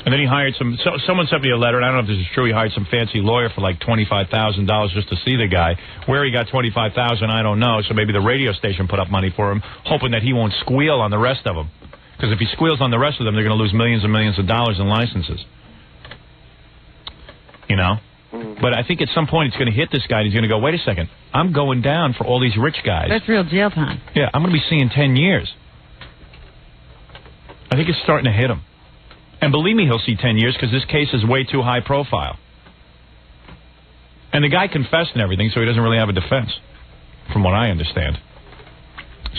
And then he hired someone sent me a letter, and I don't know if this is true, he hired some fancy lawyer for like $25,000 just to see the guy. Where he got $25,000, I don't know, so maybe the radio station put up money for him, hoping that he won't squeal on the rest of them. Because if he squeals on the rest of them, they're going to lose millions and millions of dollars in licenses. But I think at some point it's going to hit this guy, and he's going to go, wait a second, I'm going down for all these rich guys. That's real jail time. Yeah, I'm going to be seeing 10 years. I think it's starting to hit him. And believe me, he'll see 10 years because this case is way too high profile. And the guy confessed and everything, so he doesn't really have a defense, from what I understand.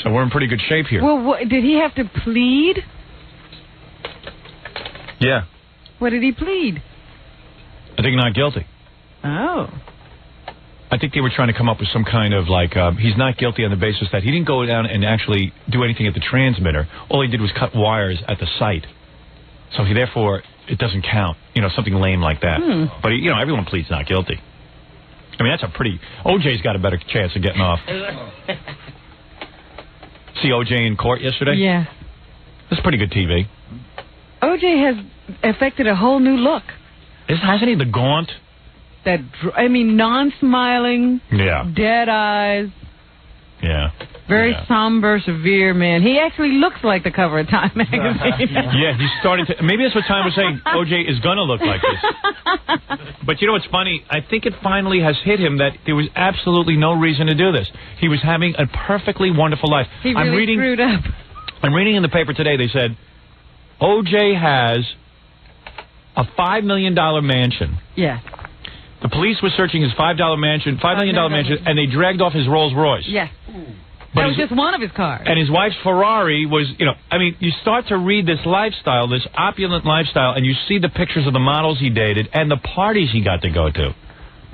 So we're in pretty good shape here. Well, did he have to plead? Yeah. What did he plead? I think not guilty. Oh. I think they were trying to come up with some kind of he's not guilty on the basis that he didn't go down and actually do anything at the transmitter. All he did was cut wires at the site. So therefore, it doesn't count. Something lame like that. But, everyone pleads not guilty. I mean, that's a pretty... OJ's got a better chance of getting off. See OJ in court yesterday? Yeah. That's pretty good TV. OJ has affected a whole new look. Hasn't he the gaunt? Non-smiling. Yeah. Dead eyes. Yeah. Very somber, severe man. He actually looks like the cover of Time magazine. Yeah, he's starting to... Maybe that's what Time was saying. OJ is going to look like this. But you know what's funny? I think it finally has hit him that there was absolutely no reason to do this. He was having a perfectly wonderful life. He really screwed up. I'm reading in the paper today, they said, OJ has a $5 million mansion. Yeah. The police were searching his $5 million mansion, and they dragged off his Rolls Royce. Yes. That was just one of his cars. And his wife's Ferrari was, you start to read this lifestyle, this opulent lifestyle, and you see the pictures of the models he dated and the parties he got to go to.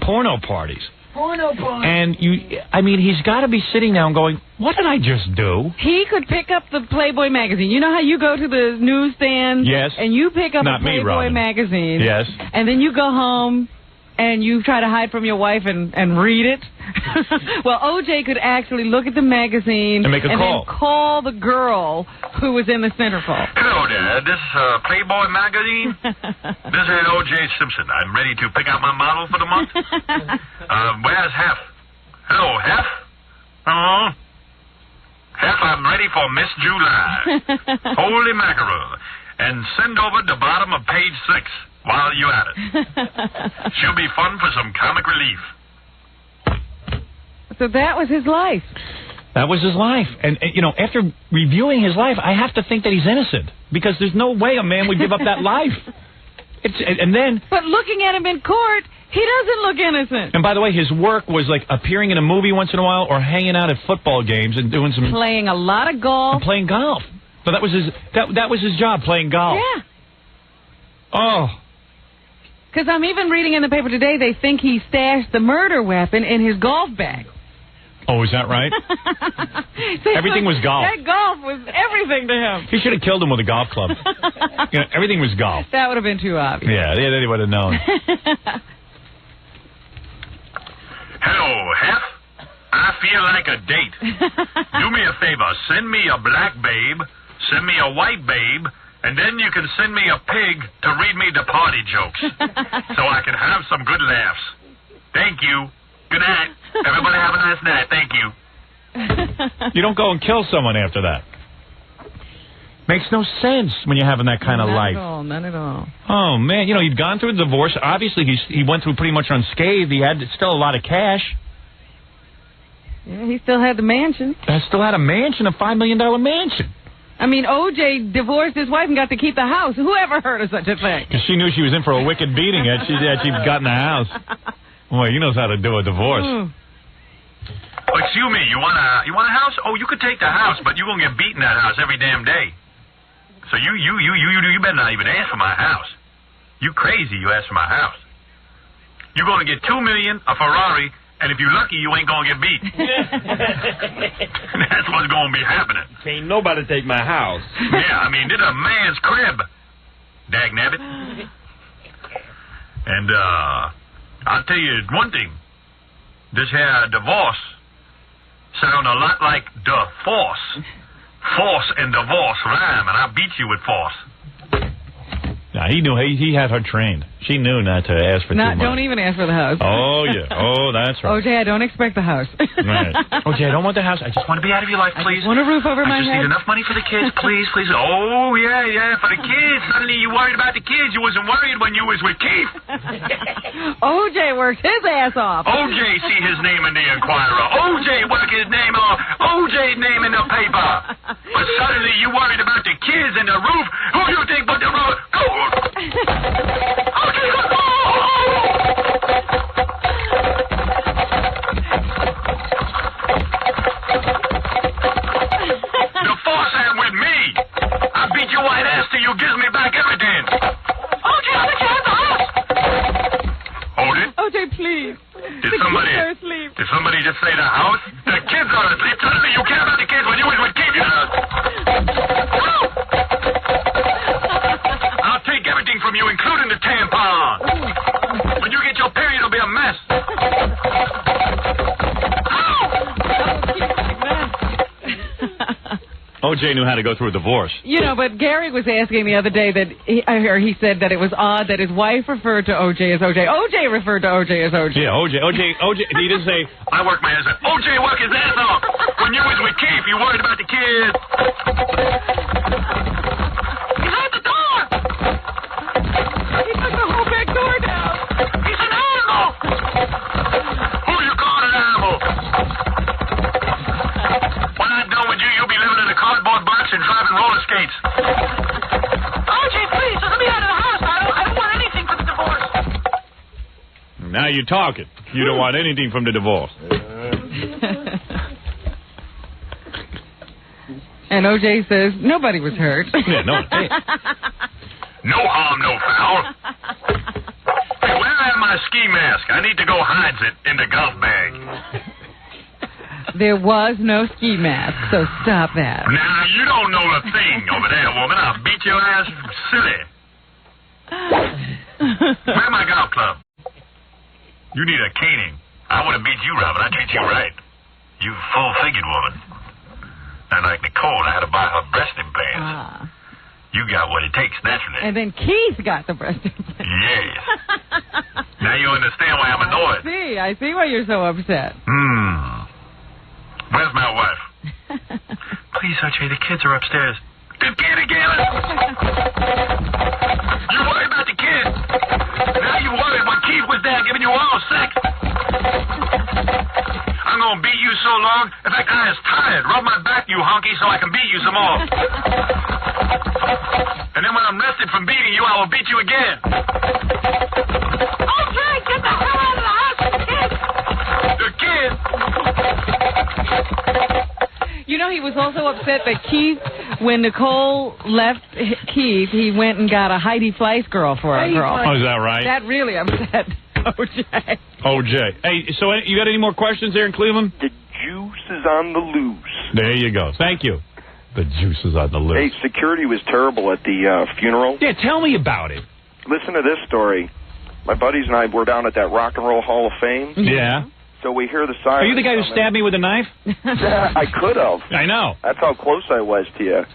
Porno parties. And he's got to be sitting now and going, what did I just do? He could pick up the Playboy magazine. You know how you go to the newsstand? Yes. And you pick up the Playboy magazine. Yes. And then you go home and you try to hide from your wife and read it. Well, OJ could actually look at the magazine and make a call. Then call the girl who was in the centerfold. Hello there, this is Playboy magazine. This is O.J. Simpson. I'm ready to pick out my model for the month. Where's Hef? Hello, Hef? Hef, I'm ready for Miss July. Holy mackerel. And send over the bottom of page 6 while you're at it. She'll be fun for some comic relief. So that was his life. That was his life. And, you know, after reviewing his life, I have to think that he's innocent. Because there's no way a man would give up that life. But looking at him in court, he doesn't look innocent. And by the way, his work was like appearing in a movie once in a while or hanging out at football games and doing some... Playing a lot of golf. And playing golf. So that was his job, playing golf. Yeah. Oh. Because I'm even reading in the paper today, they think he stashed the murder weapon in his golf bag. Oh, is that right? Everything was golf. That golf was everything to him. He should have killed him with a golf club. You know, everything was golf. That would have been too obvious. Yeah, they would have known. Hello, Hef. I feel like a date. Do me a favor. Send me a black babe. Send me a white babe. And then you can send me a pig to read me the party jokes. So I can have some good laughs. Thank you. Good night. Everybody have a nice night. Thank you. You don't go and kill someone after that. Makes no sense when you're having that kind of life. None at all. Oh, man. You know, he'd gone through a divorce. Obviously, he went through pretty much unscathed. He had still a lot of cash. Yeah, he still had the mansion. He still had a mansion, a $5 million mansion. I mean, O.J. divorced his wife and got to keep the house. Who ever heard of such a thing? Because she knew she was in for a wicked beating had she'd gotten the house. Boy, he knows how to do a divorce. Oh, excuse me, you want a house? Oh, you could take the house, but you're gonna get beat in that house every damn day. So you better not even ask for my house. You crazy? You ask for my house. You're gonna get $2 million, a Ferrari, and if you're lucky, you ain't gonna get beat. That's what's gonna be happening. Ain't nobody take my house. Yeah, I mean, this is a man's crib. Dagnabbit. And I'll tell you one thing. This here divorce sound a lot like the force. Force and divorce rhyme, and I beat you with force. Nah, he knew he had her trained. She knew not to ask for too much. Don't even ask for the house. Oh, yeah. Oh, that's right. O.J., I don't expect the house. Right. O.J., I don't want the house. I just want to be out of your life, please. I just want a roof over my head. I just need enough money for the kids, please, please. Oh, yeah, for the kids. Suddenly you worried about the kids. You wasn't worried when you was with Keith. O.J. worked his ass off. O.J. see his name in the Inquirer. O.J. work his name on O.J.'s name in the paper. But suddenly you worried about the kids and the roof. Who do you think put the roof? Go! O.J. go! The force ain't with me. I beat your white ass till you gives me back everything. O.J. I think you have the house. Hold it. O.J., please. Did somebody just say the house? The kids are asleep. Suddenly you care about the kids when you was with Keith. I'll take everything from you, including the tampon. When you get your period, it'll be a mess. O.J. knew how to go through a divorce. You know, but Gary was asking the other day that he said that it was odd that his wife referred to O.J. as O.J. O.J. referred to O.J. as O.J. Yeah, O.J. He didn't say, I work my ass off. O.J. work his ass off. When you was with Keith, you worried about the kids. He's at the door. He took the whole back door down. He's an animal. Who you calling an animal? When I'm done with you, you'll be living in a cardboard box and driving roller skates. O.J., please, let me out of the house. I don't want anything from the divorce. now you're talking. You don't want anything from the divorce. And O.J. says nobody was hurt. Yeah, no. Hey. No harm, no foul. Hey, where I have my ski mask? I need to go hide it in the golf bag. There was no ski mask, so stop that. Now, you don't know a thing over there, woman. I'll beat your ass silly. Where my golf club? You need a caning. I would have beat you, Robin. I treat you right. You full-figured woman. Not like Nicole. I had to buy her breast implants. You got what it takes, naturally. And then Keith got the breast implants. Yes. Now you understand why I'm annoyed. I see why you're so upset. Where's my wife? Please, Archie, the kids are upstairs. The kid again! You worry about the kids. Now you worried when Keith was there giving you all sex. I'm going gonna beat you so long. In fact, I is tired. Rub my back, you honky, so I can beat you some more. And then when I'm rested from beating you, I will beat you again. Okay, get the hell out of the house, kid. The kid? You know, he was also upset that Keith, when Nicole left Keith, he went and got a Heidi Fleiss girl for a girl. Oh, is that right? That really upset OJ. OJ. Hey, so you got any more questions there in Cleveland? The juice is on the loose. There you go. Thank you. The juice is on the loose. Hey, security was terrible at the funeral. Yeah, tell me about it. Listen to this story. My buddies and I were down at that Rock and Roll Hall of Fame. Yeah. So we hear the siren. Are you the guy who stabbed me with a knife? I could have. I know. That's how close I was to you.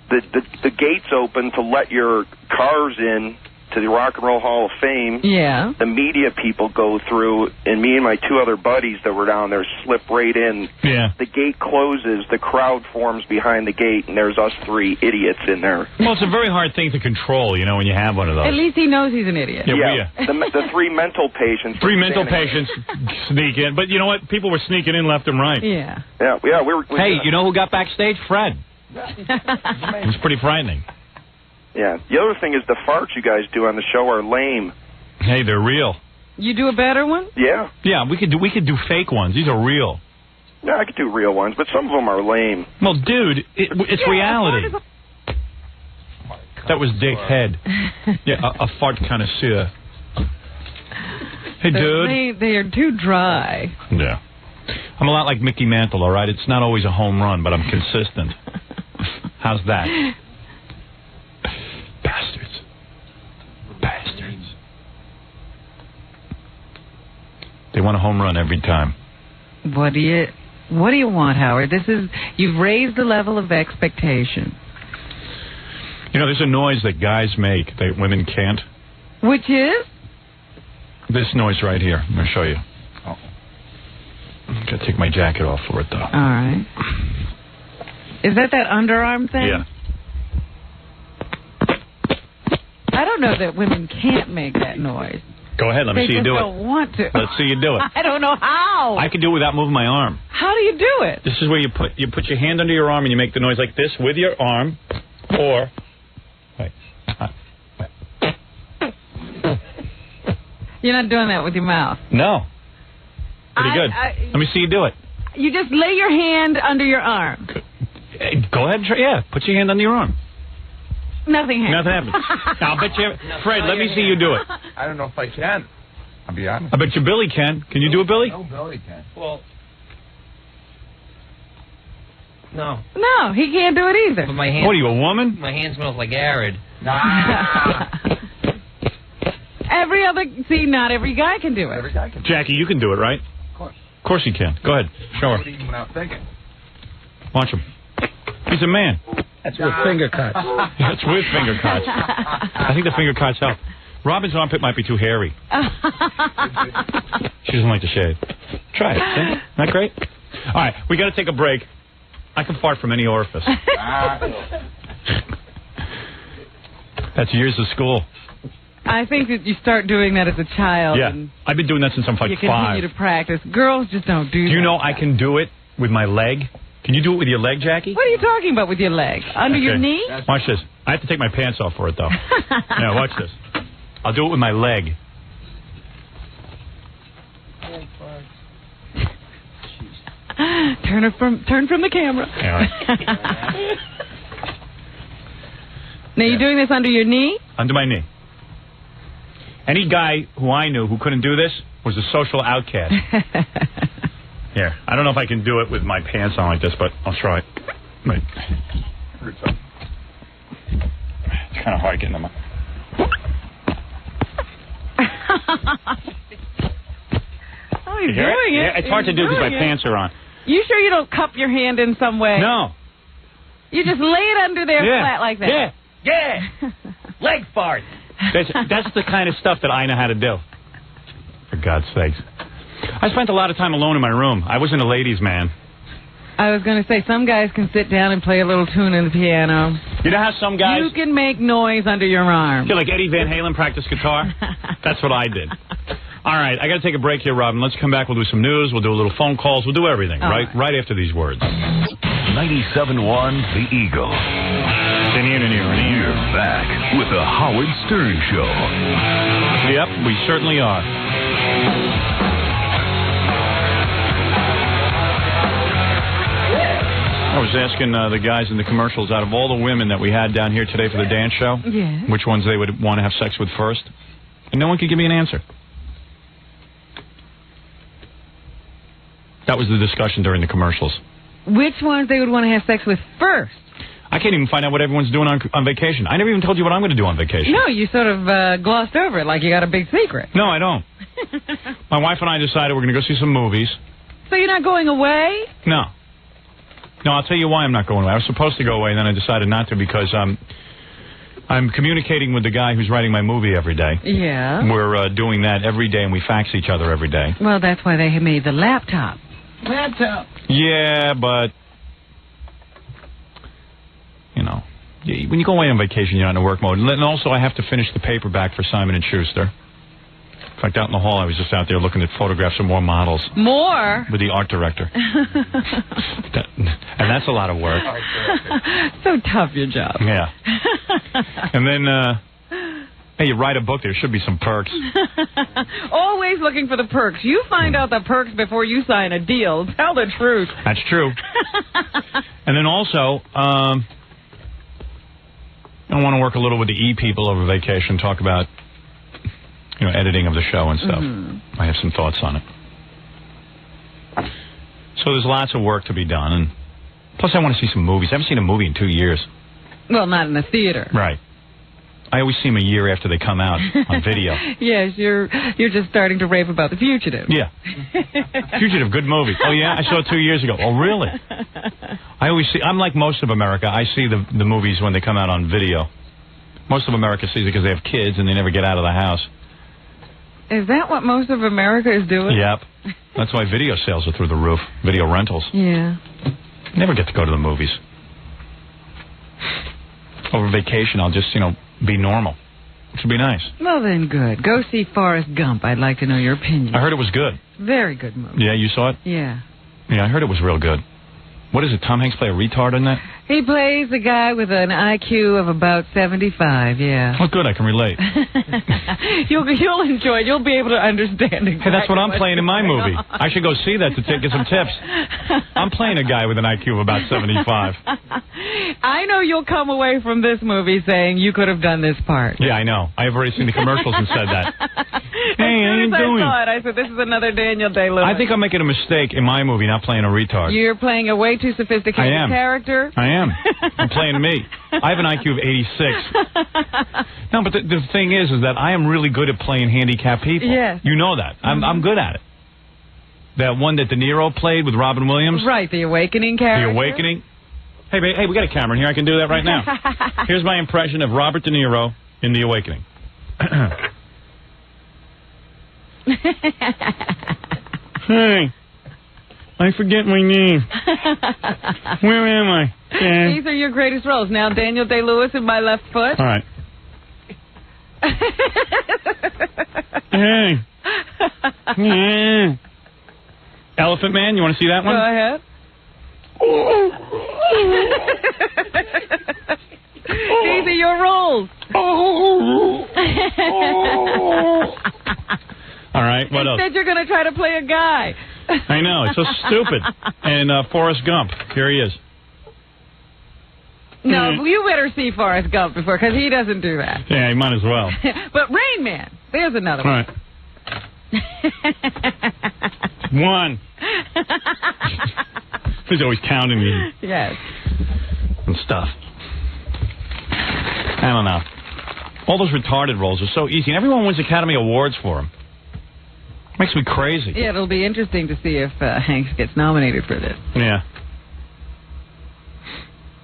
The gates open to let your cars in to the Rock and Roll Hall of Fame. Yeah. The media people go through, and me and my two other buddies that were down there slip right in. Yeah. The gate closes, the crowd forms behind the gate, and there's us three idiots in there. Well, it's a very hard thing to control, you know, when you have one of those. At least he knows he's an idiot. Yeah. The three mental patients. Three mental patients sneak in. But you know what? People were sneaking in left and right. Yeah. Yeah, we were. Hey, you know who got backstage? Fred. It was pretty frightening. Yeah. The other thing is the farts you guys do on the show are lame. Hey, they're real. You do a better one? Yeah. Yeah, we could do fake ones. These are real. Yeah, I could do real ones, but some of them are lame. Well, dude, it's reality. That was Dick's head. Yeah, a fart connoisseur. Hey, dude. They are too dry. Yeah. I'm a lot like Mickey Mantle, all right? It's not always a home run, but I'm consistent. How's that? Bastards. They want a home run every time. What do you want, Howard? You've raised the level of expectation. You know, there's a noise that guys make that women can't. Which is? This noise right here. I'm going to show you. Oh. I've got to take my jacket off for it, though. All right. Is that underarm thing? Yeah. I don't know that women can't make that noise. Go ahead, let me see you do it. They just don't want to. Let's see you do it. I don't know how. I can do it without moving my arm. How do you do it? This is where you put your hand under your arm and you make the noise like this with your arm, or... Wait. You're not doing that with your mouth. No. Pretty good. Let me see you do it. You just lay your hand under your arm. Go ahead and try. Yeah, put your hand under your arm. Nothing happens. Nothing happens. I'll bet you... Fred, let me see you do it. I don't know if I can. I'll be honest. I bet you Billy can. Can you do it, Billy? No, Billy can. Well... No. No, he can't do it either. But my hand, what are you, a woman? My hand smells like arid. Not every guy can do it. Every guy can. Jackie, you can do it, right? Of course. Of course you can. Go ahead. Show her. Even without thinking. Watch him. He's a man. That's with finger cuts. That's with finger cuts. I think the finger cuts help. Robin's armpit might be too hairy. She doesn't like to shave. Try it. Isn't that great? All right, we got to take a break. I can fart from any orifice. That's years of school. I think that you start doing that as a child. Yeah, and I've been doing that since I'm like you 5. continue to practice. Girls just don't do that. Do you know I can do it with my leg? Can you do it with your leg, Jackie? What are you talking about with your leg? Under your knee? Watch this. I have to take my pants off for it, though. Yeah, watch this. I'll do it with my leg. Turn from the camera. Yeah, right. Now, you're doing this under your knee? Under my knee. Any guy who I knew who couldn't do this was a social outcast. Here, I don't know if I can do it with my pants on like this, but I'll try it. Wait. It's kind of hard getting them up. Oh, you're doing it. Yeah, it's hard to do because my pants are on. You sure you don't cup your hand in some way? No. You just lay it under there flat like that? Yeah. Yeah. Leg fart. That's the kind of stuff that I know how to do. For God's sakes. I spent a lot of time alone in my room. I wasn't a ladies' man. I was going to say, some guys can sit down and play a little tune on the piano. You know how some guys... You can make noise under your arm. Feel like Eddie Van Halen practice guitar? That's what I did. All right, I got to take a break here, Robin. Let's come back. We'll do some news. We'll do a little phone calls. We'll do everything right after these words. 97.1 The Eagle. You're back with the Howard Stern Show. Yep, we certainly are. I was asking the guys in the commercials, out of all the women that we had down here today for the dance show, which ones they would want to have sex with first, and no one could give me an answer. That was the discussion during the commercials. Which ones they would want to have sex with first? I can't even find out what everyone's doing on vacation. I never even told you what I'm going to do on vacation. No, you sort of glossed over it like you got a big secret. No, I don't. My wife and I decided we're going to go see some movies. So you're not going away? No. No, I'll tell you why I'm not going away. I was supposed to go away, and then I decided not to because I'm communicating with the guy who's writing my movie every day. Yeah. We're doing that every day, and we fax each other every day. Well, that's why they made the laptop. Yeah, but... You know, when you go away on vacation, you're not in work mode. And also, I have to finish the paperback for Simon & Schuster. In fact, out in the hall, I was just out there looking at photographs of more models. More? With the art director. And that's a lot of work. So tough, your job. Yeah. And then, hey, you write a book, there should be some perks. Always looking for the perks. You find out the perks before you sign a deal. Tell the truth. That's true. And then also... I want to work a little with the E people over vacation, talk about, editing of the show and stuff. Mm-hmm. I have some thoughts on it. So there's lots of work to be done, and plus I want to see some movies. I haven't seen a movie in 2 years. Well, not in the theater. Right. I always see them a year after they come out on video. Yes, you're just starting to rave about The Fugitive. Yeah. Fugitive, good movie. Oh, yeah? I saw it 2 years ago. Oh, really? I'm like most of America. I see the movies when they come out on video. Most of America sees it because they have kids and they never get out of the house. Is that what most of America is doing? Yep. That's why video sales are through the roof. Video rentals. Yeah. Never get to go to the movies. Over vacation, I'll just, be normal, which would be nice. Well, then, good. Go see Forrest Gump. I'd like to know your opinion. I heard it was good. Very good movie. Yeah, you saw it? Yeah. Yeah, I heard it was real good. What is it, Tom Hanks play a retard in that? He plays a guy with an IQ of about 75, yeah. Oh, good, I can relate. You'll enjoy it. You'll be able to understand exactly. Hey, that's what I'm playing in my movie. I should go see that to get some tips. I'm playing a guy with an IQ of about 75. I know you'll come away from this movie saying you could have done this part. Yeah, I know. I've already seen the commercials and said that. Hey, how you doing? I said, this is another Daniel Day-Lewis. I think I'm making a mistake in my movie, not playing a retard. You're playing a way too sophisticated character. I am. I'm playing me. I have an IQ of 86. No, but the thing is that I am really good at playing handicapped people. Yes. You know that. I'm good at it. That one that De Niro played with Robin Williams. Right, the Awakening character. The Awakening. Hey, we got a camera in here. I can do that right now. Here's my impression of Robert De Niro in The Awakening. Hey, I forget my name. Where am I? Dan? These are your greatest roles. Now, Daniel Day-Lewis in My Left Foot. All right. Hey. Yeah. Elephant Man, you want to see that one? Go ahead. These are your roles. All right, what else? Instead, you're going to try to play a guy. I know, it's so stupid. And Forrest Gump, here he is. No, you better see Forrest Gump before, because he doesn't do that. Yeah, he might as well. But Rain Man, there's another one. All right. One. He's always counting me. Yes. And stuff. I don't know. All those retarded roles are so easy, and everyone wins Academy Awards for them. Makes me crazy. Yeah, it'll be interesting to see if Hanks gets nominated for this. Yeah.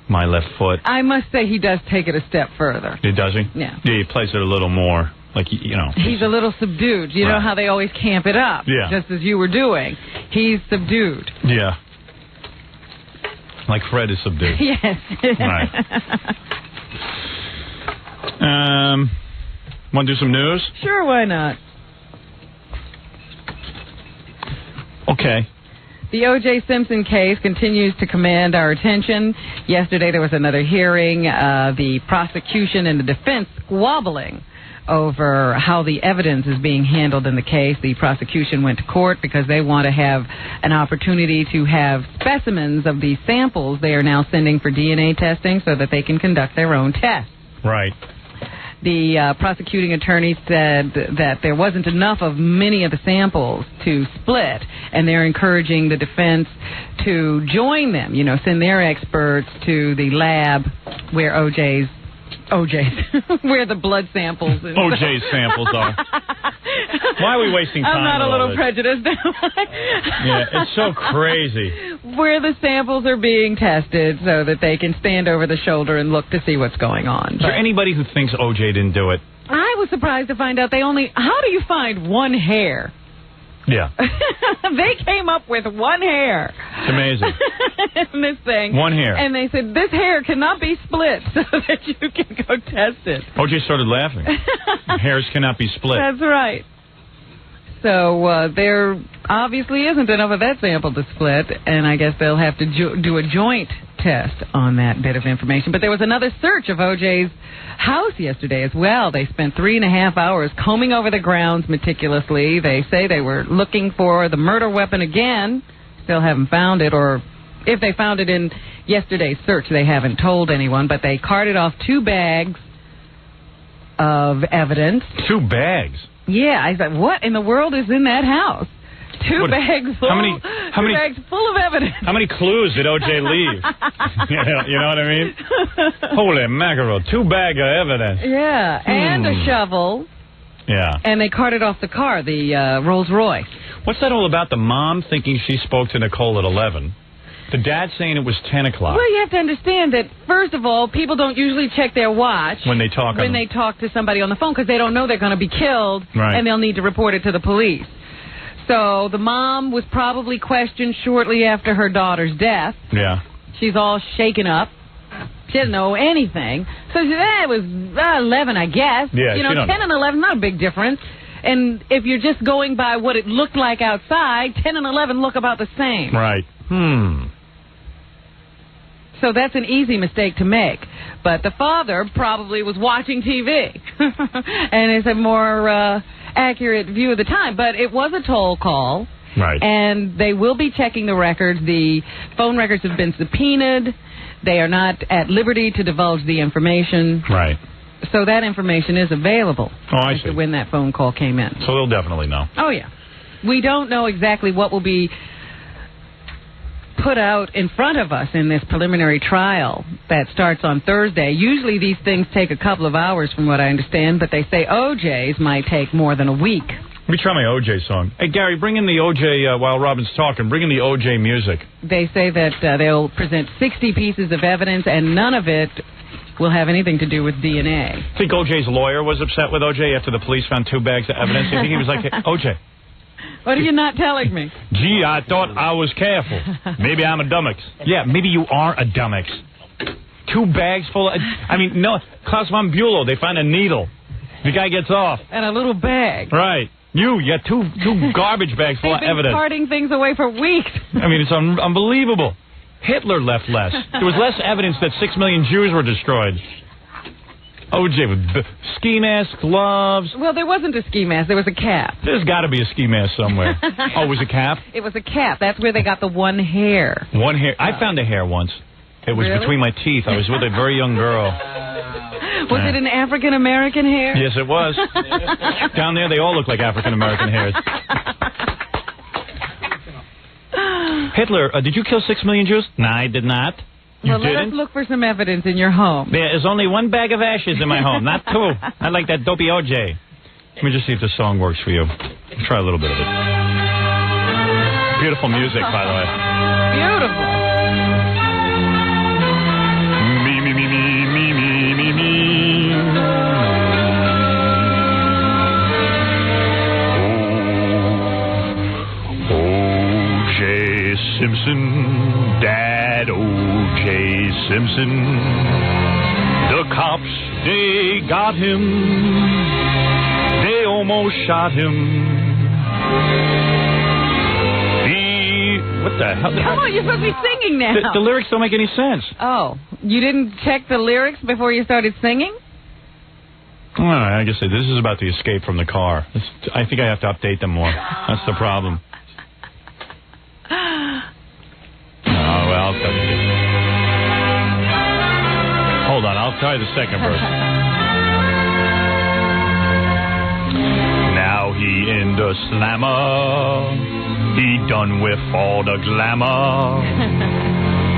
My Left Foot. I must say he does take it a step further. Does he? Yeah. Yeah, he plays it a little more, like, He's a little subdued. You know how they always camp it up? Yeah. Just as you were doing. He's subdued. Yeah. Like Fred is subdued. Yes. Right. Want to do some news? Sure, why not? Okay. The O.J. Simpson case continues to command our attention. Yesterday there was another hearing, the prosecution and the defense squabbling over how the evidence is being handled in the case. The prosecution went to court because they want to have an opportunity to have specimens of the samples they are now sending for DNA testing so that they can conduct their own tests. Right. The prosecuting attorney said that there wasn't enough of many of the samples to split, and they're encouraging the defense to join them, send their experts to the lab where where the blood samples and OJ's samples are. Why are we wasting time? I'm not a little prejudiced. Yeah, it's so crazy. Where the samples are being tested so that they can stand over the shoulder and look to see what's going on. Is there anybody who thinks OJ didn't do it? I was surprised to find out how do you find one hair? Yeah. They came up with one hair. It's amazing. In this thing. One hair. And they said, this hair cannot be split so that you can go test it. OJ started laughing. Hairs cannot be split. That's right. So there obviously isn't enough of that sample to split, and I guess they'll have to do a joint test on that bit of information. But there was another search of OJ's house yesterday as well. They spent 3.5 hours combing over the grounds meticulously. They say they were looking for the murder weapon again. Still haven't found it, or if they found it in yesterday's search, they haven't told anyone. But they carted off 2 bags of evidence. 2 bags? Yeah, I said, what in the world is in that house? 2 bags full. How many bags full of evidence? How many clues did OJ leave? You know what I mean? Holy mackerel! 2 bags of evidence. Yeah, and a shovel. Yeah. And they carted off the car, the Rolls Royce. What's that all about? The mom thinking she spoke to Nicole at 11. The dad saying it was 10 o'clock. Well, you have to understand that, first of all, people don't usually check their watch when they talk to somebody on the phone because they don't know they're going to be killed, right, and they'll need to report it to the police. So the mom was probably questioned shortly after her daughter's death. Yeah. She's all shaken up. She doesn't know anything. So she said, it was 11, I guess. Yeah, 10 and 11, not a big difference. And if you're just going by what it looked like outside, 10 and 11 look about the same. Right. So that's an easy mistake to make. But the father probably was watching TV. And it's a more accurate view of the time. But it was a toll call. Right. And they will be checking the records. The phone records have been subpoenaed. They are not at liberty to divulge the information. Right. So that information is available. Oh, I as see. to when that phone call came in. So they'll definitely know. Oh, yeah. We don't know exactly what will be put out in front of us in this preliminary trial that starts on Thursday. Usually these things take a couple of hours from what I understand, but they say OJ's might take more than a week. Let me try my OJ song. Hey, Gary, bring in the OJ, while Robin's talking, bring in the OJ music. They say that they'll present 60 pieces of evidence, and none of it will have anything to do with DNA. Think OJ's lawyer was upset with OJ after the police found 2 bags of evidence? You think he was like, hey, OJ. What are you not telling me? Gee, I thought I was careful. Maybe I'm a dummix. Yeah, maybe you are a dummix. 2 bags full of... no, Klaus von Bülow, they find a needle. The guy gets off. And a little bag. Right. You got two garbage bags full of evidence. They've been carting things away for weeks. It's unbelievable. Hitler left less. There was less evidence that 6 million Jews were destroyed. OJ with ski mask, gloves. Well, there wasn't a ski mask. There was a cap. There's got to be a ski mask somewhere. Oh, it was a cap? It was a cap. That's where they got the one hair. One hair. I found a hair once. It was between my teeth. I was with a very young girl. Was it an African-American hair? Yes, it was. Down there, they all look like African-American hairs. Hitler, did you kill 6 million Jews? No, I did not. You didn't? Let us look for some evidence in your home. There is only 1 bag of ashes in my home, not 2. I like that dopey OJ. Let me just see if this song works for you. I'll try a little bit of it. Beautiful music, by the way. Beautiful. Me, me, me, me, me, me, me, me. O.J. Simpson, Dad O.J. Simpson. The cops, they got him. They almost shot him. What the hell? Come on, you're supposed to be singing now. The lyrics don't make any sense. Oh, you didn't check the lyrics before you started singing? Well, I guess this is about the escape from the car. I think I have to update them more. That's the problem. Oh, well, I'll tell you. Hold on, I'll try the second verse. Now he in the slammer. He done with all the glamour.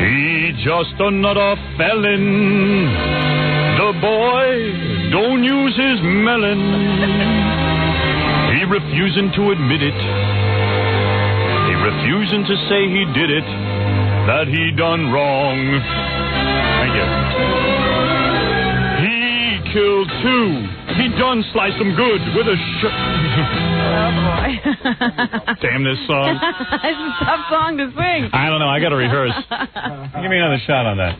He just another felon. The boy don't use his melon. He refusing to admit it. He refusing to say he did it. That he done wrong. Thank you. He killed 2. He done sliced them good with a Oh, boy. Damn this song. It's a tough song to sing. I don't know. I got to rehearse. Give me another shot on that.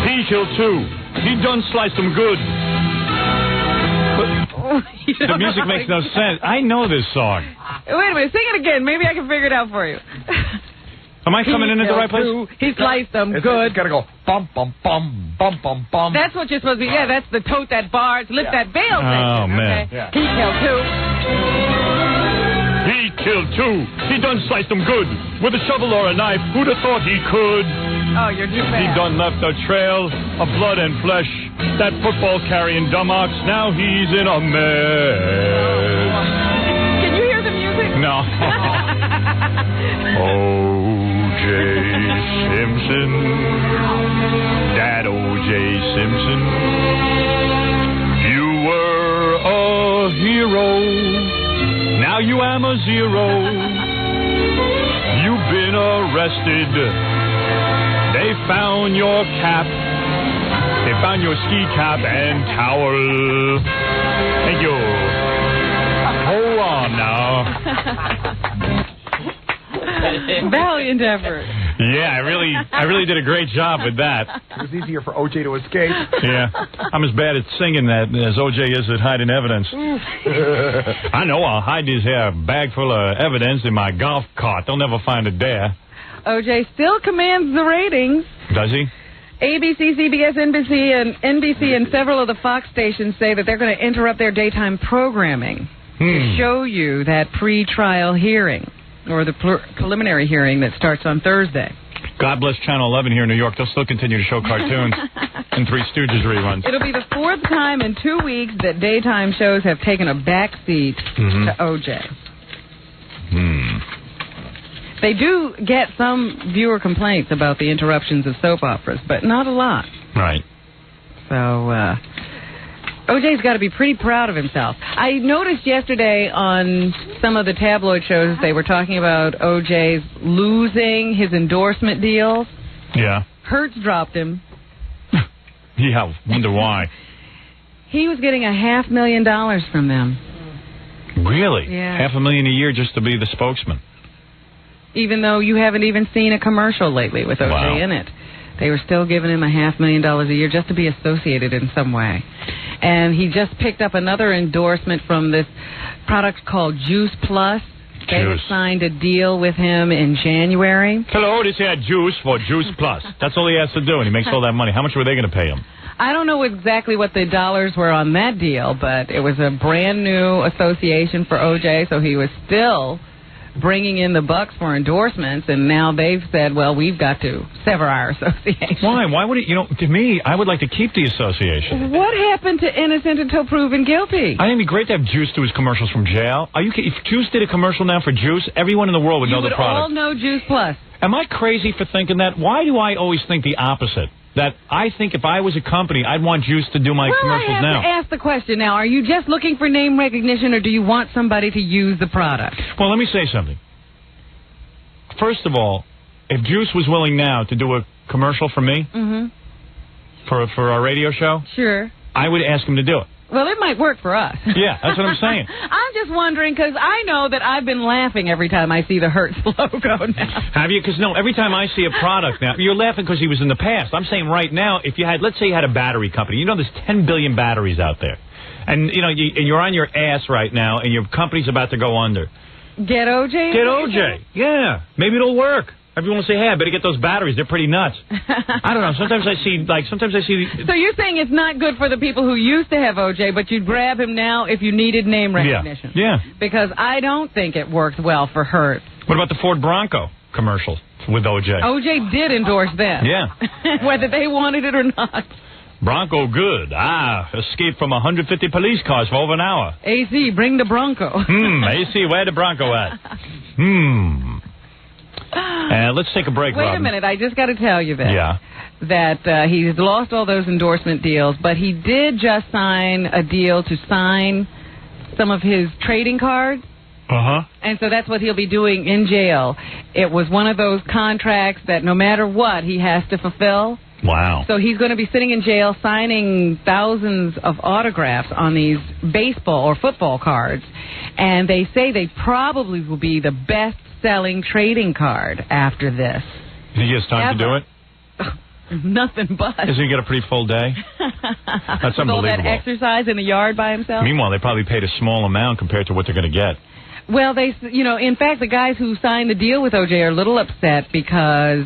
He killed 2. He done sliced them good. The music makes no sense. I know this song. Wait a minute. Sing it again. Maybe I can figure it out for you. Am I coming in at the right place? He sliced them good. It's got to go bum, bum, bum, bum, bum, bum. That's what you're supposed to be. Yeah, that's the tote that bars, lift that veil Oh, section. man. Okay? Yeah. He killed 2. He killed 2. He done sliced them good. With a shovel or a knife, who'd have thought he could? Oh, you're too He fast. done left a trail of blood and flesh. That football-carrying dumb ox, now he's in a mess. Can you hear the music? No. O.J. Simpson. That O.J. Simpson. You were a hero. Now you am a zero. You've been arrested. They found your cap. They found your ski cap and towel. Thank you. Hold on now. Valiant effort. Yeah, I really did a great job with that. It was easier for O.J. to escape. Yeah, I'm as bad at singing that as O.J. is at hiding evidence. I know I'll hide his bag full of evidence in my golf cart. They'll never find it there. O.J. still commands the ratings. Does he? ABC, CBS, NBC, and several of the Fox stations say that they're going to interrupt their daytime programming to show you that pre-trial hearing, or the preliminary hearing that starts on Thursday. God bless Channel 11 here in New York. They'll still continue to show cartoons and Three Stooges reruns. It'll be the 4th time in 2 weeks that daytime shows have taken a backseat to O.J. They do get some viewer complaints about the interruptions of soap operas, but not a lot. Right. So, O.J.'s got to be pretty proud of himself. I noticed yesterday on some of the tabloid shows they were talking about O.J.'s losing his endorsement deals. Yeah. Hertz dropped him. Yeah, wonder why. He was getting $500,000 from them. Really? Yeah. $500,000 a year just to be the spokesman. Even though you haven't even seen a commercial lately with O.J. in it. They were still giving him $500,000 a year just to be associated in some way. And he just picked up another endorsement from this product called Juice Plus. They had signed a deal with him in January. Hello, this here Juice for Juice Plus. That's all he has to do, and he makes all that money. How much were they going to pay him? I don't know exactly what the dollars were on that deal, but it was a brand new association for O.J., so he was still bringing in the bucks for endorsements, and now they've said, well, we've got to sever our association. Why? Why would it? You know, to me, I would like to keep the association. What happened to innocent until proven guilty? I think it'd be great to have Juice do his commercials from jail. Are you kidding? If Juice did a commercial now for Juice, everyone in the world would know the product. You would all know Juice Plus. Am I crazy for thinking that? Why do I always think the opposite? That I think if I was a company, I'd want Juice to do my commercials I have now. to ask the question now. Are you just looking for name recognition, or do you want somebody to use the product? Well, let me say something. First of all, if Juice was willing now to do a commercial for me, for our radio show, sure, I would ask him to do it. Well, it might work for us. Yeah, that's what I'm saying. I'm just wondering, because I know that I've been laughing every time I see the Hertz logo now. Have you? Because, no, every time I see a product now, you're laughing because he was in the past. I'm saying right now, if you had, let's say you had a battery company. You know there's 10 billion batteries out there. And, you know, and you're on your ass right now, and your company's about to go under. Get OJ? Get OJ. Yeah. Maybe it'll work. Everyone will say, hey, I better get those batteries. They're pretty nuts. I don't know. Sometimes I see... So you're saying it's not good for the people who used to have OJ, but you'd grab him now if you needed name recognition. Yeah. Because I don't think it worked well for her. What about the Ford Bronco commercial with OJ? OJ did endorse them. Yeah. Whether they wanted it or not. Bronco good. Escaped from 150 police cars for over an hour. AC, bring the Bronco. AC, where the Bronco at? Let's take a break, Wait Robin. a minute. I just got to tell you this. Yeah. That he's lost all those endorsement deals, but he did just sign a deal to sign some of his trading cards. Uh-huh. And so that's what he'll be doing in jail. It was one of those contracts that no matter what, he has to fulfill. Wow. So he's going to be sitting in jail signing thousands of autographs on these baseball or football cards. And they say they probably will be the best-selling trading card after this. You think he has time to do it? Nothing but. Doesn't he get a pretty full day? That's With all that unbelievable. exercise in the yard by himself? Meanwhile, they probably paid a small amount compared to what they're going to get. Well, in fact, the guys who signed the deal with OJ are a little upset because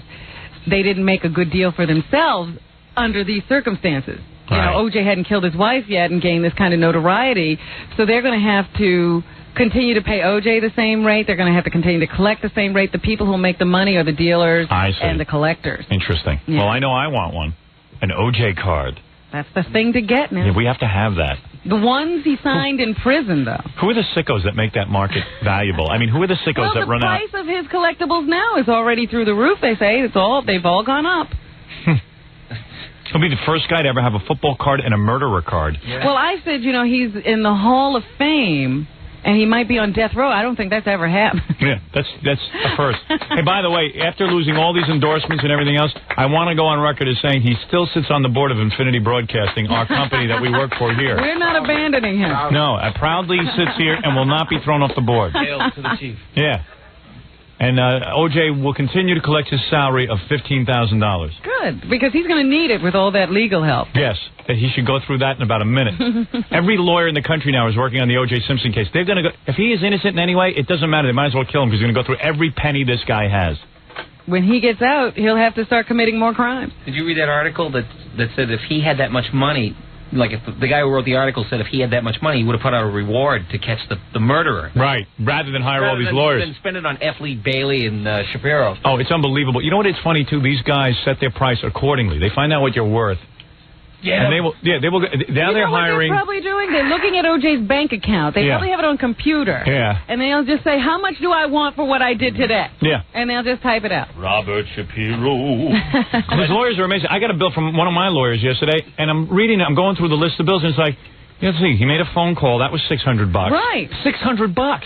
they didn't make a good deal for themselves under these circumstances. You know, OJ hadn't killed his wife yet and gained this kind of notoriety, so they're going to have to continue to pay OJ the same rate. They're going to have to continue to collect the same rate. The people who make the money are the dealers and the collectors. Interesting. Yeah. Well, I know I want one. An OJ card. That's the thing to get now. Yeah, we have to have that. The ones he signed in prison, though. Who are the sickos that make that market valuable? I mean, who are the sickos that run out? The price of his collectibles now is already through the roof, they say. They've all gone up. He'll be the first guy to ever have a football card and a murderer card. Yeah. Well, I said, he's in the Hall of Fame, and he might be on death row. I don't think that's ever happened. Yeah, that's a first. Hey, by the way, after losing all these endorsements and everything else, I want to go on record as saying he still sits on the board of Infinity Broadcasting, our company that we work for here. We're not abandoning him. No, I proudly sits here and will not be thrown off the board. Hail to the chief. Yeah. And OJ will continue to collect his salary of $15,000. Good, because he's going to need it with all that legal help. Yes, he should go through that in about a minute. Every lawyer in the country now is working on the O.J. Simpson case. They're going to go. If he is innocent in any way, it doesn't matter. They might as well kill him because he's going to go through every penny this guy has. When he gets out, he'll have to start committing more crimes. Did you read that article that said if he had that much money, like if the guy who wrote the article said if he had that much money, he would have put out a reward to catch the murderer. Right, rather than hire all these lawyers. Rather than spend it on F. Lee Bailey and Shapiro. Oh, it's unbelievable. You know what? It's funny, too. These guys set their price accordingly. They find out what you're worth. Yeah. And they will. Now they're hiring. What they're probably doing? They're looking at OJ's bank account. They probably have it on computer. Yeah. And they'll just say, how much do I want for what I did today? Yeah. And they'll just type it out. Robert Shapiro. Those lawyers are amazing. I got a bill from one of my lawyers yesterday, and I'm reading it. I'm going through the list of bills, and it's like, let's see, he made a phone call. That was $600. Right. $600.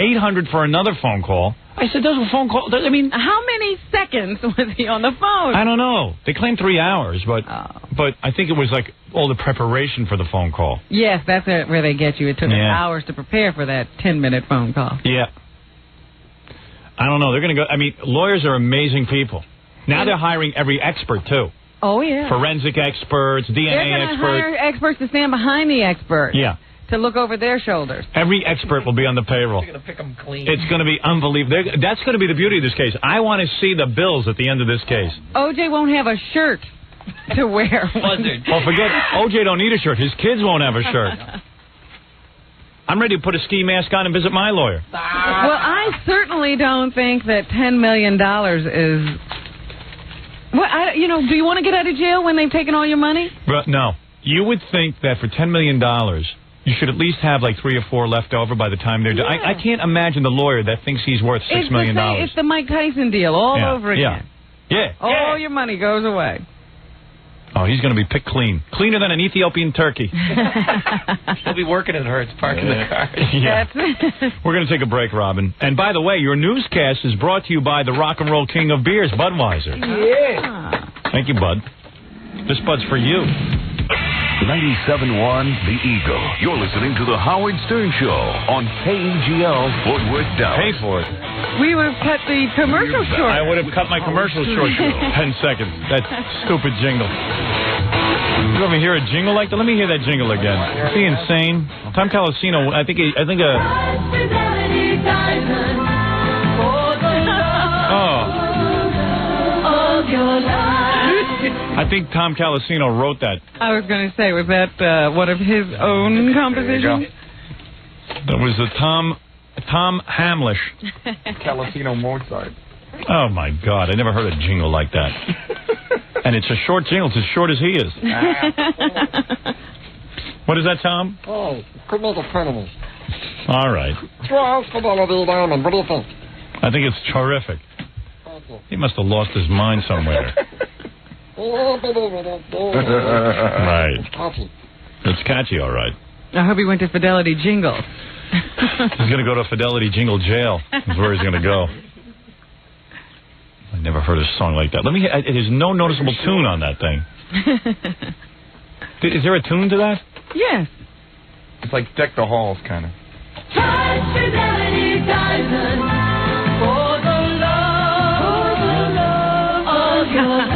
$800 for another phone call. I said, those were phone calls. I mean, how many seconds was he on the phone? I don't know. They claimed 3 hours, but I think it was like all the preparation for the phone call. Yes, that's where they get you. It took hours to prepare for that 10-minute phone call. Yeah. I don't know. They're going to go. I mean, lawyers are amazing people. Now they're hiring every expert, too. Oh, yeah. Forensic experts, DNA they're experts. Hire experts to stand behind the expert. Yeah. To look over their shoulders. Every expert will be on the payroll. They're going to pick them clean. It's going to be unbelievable. That's going to be the beauty of this case. I want to see the bills at the end of this case. OJ won't have a shirt to wear. Oh, forget OJ don't need a shirt. His kids won't have a shirt. I'm ready to put a ski mask on and visit my lawyer. Well, I certainly don't think that $10 million is... Well, do you want to get out of jail when they've taken all your money? No. You would think that for $10 million... you should at least have like 3 or 4 left over by the time they're done. I can't imagine the lawyer that thinks he's worth $6 million. It's the Mike Tyson deal all over again. Yeah. All your money goes away. Oh, he's going to be picked clean. Cleaner than an Ethiopian turkey. He'll be working at Hertz, parking the car. Yeah. We're going to take a break, Robin. And by the way, your newscast is brought to you by the rock and roll king of beers, Budweiser. Yeah. Thank you, Bud. This Bud's for you. 97.1 The Eagle. You're listening to The Howard Stern Show on KGL Fort Worth, Dallas. Pay for it. We would have cut the commercial short. I would have cut my commercial short 10 seconds. That stupid jingle. You ever hear a jingle like that? Let me hear that jingle again. Is he insane? Tom Calosino, I think I think Tom Calosino wrote that. I was going to say, was that one of his own compositions? That was the Tom Hamlish. Calosino Mozart. Oh, my God. I never heard a jingle like that. And it's a short jingle. It's as short as he is. What is that, Tom? Oh, could make it funny. All right. Fidelity Diamond. What do you think? I think it's terrific. He must have lost his mind somewhere. Right. It's catchy, all right. I hope he went to Fidelity Jingle. He's going to go to Fidelity Jingle Jail. That's where he's going to go. I never heard a song like that. There's no noticeable tune on that thing. Is there a tune to that? Yes. It's like Deck the Halls, kind of. Fidelity Diamond for the love of your life.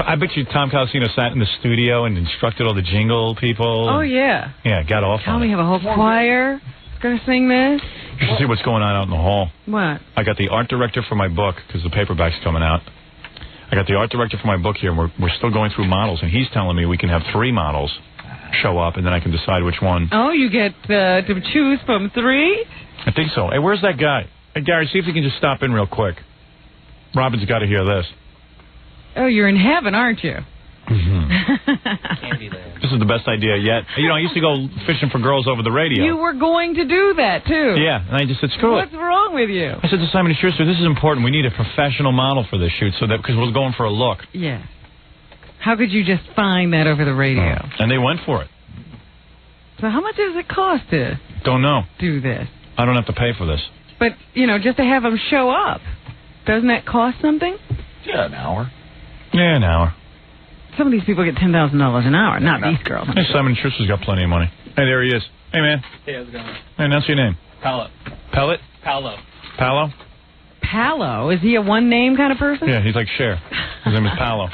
I bet you Tom Calosino sat in the studio and instructed all the jingle people. Oh, yeah. Yeah, got off on it. We have a whole choir going to sing this. You should see what's going on out in the hall. What? I got the art director for my book, because the paperback's coming out. I got the art director for my book here, and we're still going through models, and he's telling me we can have 3 models show up, and then I can decide which one. Oh, you get to choose from 3? I think so. Hey, where's that guy? Hey, Gary, see if you can just stop in real quick. Robin's got to hear this. Oh, you're in heaven, aren't you? This is the best idea yet. You know, I used to go fishing for girls over the radio. You were going to do that, too. Yeah, and I just said, screw it. What's wrong with you? I said to Simon & Schuster, this is important. We need a professional model for this shoot, because we're going for a look. Yeah. How could you just find that over the radio? Oh. And they went for it. So how much does it cost to Don't know. do this? I don't have to pay for this. But, you know, just to have them show up, doesn't that cost something? Yeah, an hour. Yeah, an hour. Some of these people get $10,000 an hour, not these girls. Hey, Simon & Schuster's got plenty of money. Hey, there he is. Hey, man. Hey, how's it going? Hey, announce your name. Paolo. Pellet? Paolo. Paolo? Paolo? Is he a one-name kind of person? Yeah, he's like Cher. His name is Paolo.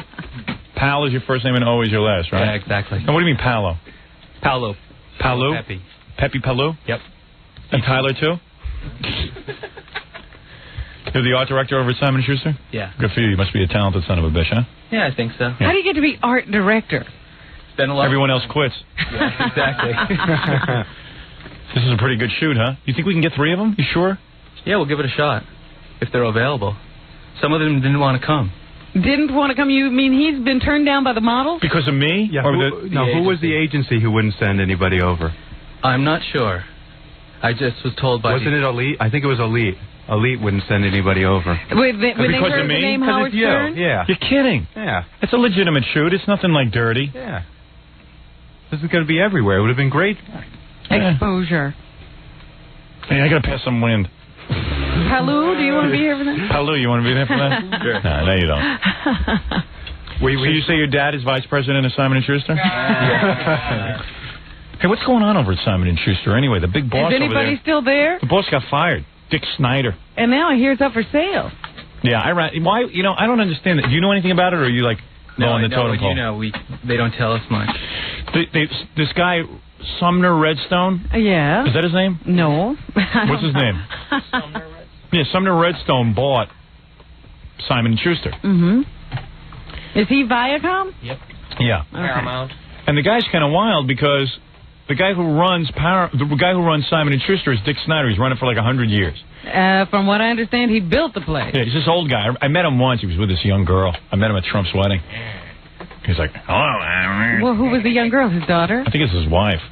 Pal is your first name and O is your last, right? Yeah, exactly. And what do you mean, Paolo? Paolo. Paolo? Pepe. Pepe Paolo? Yep. And Tyler, too? You're the art director over at Simon & Schuster? Yeah. Good for you. You must be a talented son of a bitch, huh? Yeah, I think so. Yeah. How do you get to be art director? Been a lot. Everyone else quits. Yeah, exactly. This is a pretty good shoot, huh? You think we can get 3 of them? You sure? Yeah, we'll give it a shot. If they're available. Some of them didn't want to come. Didn't want to come? You mean he's been turned down by the models? Because of me? Yeah, who was the agency who wouldn't send anybody over? I'm not sure. I just was told by... Wasn't it Elite? I think it was Elite. Elite wouldn't send anybody over. When they heard the name Howard Stern? Yeah. You're kidding. Yeah. It's a legitimate shoot. It's nothing like dirty. Yeah. This is going to be everywhere. It would have been great. Exposure. Hey, I got to pass some wind. Palu, do you want to be here for that? Palu, you want to be there for that? Sure. No, you don't. So you say your dad is vice president of Simon & Schuster? Hey, what's going on over at Simon & Schuster anyway? The big boss Is anybody over there, still there? the boss got fired. Dick Snyder. And now I hear it's up for sale. Yeah, why? You know, I don't understand that. Do you know anything about it, or are you like on the totem pole? You know, they don't tell us much. This guy, Sumner Redstone. Yeah. Is that his name? No. What's his name? Yeah, Sumner Redstone bought Simon & Schuster. Mm-hmm. Is he Viacom? Yep. Yeah. Okay. Paramount. And the guy's kind of wild because the guy who runs Simon & Schuster is Dick Snyder. He's run it for like 100 years. From what I understand, he built the place. Yeah, he's this old guy. I met him once. He was with this young girl. I met him at Trump's wedding. He's like, hello. Well, who was the young girl? His daughter? I think it's his wife.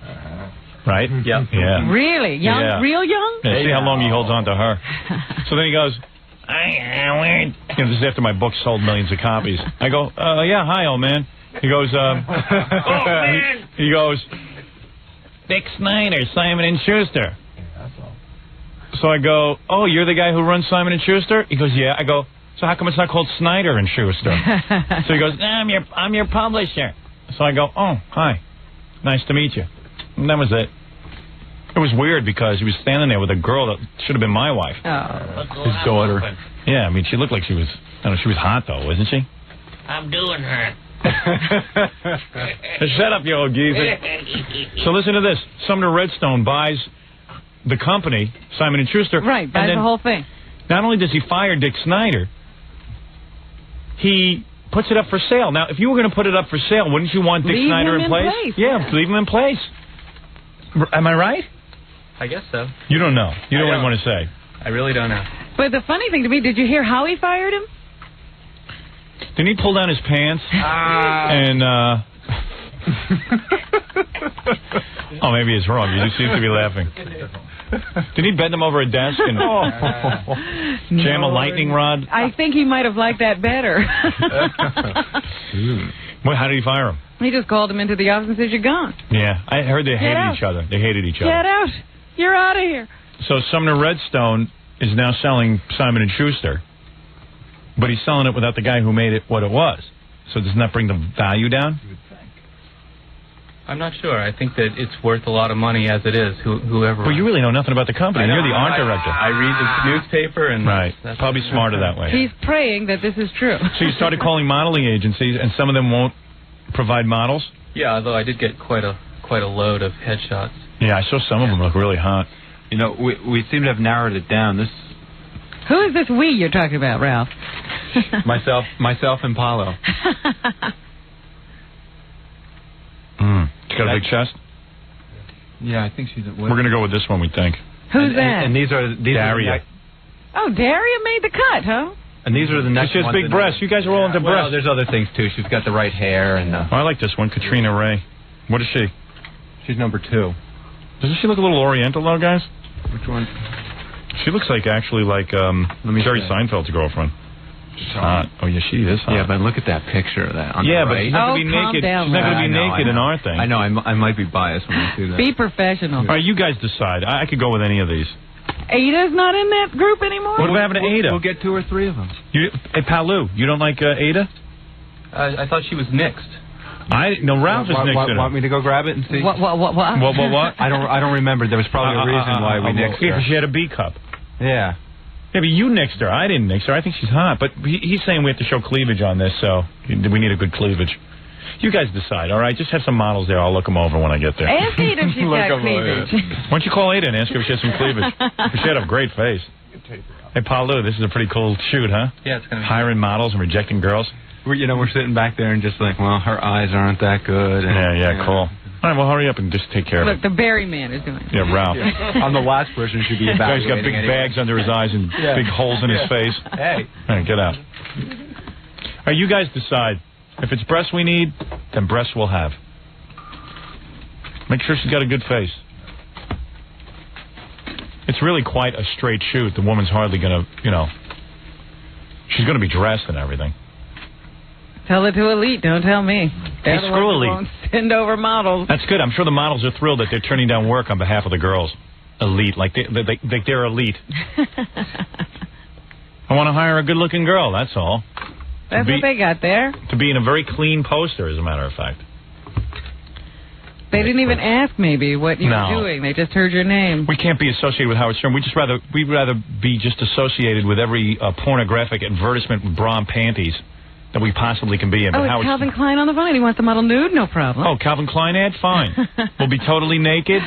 Right? Yeah. Yeah. Really? Young? Yeah. Real young? Yeah, see how long he holds on to her. So then he goes, hi, Howard. You know, this is after my book sold millions of copies. I go, yeah, hi, old man. He goes, oh, man. He goes, Dick Snyder, Simon & Schuster. So I go, oh, you're the guy who runs Simon & Schuster? He goes, yeah. I go, so how come it's not called Snyder & Schuster? So he goes, I'm your publisher. So I go, oh, hi. Nice to meet you. And that was it. It was weird because he was standing there with a girl that should have been my wife. Oh. His daughter. Yeah, I mean, she looked like she was, I don't know, she was hot though, wasn't she? I'm doing her. Shut up, you old geezer. So listen to this. Sumner Redstone buys the company, Simon & Schuster. Right, buys the whole thing. Not only does he fire Dick Snyder, he puts it up for sale. Now, if you were going to put it up for sale, wouldn't you want Dick Snyder in place? Yeah, leave him in place. Am I right? I guess so. You don't know. You don't want to say. I really don't know. But the funny thing to me, did you hear how he fired him? Didn't he pull down his pants? And, oh, maybe it's wrong. You just seem to be laughing. Did he bend him over a desk and jam a lightning rod? I think he might have liked that better. Well, how did he fire him? He just called him into the office and said, "You're gone. Yeah, I heard they hated each other. They hated each other. Get out. You're out of here." So Sumner Redstone is now selling Simon & Schuster, but he's selling it without the guy who made it what it was. So doesn't that bring the value down? I'm not sure. I think that it's worth a lot of money as it is, whoever... Well, you really know nothing about the company. You're the art director. I read the newspaper and... Right. Probably smarter that way. He's praying that this is true. So you started calling modeling agencies, and some of them won't provide models? Yeah, although I did get quite a load of headshots. Yeah, I saw some of them look really hot. You know, we seem to have narrowed it down. Who is this we you're talking about, Ralph? myself and Paulo. She's got a big chest? Yeah, I think she's... We're going to go with this one, we think. Who's that? And these are... Daria. Oh, Daria made the cut, huh? And these are the next ones. She has big breasts. You guys are all into breasts. Well, there's other things, too. She's got the right hair and... I like this one, Katrina Ray. What is she? She's number 2. Doesn't she look a little oriental, though, guys? Which one? She looks like, actually, like Jerry Seinfeld's girlfriend. She's hot. Oh, yeah, she is hot. Yeah, but look at that picture of that. But she's not going to be naked. Down, she's not going to be naked in our thing. I know. I might be biased when I see that. Be professional. All right, you guys decide. I could go with any of these. Ada's not in that group anymore? What happened to Ada? We'll get 2 or 3 of them. Hey, Palu, you don't like Ada? I thought she was nixed. Ralph is nixed. Want me to go grab it and see? What? I don't remember. There was probably a reason why we nixed her. Yeah, she had a B cup. Yeah. Yeah, but you nixed her. I didn't nix her. I think she's hot. But he's saying we have to show cleavage on this, so we need a good cleavage. You guys decide, all right? Just have some models there. I'll look them over when I get there. Ask Ada if she's got cleavage. Why don't you call Ada and ask her if she has some cleavage? She had a great face. Hey, Paulu, this is a pretty cool shoot, huh? Yeah, it's going to be... Hiring models and rejecting girls. We're sitting back there and just like, well, her eyes aren't that good. And, yeah, cool. All right, well, hurry up and just take care of it. Look, the Barry man is doing it. Yeah, Ralph. I'm the last person who should be evaluating. He's got big bags under his eyes and big holes in his face. Hey. All right, get out. All right, you guys decide. If it's breasts we need, then breasts we'll have. Make sure she's got a good face. It's really quite a straight shoot. The woman's hardly going to, she's going to be dressed and everything. Tell it to Elite. Don't tell me. Hey, screw Elite. Won't send over models. That's good. I'm sure the models are thrilled that they're turning down work on behalf of the girls. Elite, like they're elite. I want to hire a good-looking girl. That's all. That's what they got there. To be in a very clean poster, as a matter of fact. They didn't even ask maybe what you were doing. They just heard your name. We can't be associated with Howard Stern. We'd rather be just associated with every pornographic advertisement with bra and panties that we possibly can be in. Oh, it's Calvin Klein on the phone. He wants the model nude? No problem. Oh, Calvin Klein ad? Fine. We'll be totally naked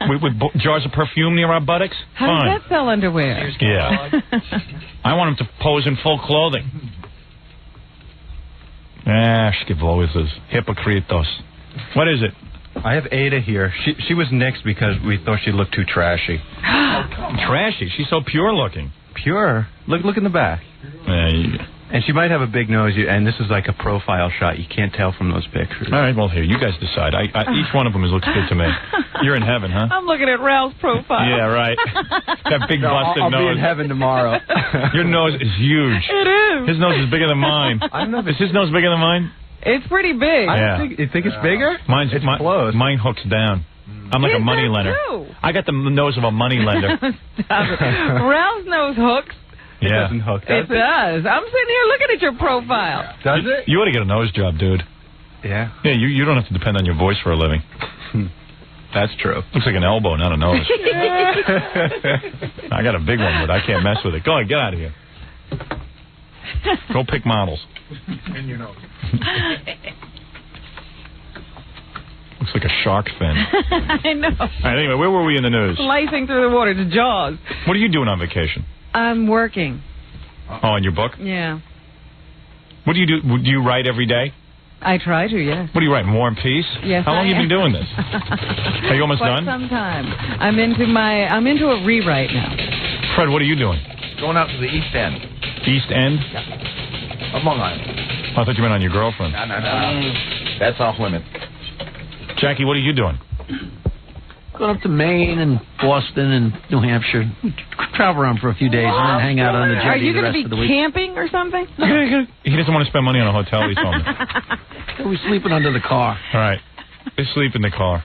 with jars of perfume near our buttocks? How Fine. does that sell underwear? Yeah. I want him to pose in full clothing. Voices. Hypocritos. What is it? I have Ada here. She was nixed because we thought she looked too trashy. Trashy? She's so pure looking. Pure? Look in the back. And she might have a big nose, and this is like a profile shot. You can't tell from those pictures. All right, well, here, you guys decide. Each one of them looks good to me. You're in heaven, huh? I'm looking at Ralph's profile. Yeah, right. That big busted I'll nose. I'll be in heaven tomorrow. Your nose is huge. It is. His nose is bigger than mine. Is his nose bigger than mine? It's pretty big. You think it's bigger? It's close. Mine hooks down. I'm like a money lender. Too. I got the nose of a money lender. Stop it. Ralph's nose hooks. It doesn't hook, does it? It does. I'm sitting here looking at your profile. Does it? You ought to get a nose job, dude. Yeah? Yeah, you don't have to depend on your voice for a living. That's true. Looks like an elbow, not a nose. I got a big one, but I can't mess with it. Go ahead, get out of here. Go pick models. And you know. Looks like a shark fin. I know. All right, anyway, where were we in the news? Slicing through the water to Jaws. What are you doing on vacation? I'm working. Oh, on your book? Yeah. What do you do? Do you write every day? I try to, yes. What do you write? War and Peace? Yes. How long have you been doing this? Are you almost Quite done? some time. I'm into a rewrite now. Fred, what are you doing? Going out to the East End. East End? Yeah. Of Long Island. Oh, I thought you meant on your girlfriend. No. That's off limit. Jackie, what are you doing? Going up to Maine and Boston and New Hampshire. Travel around for a few days and then hang out on the Are jetty you the going rest to of the be week. camping or something? He doesn't want to spend money on a hotel, he's told me. We're sleeping under the car. All right. They sleep in the car.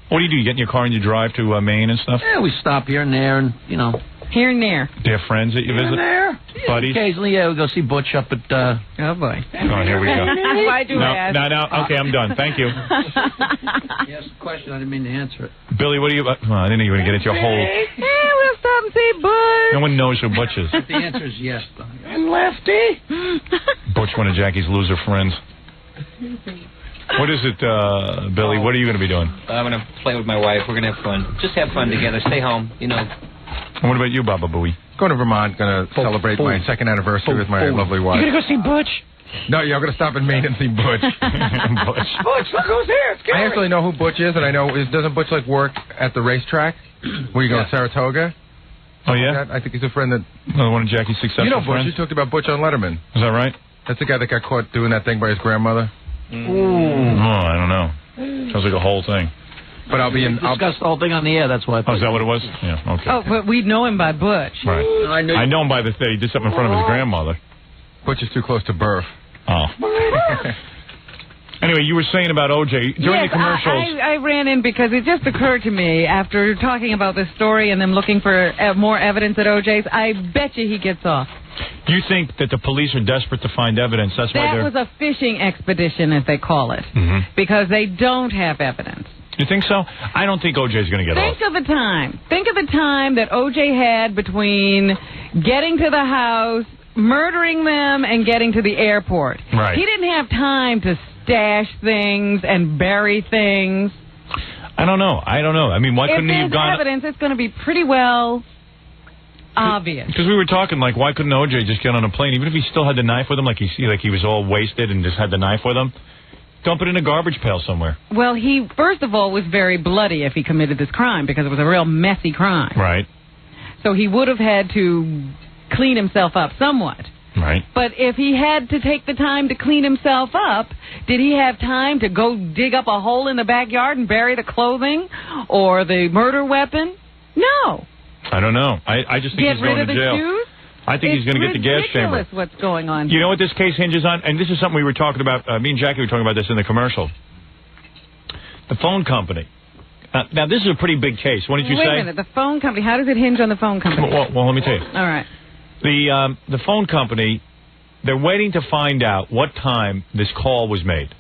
What do? You get in your car and you drive to Maine and stuff? Yeah, we stop here and there and, you know. Here and there. Do you have friends that you visit? Here and there. Buddies? Occasionally, yeah, we go see Butch up at... Oh, boy. Oh, here we go. Why do I ask? No. Okay, I'm done. Thank you. You asked a question. I didn't mean to answer it. Billy, what are you... Well, I didn't know you were going to get into your whole... Yeah, we'll stop and see Butch. No one knows who Butch is. The answer is yes. And Lefty. Butch, one of Jackie's loser friends. What is it, Billy? What are you going to be doing? I'm going to play with my wife. We're going to have fun. Just have fun together. Stay home, you know. And what about you, Baba Booey? Going to Vermont, going to celebrate my second anniversary with my lovely wife. You going to go see Butch? No, yeah, I'm going to stop in Maine and see Butch. Butch, look who's here. It's I actually know who Butch is, and I know, doesn't Butch like work at the racetrack? Where you go, Saratoga? Oh, yeah? I think he's a friend that... One of Jackie's successful You know Butch, friends? you talked about Butch on Letterman. Is that right? That's the guy that got caught doing that thing by his grandmother. Oh, I don't know. Sounds like a whole thing. But I'll be in... Discussed the whole thing on the air, that's why. Oh, is that what it was? Yeah, okay. Oh, but we know him by Butch. Right. I know him by the thing. He did something in front of his grandmother. Butch is too close to birth. Oh. Anyway, you were saying about O.J. During the commercials. I ran in because it just occurred to me after talking about this story and them looking for more evidence at O.J.'s, I bet you he gets off. You think that the police are desperate to find evidence? That's why they're... That was a fishing expedition, as they call it, because they don't have evidence. You think so? I don't think O.J.'s going to get off. Think of the time. Think of the time that O.J. had between getting to the house, murdering them, and getting to the airport. Right. He didn't have time to stash things and bury things. I don't know. I mean, why couldn't he have gone... If there's evidence, it's going to be pretty well obvious. Because we were talking, like, why couldn't O.J. just get on a plane, even if he still had the knife with him, like he was all wasted and just had the knife with him? Dump it in a garbage pail somewhere. Well, he, first of all, was very bloody if he committed this crime, because it was a real messy crime. Right. So he would have had to clean himself up somewhat. Right. But if he had to take the time to clean himself up, did he have time to go dig up a hole in the backyard and bury the clothing or the murder weapon? No. I don't know. I just think he's going to jail. Get rid of the shoes? I think he's going to get the gas chamber. It's ridiculous what's going on here. You know what this case hinges on? And this is something we were talking about. Me and Jackie were talking about this in the commercial. The phone company. Now, this is a pretty big case. What did you say? Wait a minute. The phone company. How does it hinge on the phone company? Well, let me tell you. All right. The phone company, they're waiting to find out what time this call was made.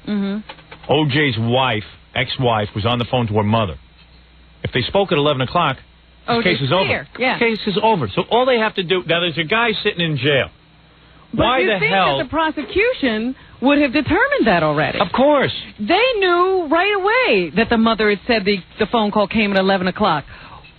O.J.'s wife, ex-wife, was on the phone to her mother. If they spoke at 11 o'clock, this case is over. Yeah. The case is over. So all they have to do... Now, there's a guy sitting in jail. But Why you the think hell... that the prosecution would have determined that already? Of course. They knew right away that the mother had said the phone call came at 11 o'clock.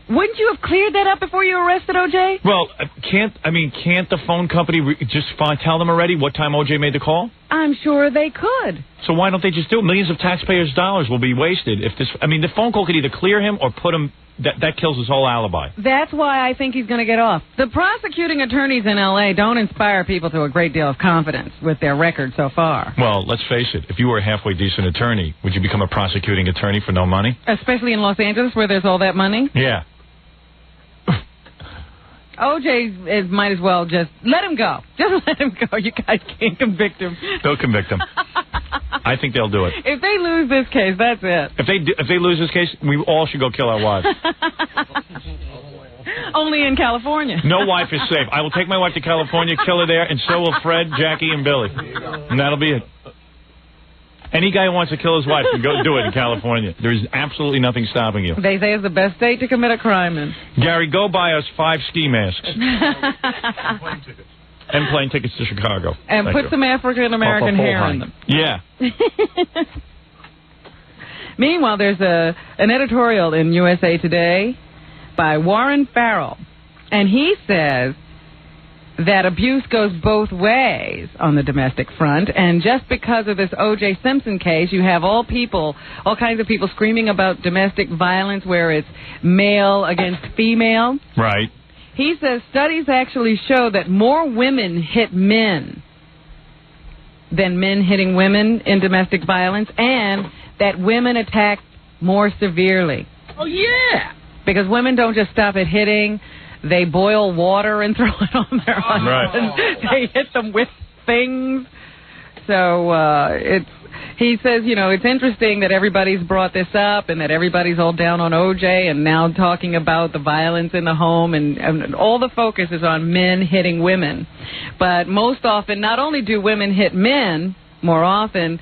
Wouldn't you have cleared that up before you arrested O.J.? Well, can't the phone company just tell them already what time O.J. made the call? I'm sure they could. So why don't they just do it? Millions of taxpayers' dollars will be wasted if this... I mean, the phone call could either clear him or put him... That kills his whole alibi. That's why I think he's going to get off. The prosecuting attorneys in L.A. don't inspire people to a great deal of confidence with their record so far. Well, let's face it. If you were a halfway decent attorney, would you become a prosecuting attorney for no money? Especially in Los Angeles where there's all that money? Yeah. O.J. might as well just let him go. Just let him go. You guys can't convict him. They'll convict him. I think they'll do it. If they lose this case, that's it. If they lose this case, we all should go kill our wives. Only in California. No wife is safe. I will take my wife to California, kill her there, and so will Fred, Jackie, and Billy. And that'll be it. Any guy who wants to kill his wife can go do it in California. There's absolutely nothing stopping you. They say it's the best state to commit a crime in. Gary, go buy us 5 ski masks. And plane tickets to Chicago. And put some African-American hair on them. Yeah. Meanwhile, there's an editorial in USA Today by Warren Farrell. And he says that abuse goes both ways on the domestic front. And just because of this O.J. Simpson case, you have all kinds of people screaming about domestic violence where it's male against female. Right. He says studies actually show that more women hit men than men hitting women in domestic violence, and that women attack more severely. Oh, yeah. Because women don't just stop at hitting. They boil water and throw it on their husbands. They hit them with things. So he says, it's interesting that everybody's brought this up and that everybody's all down on O.J. and now talking about the violence in the home, and all the focus is on men hitting women. But most often, not only do women hit men, more often,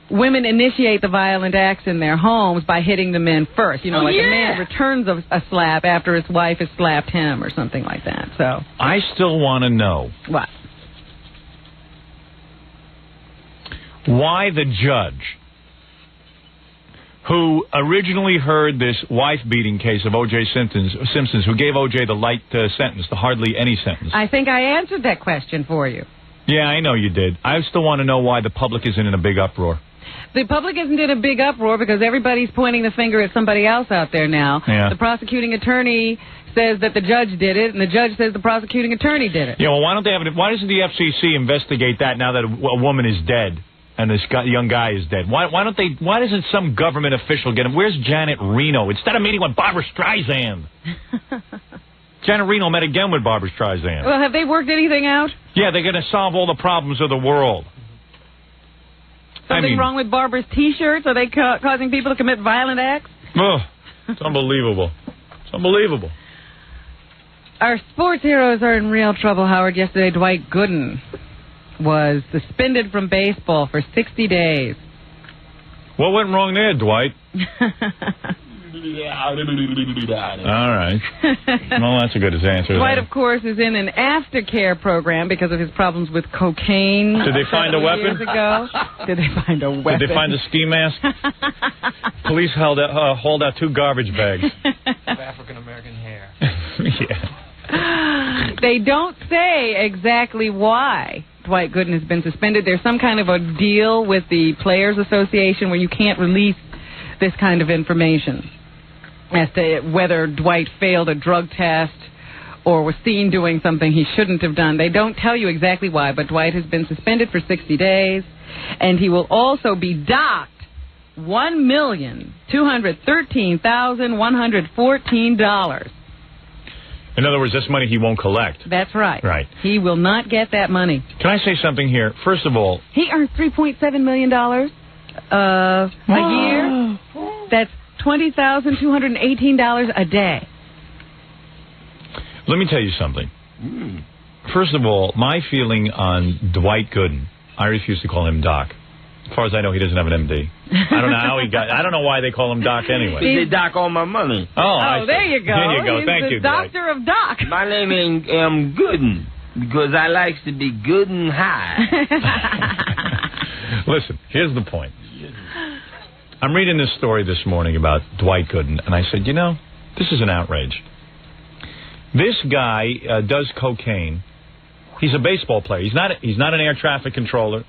women initiate the violent acts in their homes by hitting the men first. A man returns a slap after his wife has slapped him or something like that. So I still want to know. What? Why the judge who originally heard this wife-beating case of O.J. Simpson's, who gave O.J. the light sentence, the hardly any sentence. I think I answered that question for you. Yeah, I know you did. I still want to know why the public isn't in a big uproar. The public isn't in a big uproar because everybody's pointing the finger at somebody else out there now. Yeah. The prosecuting attorney says that the judge did it, and the judge says the prosecuting attorney did it. Yeah, well, why doesn't the FCC investigate that now that a woman is dead? And this young guy is dead. Why doesn't some government official get him? Where's Janet Reno? Instead of meeting with Barbara Streisand. Janet Reno met again with Barbara Streisand. Well, have they worked anything out? Yeah, they're going to solve all the problems of the world. Something wrong with Barbara's T-shirts? Are they causing people to commit violent acts? Oh, it's unbelievable. It's unbelievable. Our sports heroes are in real trouble, Howard. Yesterday, Dwight Gooden was suspended from baseball for 60 days. What went wrong there, Dwight? All right. Well, that's a good answer. Dwight, of course, is in an aftercare program because of his problems with cocaine. Did they find a weapon? Years ago. Did they find a weapon? Did they find a ski mask? Police hauled out 2 garbage bags. Of African-American hair. Yeah. They don't say exactly why Dwight Gooden has been suspended. There's some kind of a deal with the Players Association where you can't release this kind of information as to whether Dwight failed a drug test or was seen doing something he shouldn't have done. They don't tell you exactly why, but Dwight has been suspended for 60 days, and he will also be docked $1,213,114. In other words, that's money he won't collect. That's right. Right. He will not get that money. Can I say something here? First of all, he earns $3.7 million a year. That's $20,218 a day. Let me tell you something. First of all, my feeling on Dwight Gooden, I refuse to call him Doc. As far as I know, he doesn't have an MD. I don't know how he got. I don't know why they call him Doc anyway. They dock all my money. Oh, there you go. There you go. He's Thank you, doctor Dwight. of Doc. My name ain't Gooden because I likes to be good and high. Listen, here's the point. I'm reading this story this morning about Dwight Gooden, and I said, this is an outrage. This guy does cocaine. He's a baseball player. He's not an air traffic controller.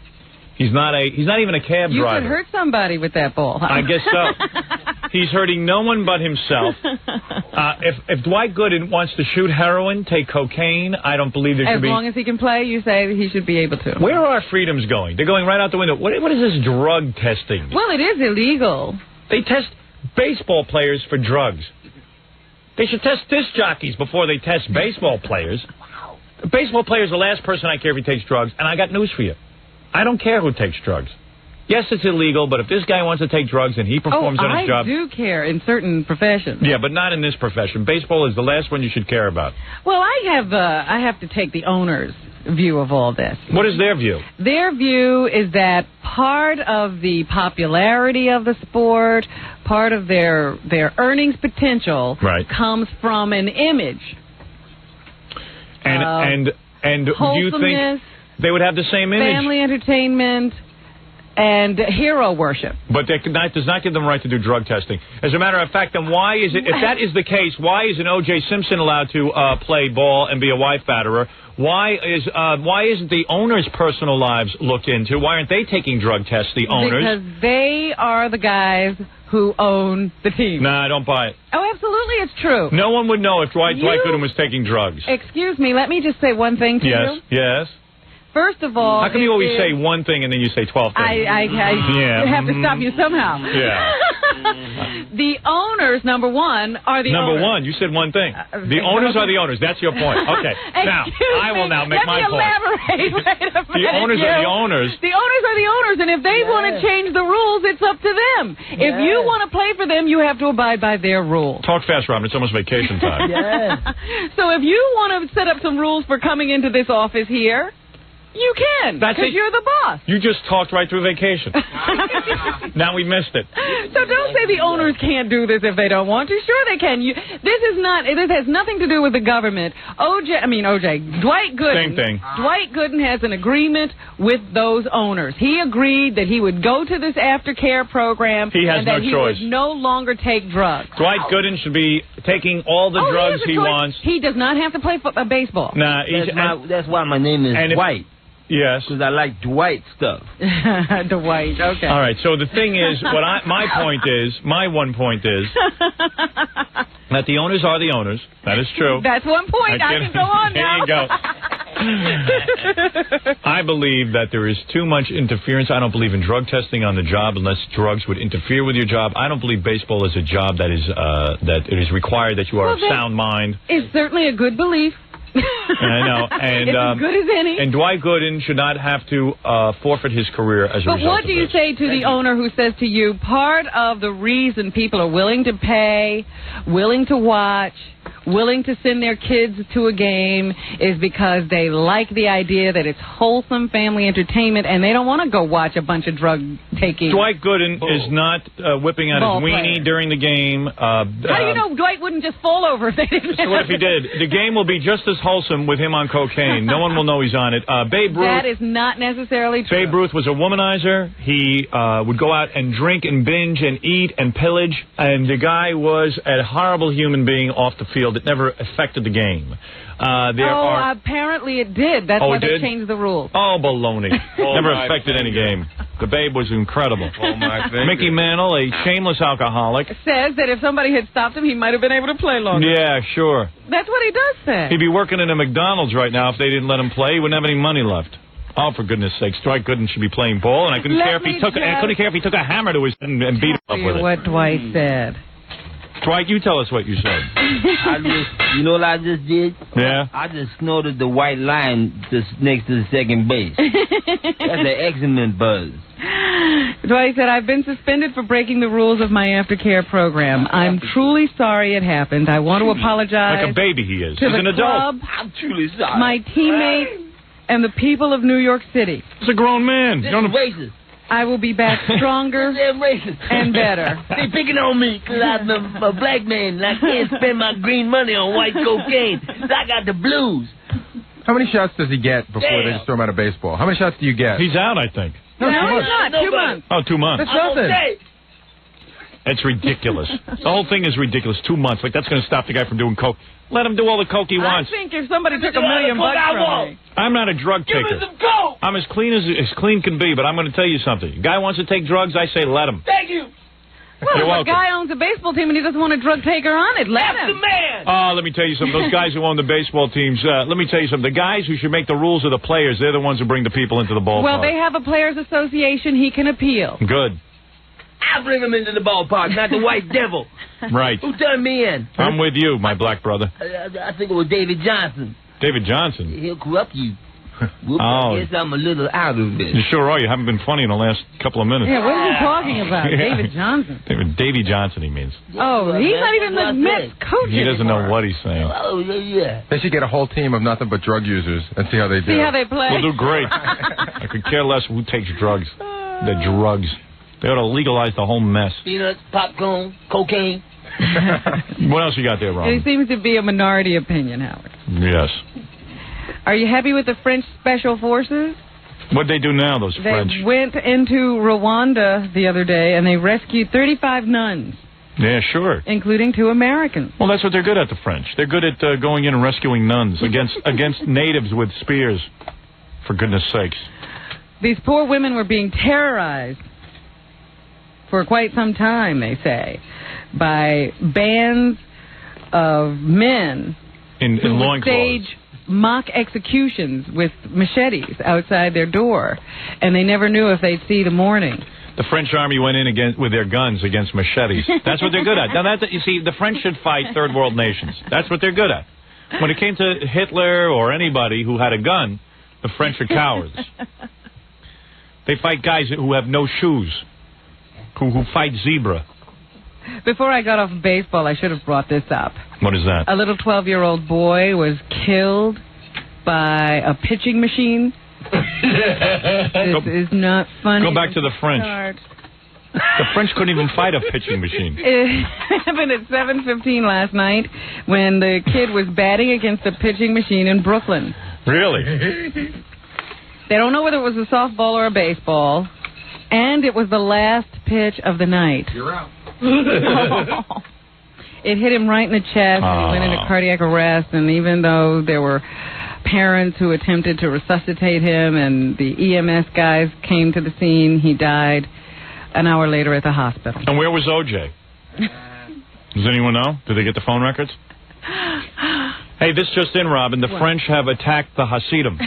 He's not even a cab driver. You could hurt somebody with that ball. Huh? I guess so. He's hurting no one but himself. If Dwight Gooden wants to shoot heroin, take cocaine, I don't believe there should be. As long as he can play, you say he should be able to. Where are our freedoms going? They're going right out the window. What is this drug testing? Well, it is illegal. They test baseball players for drugs. They should test disc jockeys before they test baseball players. A baseball player is the last person I care if he takes drugs, and I got news for you. I don't care who takes drugs. Yes, it's illegal, but if this guy wants to take drugs and he performs on his job... I do care in certain professions. Yeah, but not in this profession. Baseball is the last one you should care about. Well, I have to take the owner's view of all this. What is their view? Their view is that part of the popularity of the sport, part of their earnings potential comes from an image. And do you think they would have the same image? Family entertainment and hero worship. But that does not give them the right to do drug testing. As a matter of fact, then why is it, if that is the case, why is an O.J. Simpson allowed to play ball and be a wife batterer? Why isn't the owners' personal lives looked into? Why aren't they taking drug tests, the owners? Because they are the guys who own the team. Nah, I don't buy it. Oh, absolutely, it's true. No one would know if Dwight Gooden was taking drugs. Excuse me, let me just say one thing to you. Yes. First of all, how come you always say one thing and then you say 12 things? I have to stop you somehow. Yeah. The owners, number one, are the owners. Number one, you said one thing. The owners are the owners. That's your point. Okay. Now, I will now make my point. Let me elaborate. Wait a minute. The owners are the owners. The owners are the owners, and if they want to change the rules, it's up to them. If you want to play for them, you have to abide by their rules. Talk fast, Robin. It's almost vacation time. So if you want to set up some rules for coming into this office here, you can, because you're the boss. You just talked right through vacation. Now we missed it. So don't say the owners can't do this if they don't want to. Sure they can. This has nothing to do with the government. Dwight Gooden. Same thing. Dwight Gooden has an agreement with those owners. He agreed that he would go to this aftercare program and that he would no longer take drugs. Dwight Gooden should be taking all the drugs he wants. He does not have to play baseball. Nah, that's why my name is Dwight. Yes. Because I like Dwight stuff. Dwight, okay. All right, so the thing is, my one point is, that the owners are the owners. That is true. That's one point. I can go on now. There you go. I believe that there is too much interference. I don't believe in drug testing on the job unless drugs would interfere with your job. I don't believe baseball is a job that it is required that you are of sound mind. It's certainly a good belief. I know, and it's as good as any. And Dwight Gooden should not have to forfeit his career as a result. But what do you say to the owner who says to you, part of the reason people are willing to pay, willing to watch, willing to send their kids to a game is because they like the idea that it's wholesome family entertainment and they don't want to go watch a bunch of drug-taking. Dwight Gooden is not whipping out his weenie during the game. How do you know Dwight wouldn't just fall over if they didn't? So what if he did? The game will be just as wholesome with him on cocaine. No one will know he's on it. Babe Ruth. That is not necessarily true. Babe Ruth was a womanizer. He would go out and drink and binge and eat and pillage, and the guy was a horrible human being off the field. It never affected the game. Apparently it did. That's why they changed the rules. Oh, baloney. Never affected any game. The Babe was incredible. Mickey Mantle, a shameless alcoholic, says that if somebody had stopped him, he might have been able to play longer. Yeah, sure. That's what he does say. He'd be working in a McDonald's right now if they didn't let him play. He wouldn't have any money left. Oh, for goodness sakes, Dwight Gooden should be playing ball, and I couldn't care if he took a hammer to his head and beat him up with it. What Dwight said. Dwight, you tell us what you said. You know what I just did? Yeah? I just snorted the white line just next to the second base. That's an excellent buzz. Dwight said, I've been suspended for breaking the rules of my aftercare program. I'm truly sorry it happened. I want to apologize. Like a baby he is. To He's the an adult. Club, I'm truly sorry. my teammates, and the people of New York City. He's a grown man. This is racist. I will be back stronger and better. They picking on me because I'm a black man and I can't spend my green money on white cocaine. I got the blues. How many shots does he get before they just throw him out of baseball? How many shots do you get? He's out, I think. No, he's not. 2 months. Oh, 2 months. That's nothing. It's ridiculous. The whole thing is ridiculous. 2 months. Like, that's going to stop the guy from doing coke. Let him do all the coke he wants. I think if somebody took $1 million from me. I'm not a drug taker. Give me some coke. I'm as clean can be, but I'm going to tell you something. Guy wants to take drugs, I say let him. Thank you. Well, if a guy owns a baseball team and he doesn't want a drug taker on it, let him. That's the man. Oh, let me tell you something. Those guys who own the baseball teams, let me tell you something. The guys who should make the rules are the players. They're the ones who bring the people into the ballpark. Well, they have a players' association. He can appeal. Good. I bring him into the ballpark, not the white devil. Right. Who turned me in? I'm with you, my black brother. I think it was David Johnson. David Johnson? He'll corrupt you. I guess I'm a little out of it. You sure are. You haven't been funny in the last couple of minutes. Yeah, what are you talking about? David Johnson. Davy Johnson, he means. Oh, he's not even the Mets coach He doesn't know what he's saying. Oh, yeah. They should get a whole team of nothing but drug users and see how they do. See how they play. We'll do great. I could care less who takes drugs. The drugs. They ought to legalize the whole mess. Peanuts, popcorn, cocaine. What else you got there, Rob? It seems to be a minority opinion, Howard. Yes. Are you happy with the French Special Forces? What'd they do now, those French? They went into Rwanda the other day, and they rescued 35 nuns. Yeah, sure. Including 2 Americans. Well, that's what they're good at, the French. They're good at going in and rescuing nuns against natives with spears, for goodness sakes. These poor women were being terrorized for quite some time, they say, by bands of men who would stage mock executions with machetes outside their door, and they never knew if they'd see the morning. The French army went in with their guns against machetes. That's what they're good at. Now, you see, the French should fight third world nations. That's what they're good at. When it came to Hitler or anybody who had a gun, the French are cowards. They fight guys who have no shoes, who fight zebra. Before I got off baseball, I should have brought this up. What is that? A little 12-year-old boy was killed by a pitching machine. This is not funny. Go back to the French. The French couldn't even fight a pitching machine. It happened at 7:15 last night when the kid was batting against a pitching machine in Brooklyn. Really? They don't know whether it was a softball or a baseball, and it was the last pitch of the night. You're out. It hit him right in the chest, and he went into cardiac arrest, and even though there were parents who attempted to resuscitate him and the EMS guys came to the scene, he died an hour later at the hospital. And where was OJ? Does anyone know? Did they get the phone records? Hey, this just in, Robin. The French have attacked the Hasidim.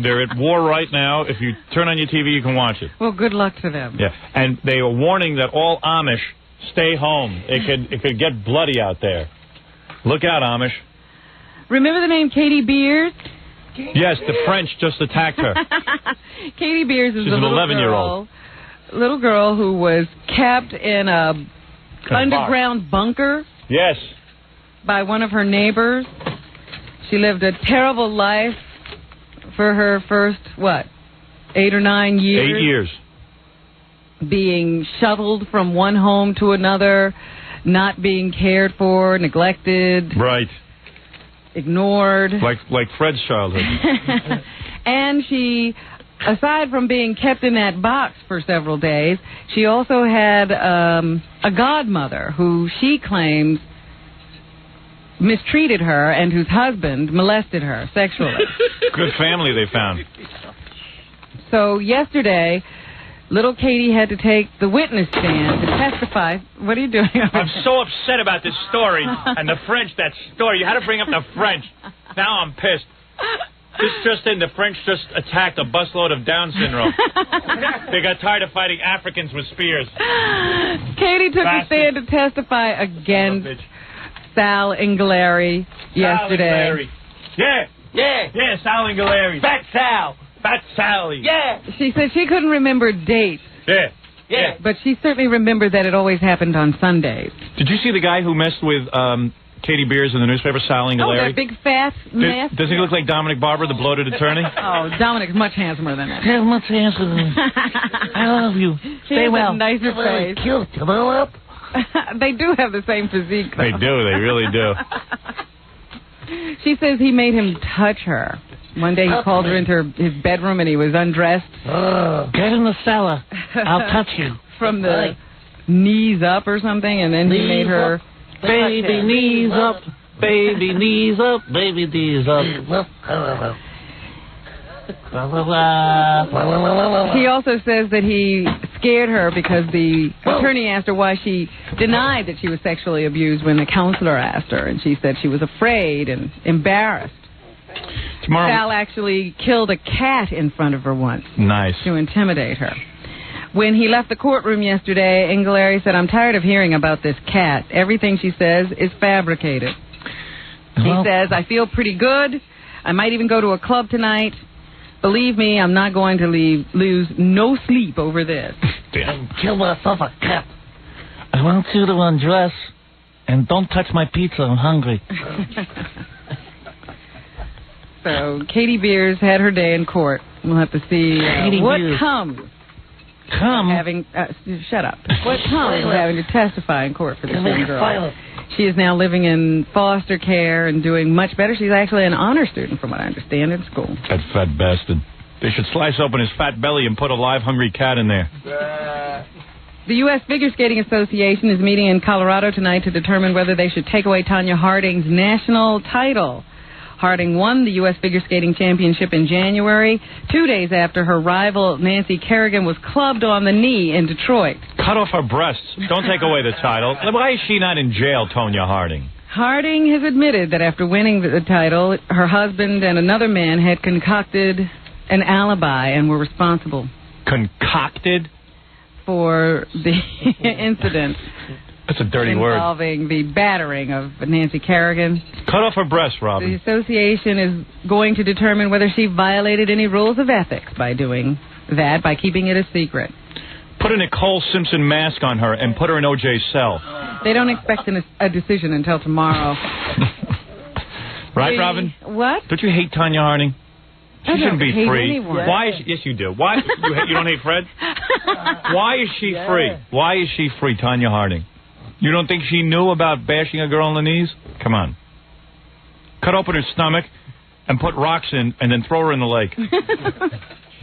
They're at war right now. If you turn on your TV, you can watch it. Well, good luck to them. Yeah, and they are warning that all Amish stay home. It could get bloody out there. Look out, Amish. Remember the name Katie Beers? Yes, the French just attacked her. Katie Beers is She's a an little 11-year-old. Little girl who was kept in a underground bunker. Yes. By one of her neighbors. She lived a terrible life for her first, 8 or 9 years? 8 years. Being shuttled from one home to another, not being cared for, neglected. Right. Ignored. Like Fred's childhood. And she, aside from being kept in that box for several days, she also had a godmother who she claims mistreated her and whose husband molested her sexually. Good family they found. So yesterday, little Katie had to take the witness stand to testify. What are you doing? I'm so upset about this story and the French, that story. You had to bring up the French. Now I'm pissed. This just in, the French just attacked a busload of Down syndrome. They got tired of fighting Africans with spears. Katie took the stand to testify against Sal Inghilleri yesterday. Yeah, Sal Inghilleri. Fat Sal. Fat Sally. Yeah. She said she couldn't remember dates. Yeah. But she certainly remembered that it always happened on Sundays. Did you see the guy who messed with Katie Beers in the newspaper, Sal Inghilleri? Oh, that big fat mess. Does he look like Dominic Barber, the bloated attorney? Oh, Dominic's much handsomer than that. Yeah, much handsomer than that. I love you. Stay well. A nicer face. Cute. They do have the same physique, though. They do. They really do. She says he made him touch her. One day he called her into his bedroom and he was undressed. Get in the cellar. I'll touch you. From the knees up or something, and then he made her... Baby knees up, baby knees up, baby knees up. He also says that he scared her because the attorney asked her why she denied that she was sexually abused when the counselor asked her, and she said she was afraid and embarrassed. Sal actually killed a cat in front of her once. Nice. To intimidate her. When he left the courtroom yesterday, Inghilleri said, "I'm tired of hearing about this cat. Everything she says is fabricated." He says, "I feel pretty good. I might even go to a club tonight. Believe me, I'm not going to lose no sleep over this." And kill myself a cat. I want you to undress and don't touch my pizza. I'm hungry. So Katie Beers had her day in court. We'll have to see what comes. Having shut up. What comes with having to testify in court for this young girl? She is now living in foster care and doing much better. She's actually an honor student, from what I understand, in school. That fat bastard. They should slice open his fat belly and put a live hungry cat in there. The U.S. Figure Skating Association is meeting in Colorado tonight to determine whether they should take away Tonya Harding's national title. Harding won the U.S. Figure Skating Championship in January, 2 days after her rival Nancy Kerrigan was clubbed on the knee in Detroit. Cut off her breasts. Don't take away the title. Why is she not in jail, Tonya Harding? Harding has admitted that after winning the title, her husband and another man had concocted an alibi and were responsible. Concocted? For the incident. That's a dirty word. Involving the battering of Nancy Kerrigan. Cut off her breasts, Robin. The association is going to determine whether she violated any rules of ethics by doing that, by keeping it a secret. Put a Nicole Simpson mask on her and put her in O.J.'s cell. They don't expect a decision until tomorrow. Right, Robin? What? Don't you hate Tonya Harding? She shouldn't be free. Anyone. Why is she, yes, you do. Why you don't hate Fred? Why is she free? Why is she free, Tonya Harding? You don't think she knew about bashing a girl on the knees? Come on. Cut open her stomach and put rocks in and then throw her in the lake.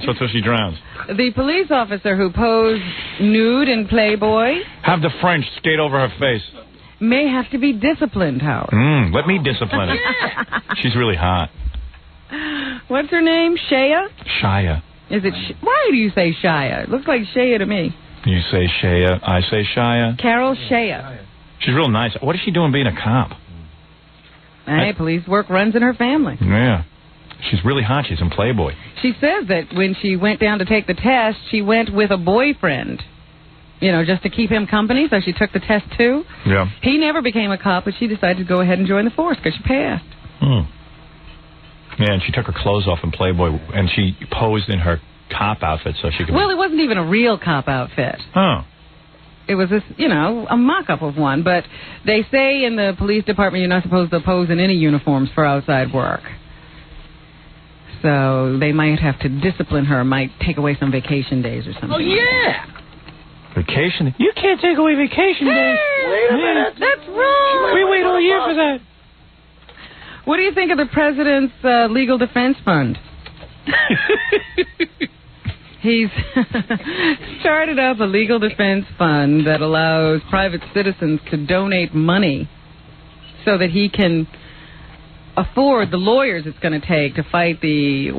So till she drowns. The police officer who posed nude in Playboy... Have the French skate over her face. May have to be disciplined, Howard. Let me discipline her. She's really hot. What's her name? Shea? Shia. Is it? Why do you say Shia? It looks like Shea to me. You say Shea, I say Shia. Carol Shea. She's real nice. What is she doing being a cop? Hey, police work runs in her family. Yeah. She's really hot. She's in Playboy. She says that when she went down to take the test, she went with a boyfriend. You know, just to keep him company, so she took the test too. Yeah. He never became a cop, but she decided to go ahead and join the force because she passed. Yeah, and she took her clothes off in Playboy, and she posed in her cop outfit so she could... Well, it wasn't even a real cop outfit. Oh. It was this, a mock-up of one. But they say in the police department you're not supposed to pose in any uniforms for outside work. So they might have to discipline her, might take away some vacation days or something. Oh, yeah! Vacation? You can't take away vacation days. Wait a minute. That's wrong. We wait all year for that. What do you think of the president's legal defense fund? He's started up a legal defense fund that allows private citizens to donate money so that he can afford the lawyers it's going to take to fight the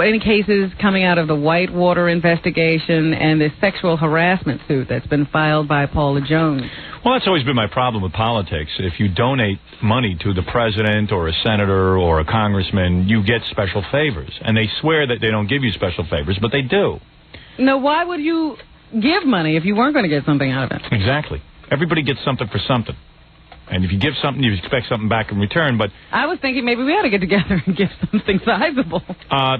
any cases coming out of the Whitewater investigation and the sexual harassment suit that's been filed by Paula Jones. Well, that's always been my problem with politics. If you donate money to the president or a senator or a congressman, you get special favors. And they swear that they don't give you special favors, but they do. No, why would you give money if you weren't going to get something out of it? Exactly. Everybody gets something for something. And if you give something, you expect something back in return, but... I was thinking maybe we ought to get together and give something sizable.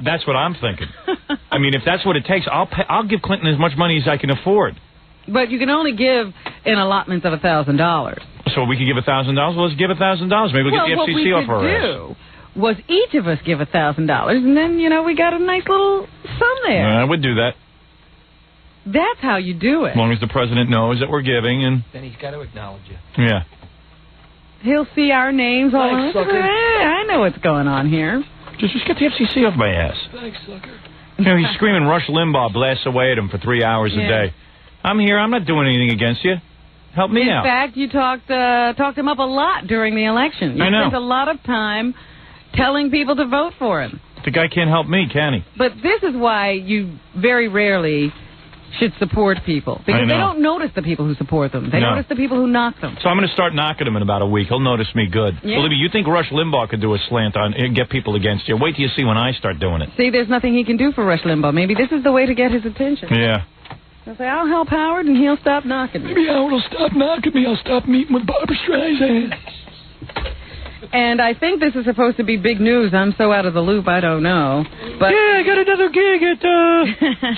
That's what I'm thinking. I mean, if that's what it takes, I'll give Clinton as much money as I can afford. But you can only give in allotments of $1,000. So we could give $1,000? Well, let's give $1,000. Maybe we'll get the FCC off our ass. What we could do was each of us give $1,000, and then, we got a nice little sum there. I would do that. That's how you do it. As long as the president knows that we're giving, and... Then he's got to acknowledge you. Yeah. He'll see our names all over. sucker. I know what's going on here. Just get the FCC off my ass. Thanks, sucker. He's screaming Rush Limbaugh blasts away at him for 3 hours a day. I'm here. I'm not doing anything against you. Help me out. In fact, you talked him up a lot during the election. You I know. spent a lot of time telling people to vote for him. The guy can't help me, can he? But this is why you very rarely should support people. Because they don't notice the people who support them. They notice the people who knock them. So I'm going to start knocking him in about a week. He'll notice me good. Yeah. Believe me, you think Rush Limbaugh could do a slant on and get people against you. Wait till you see when I start doing it. See, there's nothing he can do for Rush Limbaugh. Maybe this is the way to get his attention. Yeah. He'll say, I'll help Howard, and he'll stop knocking me. Maybe Howard will stop knocking me. I'll stop meeting with Barbara Streisand. And I think this is supposed to be big news. I'm so out of the loop, I don't know. But yeah, I got another gig at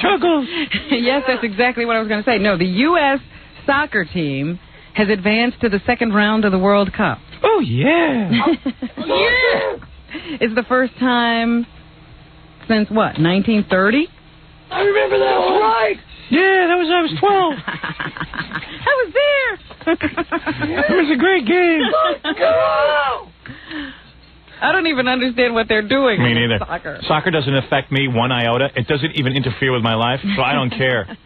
Chuckles. Yes, that's exactly what I was going to say. No, the U.S. soccer team has advanced to the second round of the World Cup. Oh, yeah. Yeah! It's the first time since what, 1930? I remember that one. Right. Yeah, I was 12. I was there. It was a great game. I don't even understand what they're doing. Me neither. Soccer doesn't affect me one iota. It doesn't even interfere with my life, so I don't care.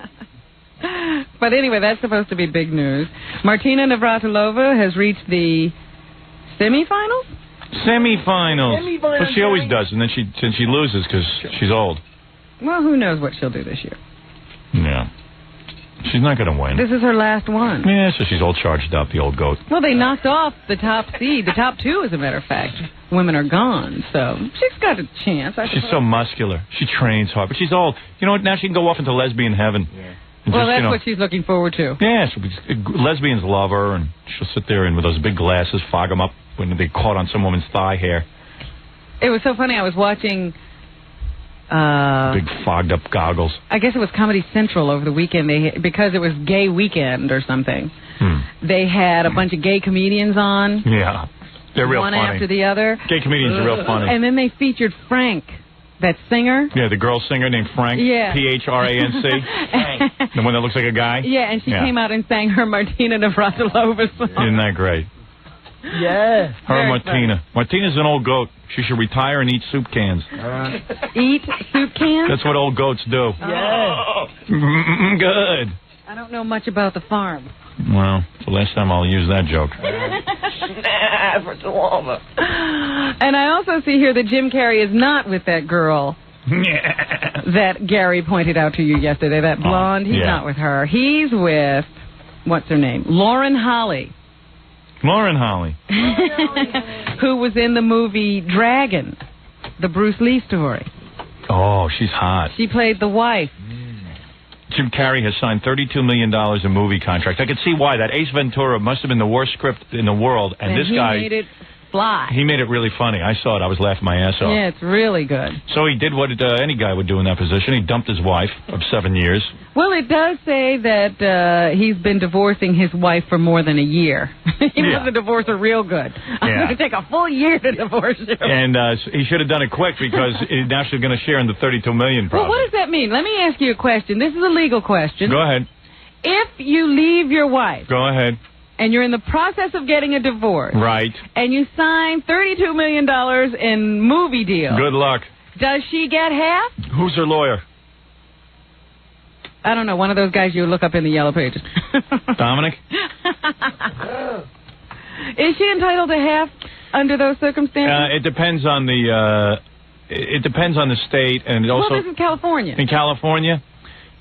But anyway, that's supposed to be big news. Martina Navratilova has reached the semifinals? Semifinals. Well, she always does, and then she loses because she's old. Well, who knows what she'll do this year. Yeah. She's not going to win. This is her last one. Yeah, so she's all charged up, the old goat. Well, they knocked off the top seed. The top two, as a matter of fact. Women are gone, so she's got a chance. She's so muscular. She trains hard, but she's old. You know what? Now she can go off into lesbian heaven. Yeah. Well, that's what she's looking forward to. Yeah, lesbians love her, and she'll sit there and with those big glasses, fog them up when they caught on some woman's thigh hair. It was so funny. I was watching... big fogged up goggles. I guess it was Comedy Central over the weekend. Because it was Gay Weekend or something. They had a bunch of gay comedians on. Yeah, they're real funny. One after the other. Gay comedians are real funny. And then they featured Frank, that singer. Yeah, the girl singer named Frank. Yeah. P-H-R-A-N-C. The one that looks like a guy. Yeah, and she came out and sang her Martina Navratilova song. Isn't that great? Yeah. Her Martina. Martina's an old goat. She should retire and eat soup cans. Eat soup cans? That's what old goats do. Yeah. Good. I don't know much about the farm. Well, it's the last time I'll use that joke. And I also see here that Jim Carrey is not with that girl that Gary pointed out to you yesterday, that blonde. He's not with her. He's with, what's her name? Lauren Holly. Lauren Holly. Who was in the movie Dragon, the Bruce Lee story. Oh, she's hot. She played the wife. Jim Carrey has signed $32 million in movie contracts. I could see why. That Ace Ventura must have been the worst script in the world, and this guy... he made it fly. He made it really funny. I saw it. I was laughing my ass off. Yeah, it's really good. So he did what any guy would do in that position. He dumped his wife of 7 years. Well, it does say that he's been divorcing his wife for more than a year. He wants to divorce her real good. I'm going to take a full year to divorce her. And he should have done it quick because now she's going to share in the $32 million probably. Well, what does that mean? Let me ask you a question. This is a legal question. Go ahead. If you leave your wife... Go ahead. And you're in the process of getting a divorce. Right. And you sign $32 million in movie deal. Good luck. Does she get half? Who's her lawyer? I don't know. One of those guys you look up in the yellow pages. Dominic? Is she entitled to half under those circumstances? It depends on the state, and also. Well, this is California. In California,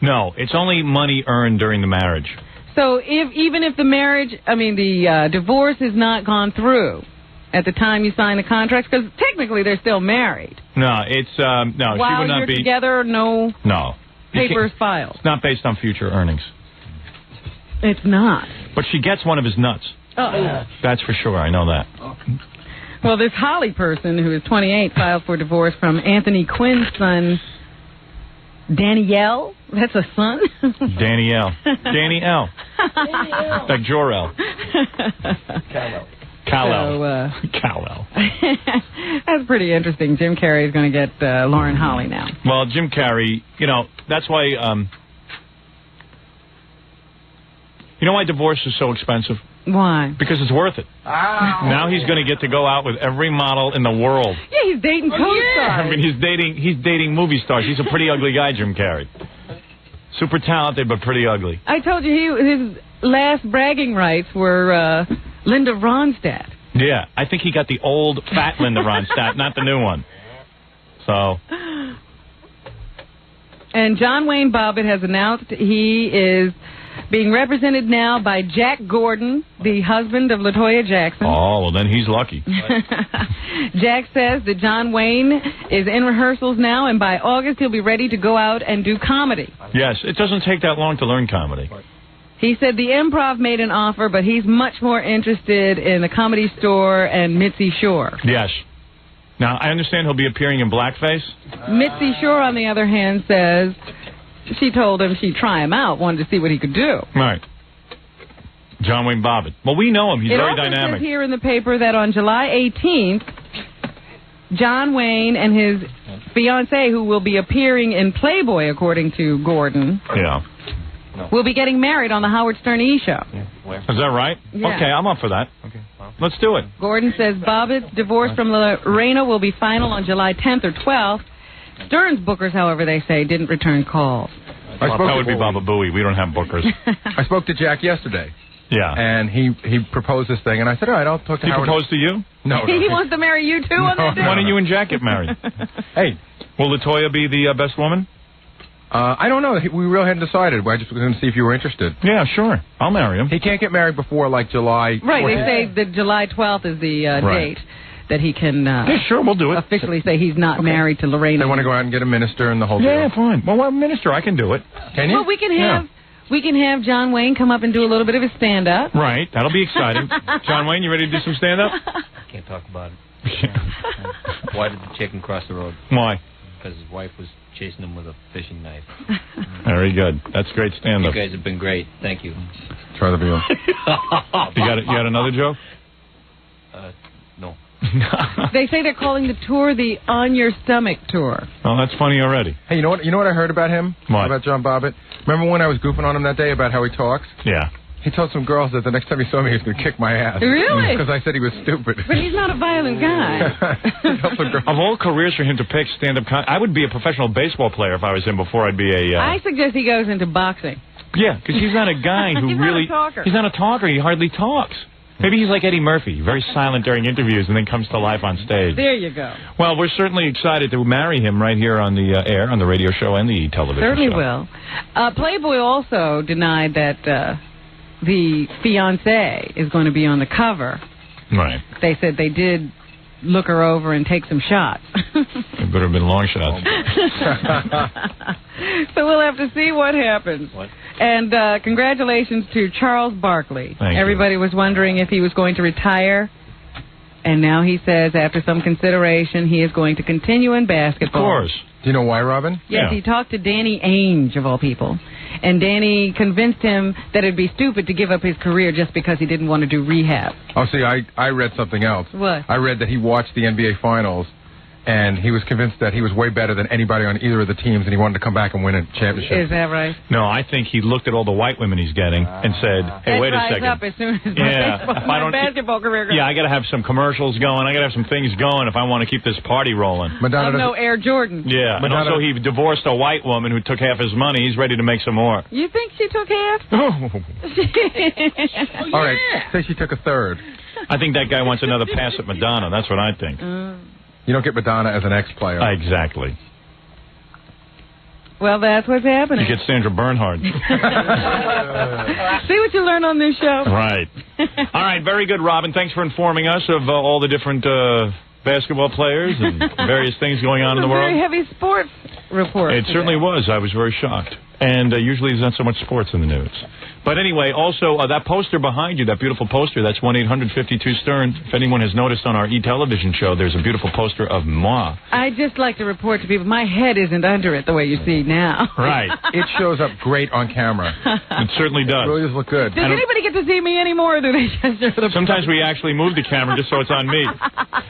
no, it's only money earned during the marriage. So even if the divorce has not gone through at the time you sign the contract, because technically they're still married. No, it's no. While she would not you're be together. No. Papers filed. It's not based on future earnings. It's not. But she gets one of his nuts. Oh. That's for sure. I know that. Well, this Holly person, who is 28, filed for divorce from Anthony Quinn's son, Danielle. That's a son? Danielle. Danny L. Like Jor-El. Kal-El. Kal-El. That's pretty interesting. Jim Carrey is going to get Lauren Holly now. Well, Jim Carrey, that's why... you know why divorce is so expensive? Why? Because it's worth it. Now he's going to get to go out with every model in the world. Yeah, he's dating co-stars. I mean, he's dating movie stars. He's a pretty ugly guy, Jim Carrey. Super talented, but pretty ugly. I told you his last bragging rights were Linda Ronstadt. Yeah, I think he got the old, fat Linda Ronstadt, not the new one. So... And John Wayne Bobbitt has announced he is being represented now by Jack Gordon, the husband of LaToya Jackson. Oh, well, then he's lucky. Jack says that John Wayne is in rehearsals now, and by August he'll be ready to go out and do comedy. Yes, it doesn't take that long to learn comedy. He said the Improv made an offer, but he's much more interested in the Comedy Store and Mitzi Shore. Yes. Now, I understand he'll be appearing in blackface. Mitzi Shore, on the other hand, says she told him she'd try him out, wanted to see what he could do. Right. John Wayne Bobbitt. Well, we know him. He's very dynamic. It also says here in the paper that on July 18th, John Wayne and his fiancé, who will be appearing in Playboy, according to Gordon, will be getting married on the Howard Stern E! Show. Is that right? Yeah. Okay, I'm up for that. Okay. Let's do it. Gordon says Bobbitt's divorce from Zarena will be final on July 10th or 12th. Stern's bookers, however, they say, didn't return calls. That would be Baba Booey. We don't have bookers. I spoke to Jack yesterday. Yeah. And he proposed this thing, and I said, all right, I'll talk to Howard. He proposed to you? No. He wants to marry you, too, on that day? Why don't you and Jack get married? Hey, will LaToya be the best woman? I don't know. We really hadn't decided. I just was going to see if you were interested. Yeah, sure. I'll marry him. He can't get married before, like, July 14th. Right, they say that July 12th is the date that he can sure, we'll do it. Officially say he's not married to Lorraine. They want to go out and get a minister and the whole deal. Yeah, fine. Well, what minister? I can do it. Can you? Well, we can have John Wayne come up and do a little bit of his stand-up. Right. That'll be exciting. John Wayne, you ready to do some stand-up? Can't talk about it. Why did the chicken cross the road? Why? Because his wife was chasing him with a fishing knife. Very good. That's great stand-up. You guys have been great. Thank you. Try the veal. You got another joke? No. They say they're calling the tour the On Your Stomach tour. Oh, that's funny already. Hey, you know what I heard about him? What? About John Bobbitt? Remember when I was goofing on him that day about how he talks? Yeah. He told some girls that the next time he saw me, he was going to kick my ass. Really? Because I said he was stupid. But he's not a violent guy. Of all careers for him to pick stand-up, I would be a professional baseball player if I was him before I'd be a... I suggest he goes into boxing. Yeah, because he's not a guy who he's really... not a talker. He's not a talker. He hardly talks. Maybe he's like Eddie Murphy, very silent during interviews and then comes to life on stage. There you go. Well, we're certainly excited to marry him right here on the air, on the radio show and the television Certainly show. will. Playboy also denied that the fiancé is going to be on the cover. Right. They said they did look her over and take some shots. It better have been long shots. So we'll have to see what happens. And congratulations to Charles Barkley. Thank Everybody was wondering if he was going to retire. And now he says, after some consideration, he is going to continue in basketball. Of course. Do you know why, Robin? Yes, he talked to Danny Ainge, of all people. And Danny convinced him that it'd be stupid to give up his career just because he didn't want to do rehab. Oh, see, I read something else. What? I read that he watched the NBA Finals, and he was convinced that he was way better than anybody on either of the teams, and he wanted to come back and win a championship. Is that right? No, I think he looked at all the white women he's getting and said, hey, wait a second. Up as soon as my basketball career goes. Yeah, I got to have some commercials going. I got to have some things going if I want to keep this party rolling. Of no Air Jordan. Yeah, and also he divorced a white woman who took half his money. He's ready to make some more. You think she took half? All right, say she took a third. I think that guy wants another pass at Madonna. That's what I think. You don't get Madonna as an ex-player. Exactly. Well, that's what's happening. You get Sandra Bernhard. See what you learn on this show? Right. All right, very good, Robin. Thanks for informing us of all the different basketball players and various things going on in the world. Very heavy sports report. It certainly was. I was very shocked. And usually there's not so much sports in the news. But anyway, also, that poster behind you, that beautiful poster, that's 1-800-52-STERN. If anyone has noticed on our e-television show, there's a beautiful poster of moi. I just like to report to people, my head isn't under it the way you see now. Right. It shows up great on camera. It certainly does. It really does look good. Does anybody get to see me anymore, or do they just show the Sometimes we actually move the camera just so it's on me.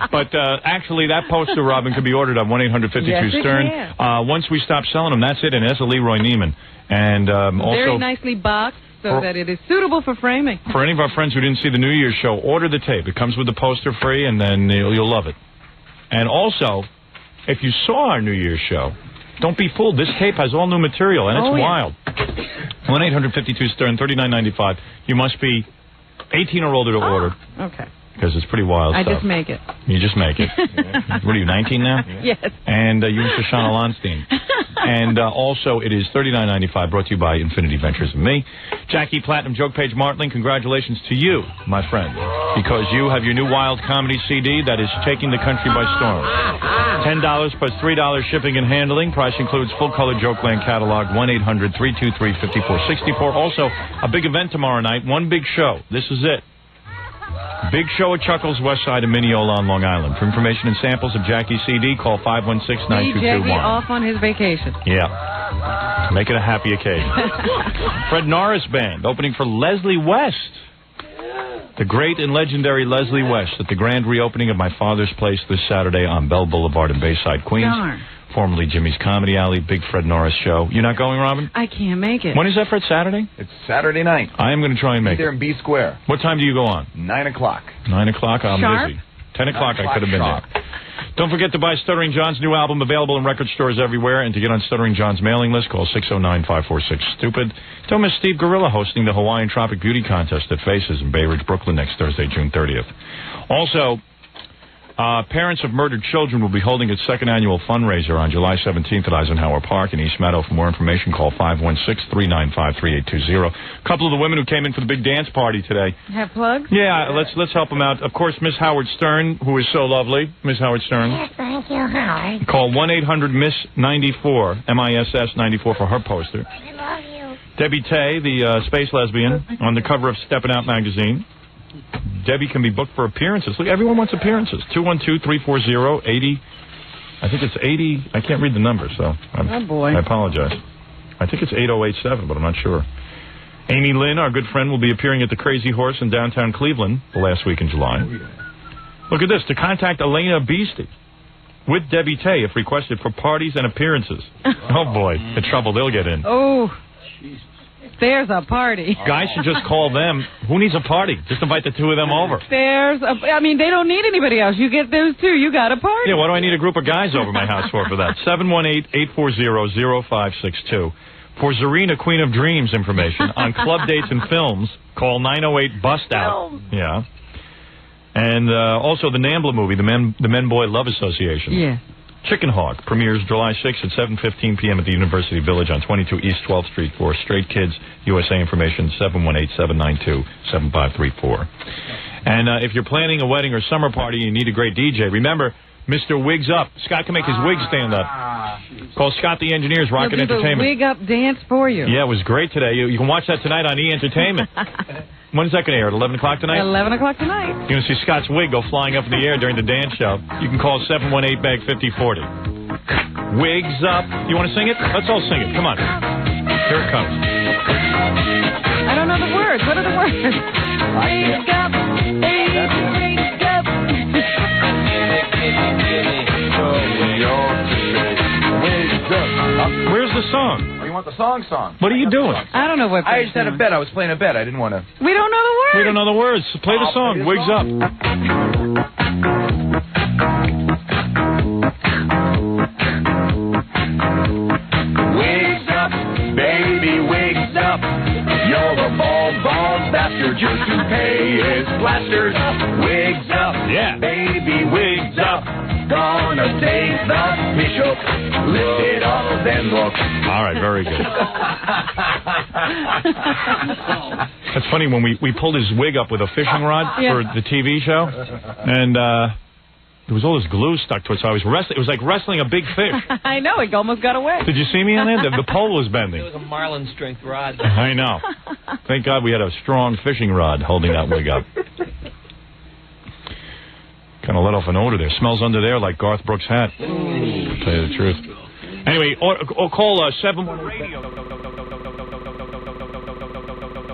But actually, that poster, Robin, could be ordered on 1-800-52-STERN. Yes, once we stop selling them, that's it, and that's a Leroy Neiman. And also, very nicely boxed so that it is suitable for framing. For any of our friends who didn't see the New Year's show, order the tape. It comes with the poster free, and then you'll love it. And also, if you saw our New Year's show, don't be fooled. This tape has all new material, and it's wild. 1-800-52-STERN, $39.95. You must be 18 or older to order. Okay. Because it's pretty wild stuff. I just make it. You just make it. What are you, 19 now? Yes. And you and Shoshana Lonstein. And also, it is $39.95, brought to you by Infinity Ventures and me. Jackie Platinum, Joke Page Martling, congratulations to you, my friend, because you have your new Wild Comedy CD that is taking the country by storm. $10 plus $3 shipping and handling. Price includes full-color Jokeland catalog, 1-800-323-5464. Also, a big event tomorrow night, one big show. This is it. Big show at Chuckles West Side of Mineola on Long Island. For information and samples of Jackie's CD, call 516-9221. Jackie off on his vacation. Yeah. Make it a happy occasion. Fred Norris Band, opening for Leslie West. The great and legendary Leslie West at the grand reopening of My Father's Place this Saturday on Bell Boulevard in Bayside, Queens. Darn. formerly Jimmy's Comedy Alley, Big Fred Norris show. You're not going, Robin? I can't make it. When is that, Fred? Saturday? It's Saturday night. I am going to try and make there it. in B Square. What time do you go on? 9 o'clock. 9 o'clock? I'm Sharp? busy. 10 o'clock I could have been sharp. there. Don't forget to buy Stuttering John's new album, available in record stores everywhere. And to get on Stuttering John's mailing list, call 609-546-STUPID. Don't miss Steve Gorilla hosting the Hawaiian Tropic Beauty Contest at Faces in Bay Ridge, Brooklyn next Thursday, June 30th. Also, Parents of Murdered Children will be holding its second annual fundraiser on July 17th at Eisenhower Park in East Meadow. For more information, call 516-395-3820. A couple of the women who came in for the big dance party today. Have plugs? Yeah, let's help them out. Of course, Miss Howard Stern, who is so lovely. Miss Howard Stern. Yes, thank you, Howard. Call 1-800-MISS-94, MISS-94 for her poster. I love you. Debbie Tay, the space lesbian, on the cover of Steppin' Out magazine. Debbie can be booked for appearances. Look, everyone wants appearances. 212-340-80. I think it's 80. I can't read the number, so oh boy. I apologize. I think it's 8087, but I'm not sure. Amy Lynn, our good friend, will be appearing at the Crazy Horse in downtown Cleveland the last week in July. Look at this. To contact Elena Beastie with Debbie Tay if requested for parties and appearances. Oh, boy. The trouble they'll get in. Oh, there's a party. Guys should just call them. Who needs a party? Just invite the two of them over. I mean, they don't need anybody else. You get those two. You got a party. Yeah, what do I need a group of guys over my house for that? 718-840-0562. For Zarena, Queen of Dreams information on club dates and films, call 908-BUST-OUT. Yeah. And also the Nambla movie, the Men Boy Love Association. Yeah. Chicken Hawk premieres July 6th at 7:15 p.m. at the University Village on 22 East 12th Street. For Straight Kids USA information, 718-792-7534. And if you're planning a wedding or summer party and you need a great DJ, remember Mr. Wigs Up. Scott can make his wig stand up. Call Scott the Engineer's Rocket He'll do Entertainment. The Wig Up dance for you. Yeah, it was great today. You can watch that tonight on E! Entertainment. When's that going to air? At 11 o'clock tonight? 11 o'clock tonight. You're going to see Scott's wig go flying up in the air during the dance show. You can call 718-BAG-5040. Wigs Up. You want to sing it? Let's all sing it. Come on. Here it comes. I don't know the words. What are the words? Wig up, wig up. Where's the song? Oh, you want the song? What are you doing? I don't know what. I just had a bet. I was playing a bet. I didn't want to. We don't know the words. We don't know the words. So play the song. Wigs Up. Wigs up, baby, wigs up. You're a bald bastard. Your toupee is plastered. Wigs up, yeah, baby, wigs up. Gonna take the bishop, lift it up, then look. All right, very good. That's funny, when we pulled his wig up with a fishing rod for the TV show, and there was all this glue stuck to it, so I was wrestling. It was like wrestling a big fish. I know, it almost got away. Did you see me on there? The pole was bending. It was a marlin strength rod. I know. Thank God we had a strong fishing rod holding that wig up. Kind of let off an odor there. Smells under there like Garth Brooks' hat. To tell you the truth. Anyway, or call 718.